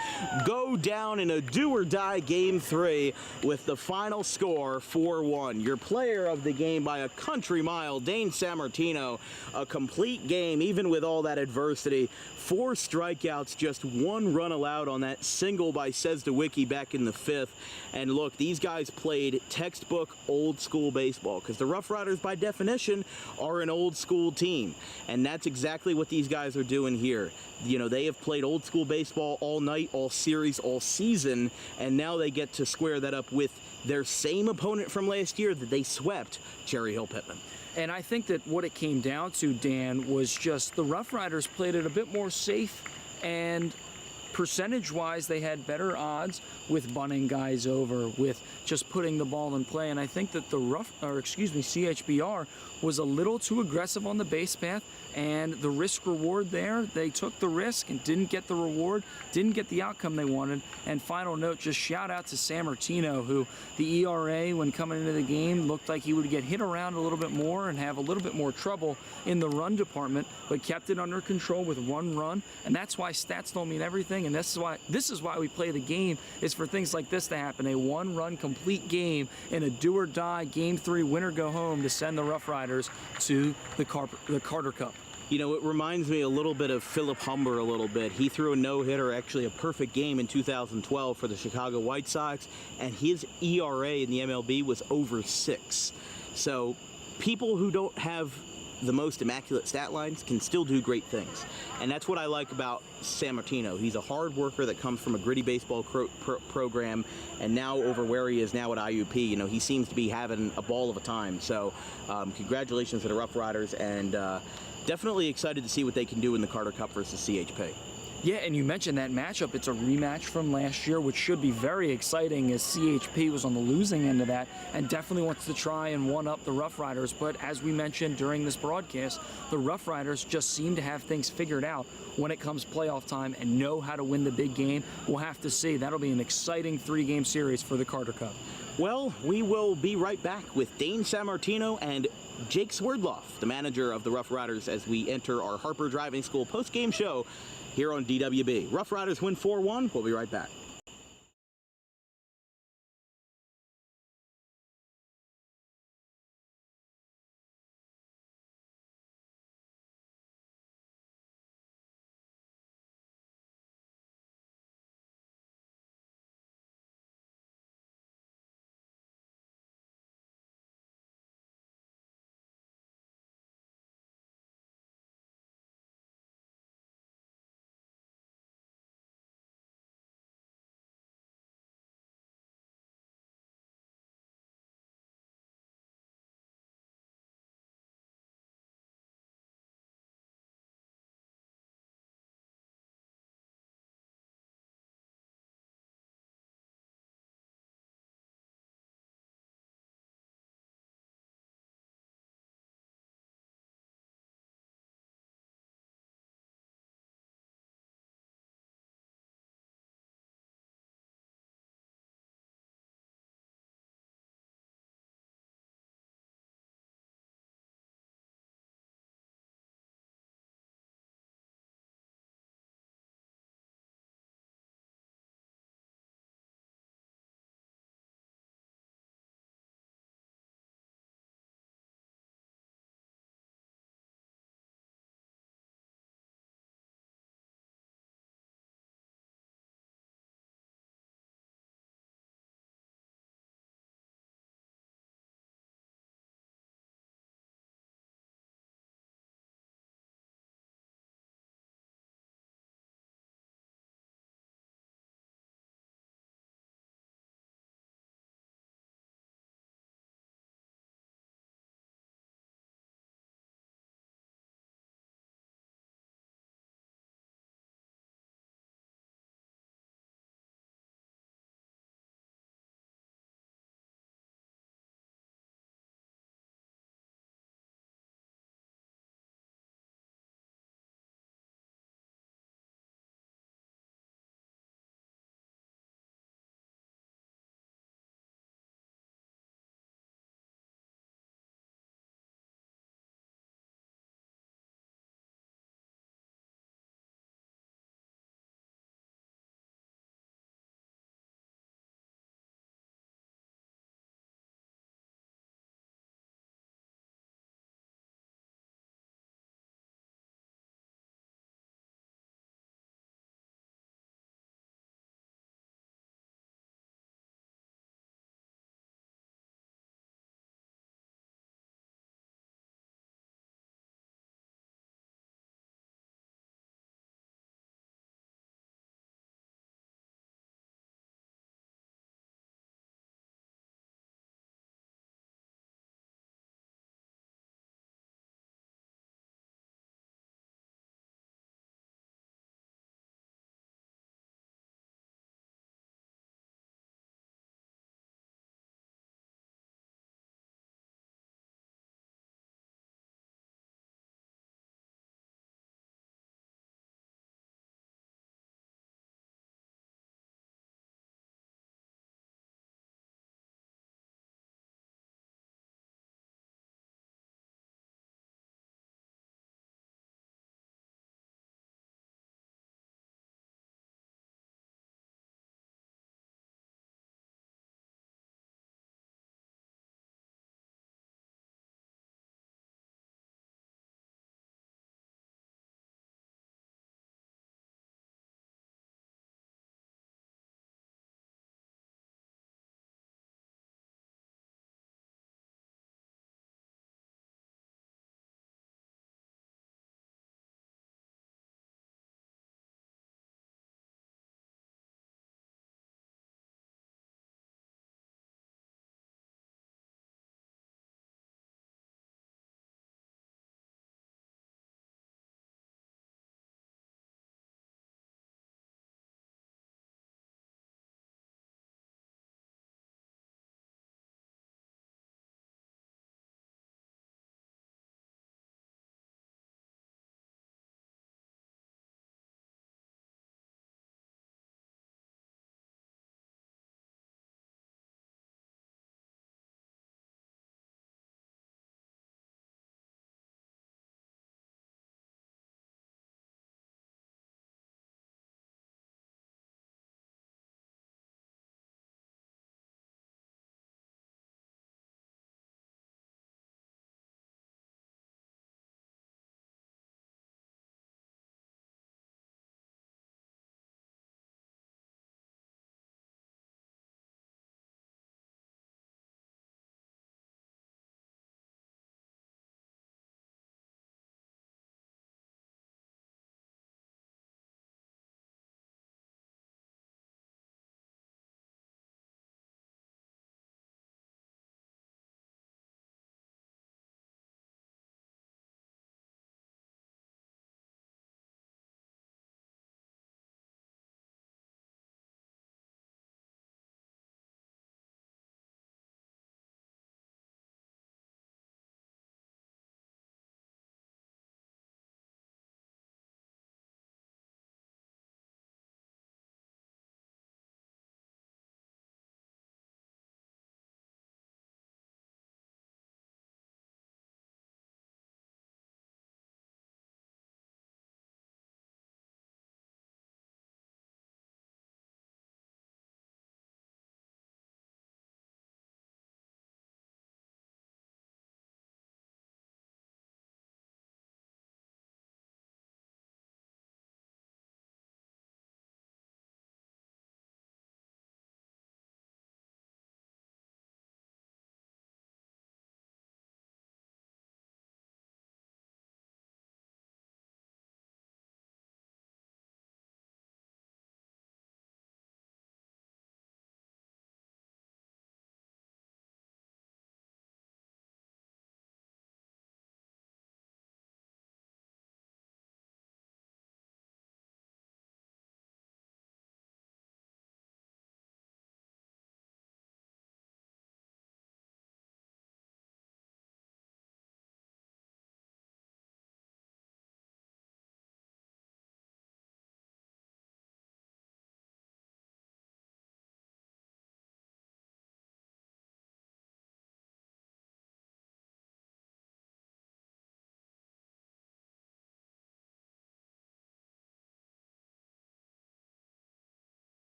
go down in a do-or-die Game 3 with the final score 4-1. Your player of the game by a country mile, Dane Sammartino, a complete game, even with all that adversity. 4 strikeouts, just 1 run allowed on that single by Sesdewicki back in the 5th. And look, these guys played textbook old school baseball, because the Roughriders, by definition, are an old school team. And that's exactly what these guys are doing here. You know, they have played old school baseball all night, all series, all season, and now they get to square that up with their same opponent from last year that they swept, Cherry Hill Pittman. And I think that what it came down to, Dan, was just the Roughriders played it a bit more safe, and percentage-wise, they had better odds with bunting guys over, with just putting the ball in play. And I think that the CHBR was a little too aggressive on the base path, and the risk-reward there, they took the risk and didn't get the reward, didn't get the outcome they wanted. And final note, just shout out to Sammartino, who the ERA, when coming into the game, looked like he would get hit around a little bit more and have a little bit more trouble in the run department, but kept it under control with 1 run. And that's why stats don't mean everything, and this is why we play the game, is for things like this to happen. A 1-run complete game in a do-or-die Game 3 winner-go-home to send the Roughriders to the Carter Cup. You know, it reminds me a little bit of Philip Humber a little bit. He threw a no-hitter, actually a perfect game in 2012 for the Chicago White Sox, and his ERA in the MLB was over 6. So people who don't have the most immaculate stat lines can still do great things. And that's what I like about Sammartino. He's a hard worker that comes from a gritty baseball program, and now over where he is now at IUP, you know, he seems to be having a ball of a time. So congratulations to the Roughriders, and definitely excited to see what they can do in the Carter Cup versus CHP. Yeah, and you mentioned that matchup. It's a rematch from last year, which should be very exciting, as CHP was on the losing end of that and definitely wants to try and one-up the Roughriders. But as we mentioned during this broadcast, the Roughriders just seem to have things figured out when it comes playoff time and know how to win the big game. We'll have to see. That'll be an exciting 3-game series for the Carter Cup. Well, we will be right back with Dane Sammartino and Jake Swerdloff, the manager of the Roughriders, as we enter our Harper Driving School post-game show here on DWB. Roughriders win 4-1. We'll be right back.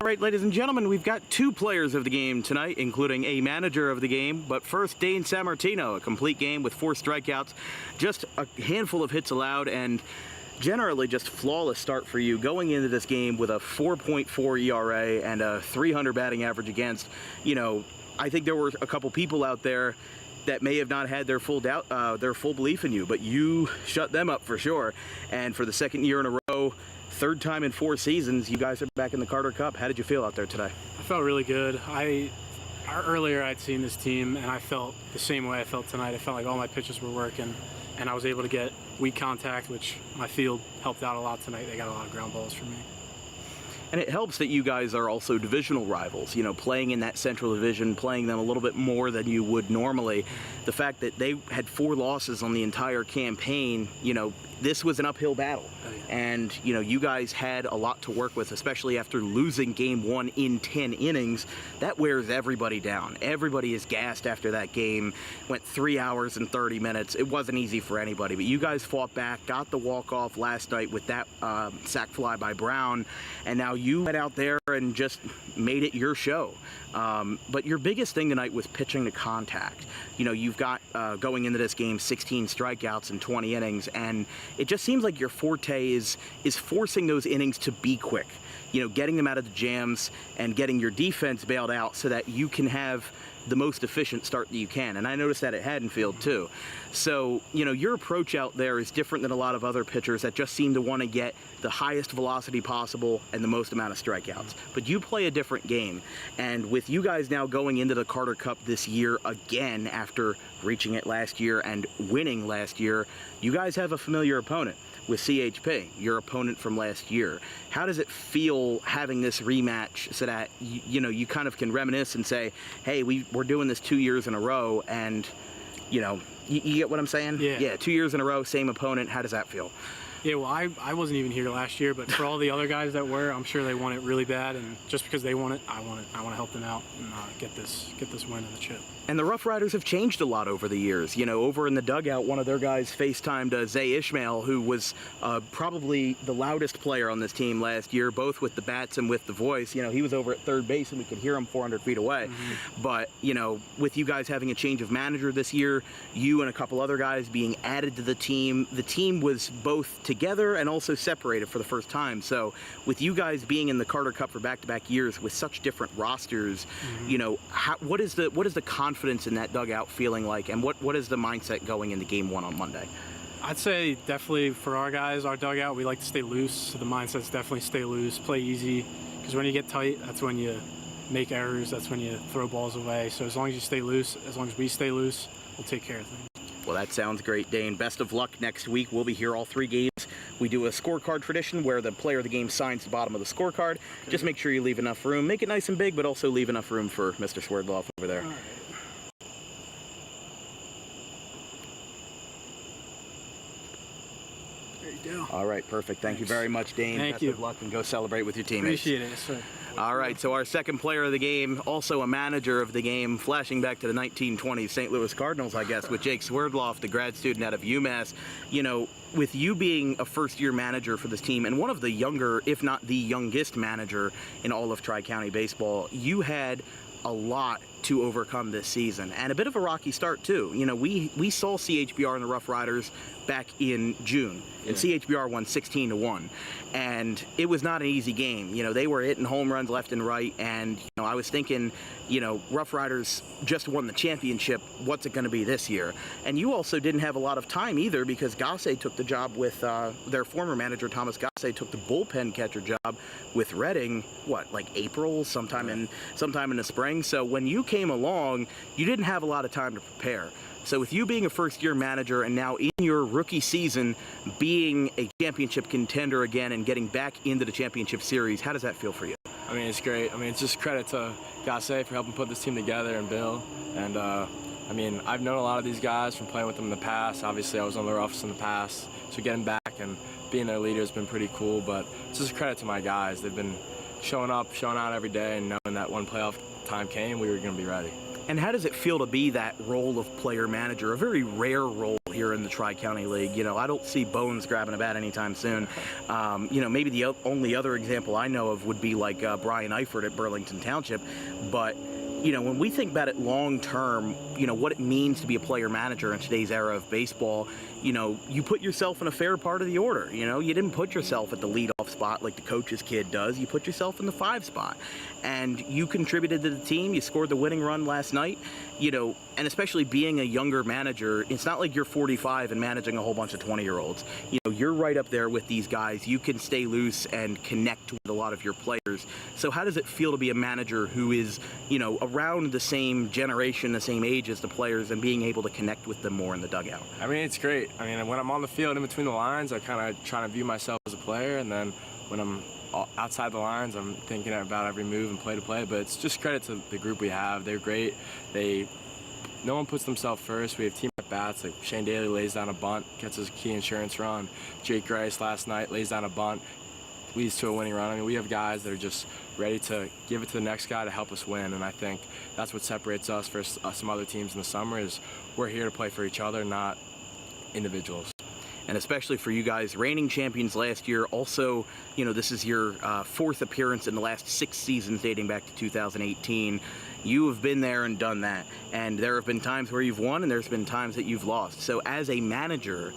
right, ladies and gentlemen, we've got 2 players of the game tonight, including a manager of the game. But first, Dane Sammartino, a complete game with 4 strikeouts, just a handful of hits allowed, and generally just flawless start for you going into this game with a 4.4 ERA and a 300 batting average against. You know, I think there were a couple people out there that may have not had their full belief in you, but you shut them up for sure. And for the 2nd year in a row, 3rd time in 4 seasons, you guys are back in the Carter Cup. How did you feel out there today? I felt really good. Earlier I'd seen this team, and I felt the same way I felt tonight. I felt like all my pitches were working, and I was able to get weak contact, which my field helped out a lot tonight. They got a lot of ground balls for me. And it helps that you guys are also divisional rivals, you know, playing in that Central Division, playing them a little bit more than you would normally. The fact that they had 4 losses on the entire campaign, you know, this was an uphill battle. And, you know, you guys had a lot to work with, especially after losing game 1 in 10 innings. That wears everybody down. Everybody is gassed after that game. Went 3 hours and 30 minutes. It wasn't easy for anybody, but you guys fought back, got the walk-off last night with that sac fly by Brown, and now you went out there and just made it your show. But your biggest thing tonight was pitching to contact. You know, you've got, going into this game, 16 strikeouts in 20 innings, and it just seems like your forte is forcing those innings to be quick. You know, getting them out of the jams and getting your defense bailed out so that you can have the most efficient start that you can. And I noticed that at Haddonfield too. So, you know, your approach out there is different than a lot of other pitchers that just seem to want to get the highest velocity possible and the most amount of strikeouts. But you play a different game. And with you guys now going into the Carter Cup this year again after reaching it last year and winning last year, you guys have a familiar opponent with CHP, your opponent from last year. How does it feel having this rematch so that, you know, you kind of can reminisce and say, hey, we're doing this 2 years in a row, and, you know, you get what I'm saying? Yeah. 2 years in a row, same opponent. How does that feel? Yeah, well, I wasn't even here last year, but for all the other guys that were, I'm sure they want it really bad, and just because they want it, I want to help them out and get this win in the chip. And the Roughriders have changed a lot over the years. You know, over in the dugout, one of their guys FaceTimed Zay Ishmael, who was probably the loudest player on this team last year, both with the bats and with the voice. You know, he was over at third base and we could hear him 400 feet away. Mm-hmm. But, you know, with you guys having a change of manager this year, you and a couple other guys being added to the team was both together and also separated for the first time. So with you guys being in the Carter Cup for back-to-back years with such different rosters, mm-hmm. you know, what is the confidence in that dugout feeling like, and what is the mindset going into game 1 on Monday? I'd say definitely for our guys, our dugout, we like to stay loose. So the mindset's definitely stay loose, play easy, because when you get tight, that's when you make errors, that's when you throw balls away. So as long as you stay loose, as long as we stay loose, we'll take care of things. Well, that sounds great, Dane. Best of luck next week. We'll be here all 3 games. We do a scorecard tradition where the player of the game signs the bottom of the scorecard. Okay. Just make sure you leave enough room. Make it nice and big, but also leave enough room for Mr. Swerdloff over there. All right. All right, perfect. Thank you very much, Dane. Thank you. Best of luck, and go celebrate with your teammates. Appreciate it, sir. All right, so our second player of the game, also a manager of the game, flashing back to the 1920s St. Louis Cardinals, I guess, with Jake Swerdloff, the grad student out of UMass. You know, with you being a first-year manager for this team and one of the younger, if not the youngest manager in all of Tri-County baseball, you had a lot to overcome this season, and a bit of a rocky start too. You know, we saw CHBR and the Roughriders back in June, and CHBR won 16-1, and it was not an easy game. You know, they were hitting home runs left and right, and, you know, I was thinking, you know, Roughriders just won the championship. What's it going to be this year? And you also didn't have a lot of time either, because Gasse took the job with their former manager, Thomas Gasse, took the bullpen catcher job with Reading, like April, sometime in the spring. So when you came along, you didn't have a lot of time to prepare. So with you being a first-year manager and now in your rookie season being a championship contender again and getting back into the championship series, how does that feel for you? I mean, it's great. I mean, it's just credit to Gasse for helping put this team together, and Bill. And, I mean, I've known a lot of these guys from playing with them in the past. Obviously, I was on their office in the past. So getting back and being their leader has been pretty cool. But it's just a credit to my guys. They've been showing up, showing out every day, and knowing that when playoff time came, we were going to be ready. And how does it feel to be that role of player manager, a very rare role here in the Tri-County League. I don't see Bones grabbing a bat anytime soon. Maybe the only other example I know of would be like Brian Eifert at Burlington Township. But when we think about it long term, what it means to be a player manager in today's era of baseball, you put yourself in a fair part of the order. You didn't put yourself at the leadoff spot like the coach's kid does. You put yourself in the 5 spot, and you contributed to the team. You scored the winning run last night. And especially being a younger manager, it's not like you're 45 and managing a whole bunch of 20-year-olds. You're right up there with these guys. You can stay loose and connect with a lot of your players. So how does it feel to be a manager who is, around the same generation, the same age as the players, and being able to connect with them more in the dugout? I mean, it's great. I mean, when I'm on the field in between the lines, I kind of try to view myself as a player, and then when I'm outside the lines, I'm thinking about every move and play to play. But it's just credit to the group we have. They're great. No one puts themselves first. We have team at bats. Like Shane Daly lays down a bunt, gets his key insurance run. Jake Grice last night lays down a bunt, leads to a winning run. I mean, we have guys that are just ready to give it to the next guy to help us win. And I think that's what separates us versus some other teams in the summer is we're here to play for each other, not individuals. And especially for you guys, reigning champions last year. Also, this is your 4th appearance in the last 6 seasons dating back to 2018. You have been there and done that. And there have been times where you've won and there's been times that you've lost. So as a manager,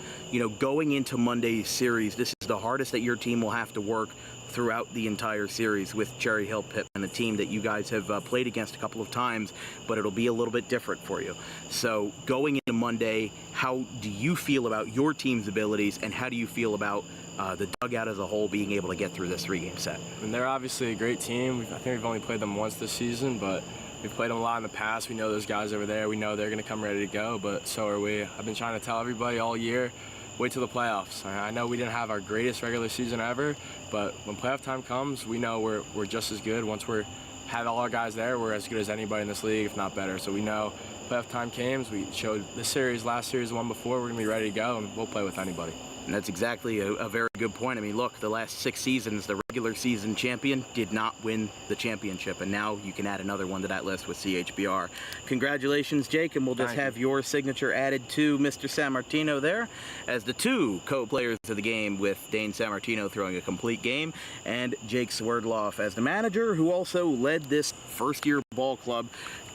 going into Monday's series, this is the hardest that your team will have to work throughout the entire series with Cherry Hill Pittman, a team that you guys have played against a couple of times, but it'll be a little bit different for you. So going into Monday, how do you feel about your team's abilities, and how do you feel about the dugout as a whole being able to get through this 3-game set? And they're obviously a great team. I think we've only played them once this season, but we've played them a lot in the past. We know those guys over there. We know they're going to come ready to go, but so are we. I've been trying to tell everybody all year, wait till the playoffs. I know we didn't have our greatest regular season ever, but when playoff time comes, we know we're just as good. Once we have all our guys there, we're as good as anybody in this league, if not better. So we know playoff time came. We showed this series, last series, the one before, we're going to be ready to go, and we'll play with anybody. And that's exactly a very good point. I mean, look, the last 6 seasons, the regular season champion did not win the championship, and now you can add another one to that list with CHBR. Congratulations, Jake, and we'll just have your signature added to Mr. Sammartino there as the 2 co-players of the game, with Dane Sammartino throwing a complete game and Jake Swerdloff as the manager, who also led this first-year ball club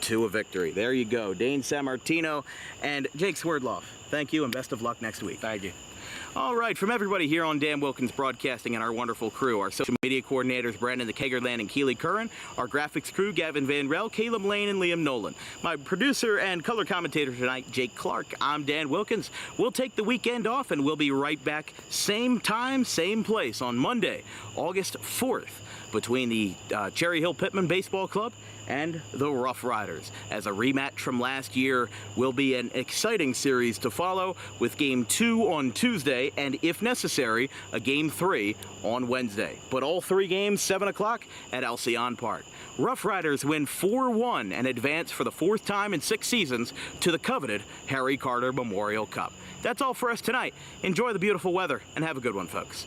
to a victory. There you go, Dane Sammartino and Jake Swerdloff. Thank you, and best of luck next week. Thank you. All right, from everybody here on Dan Wilkins Broadcasting and our wonderful crew, our social media coordinators, Brandon the Kegerland and Keely Curran, our graphics crew, Gavin Van Rel, Caleb Lane, and Liam Nolan. My producer and color commentator tonight, Jake Clark. I'm Dan Wilkins. We'll take the weekend off, and we'll be right back, same time, same place, on Monday, August 4th, between the Cherry Hill Pittman Baseball Club and the Roughriders, as a rematch from last year will be an exciting series to follow, with Game 2 on Tuesday, and if necessary, a Game 3 on Wednesday. But all 3 games, 7 o'clock at Alcyon Park. Roughriders win 4-1 and advance for the 4th time in 6 seasons to the coveted Harry Carter Memorial Cup. That's all for us tonight. Enjoy the beautiful weather and have a good one, folks.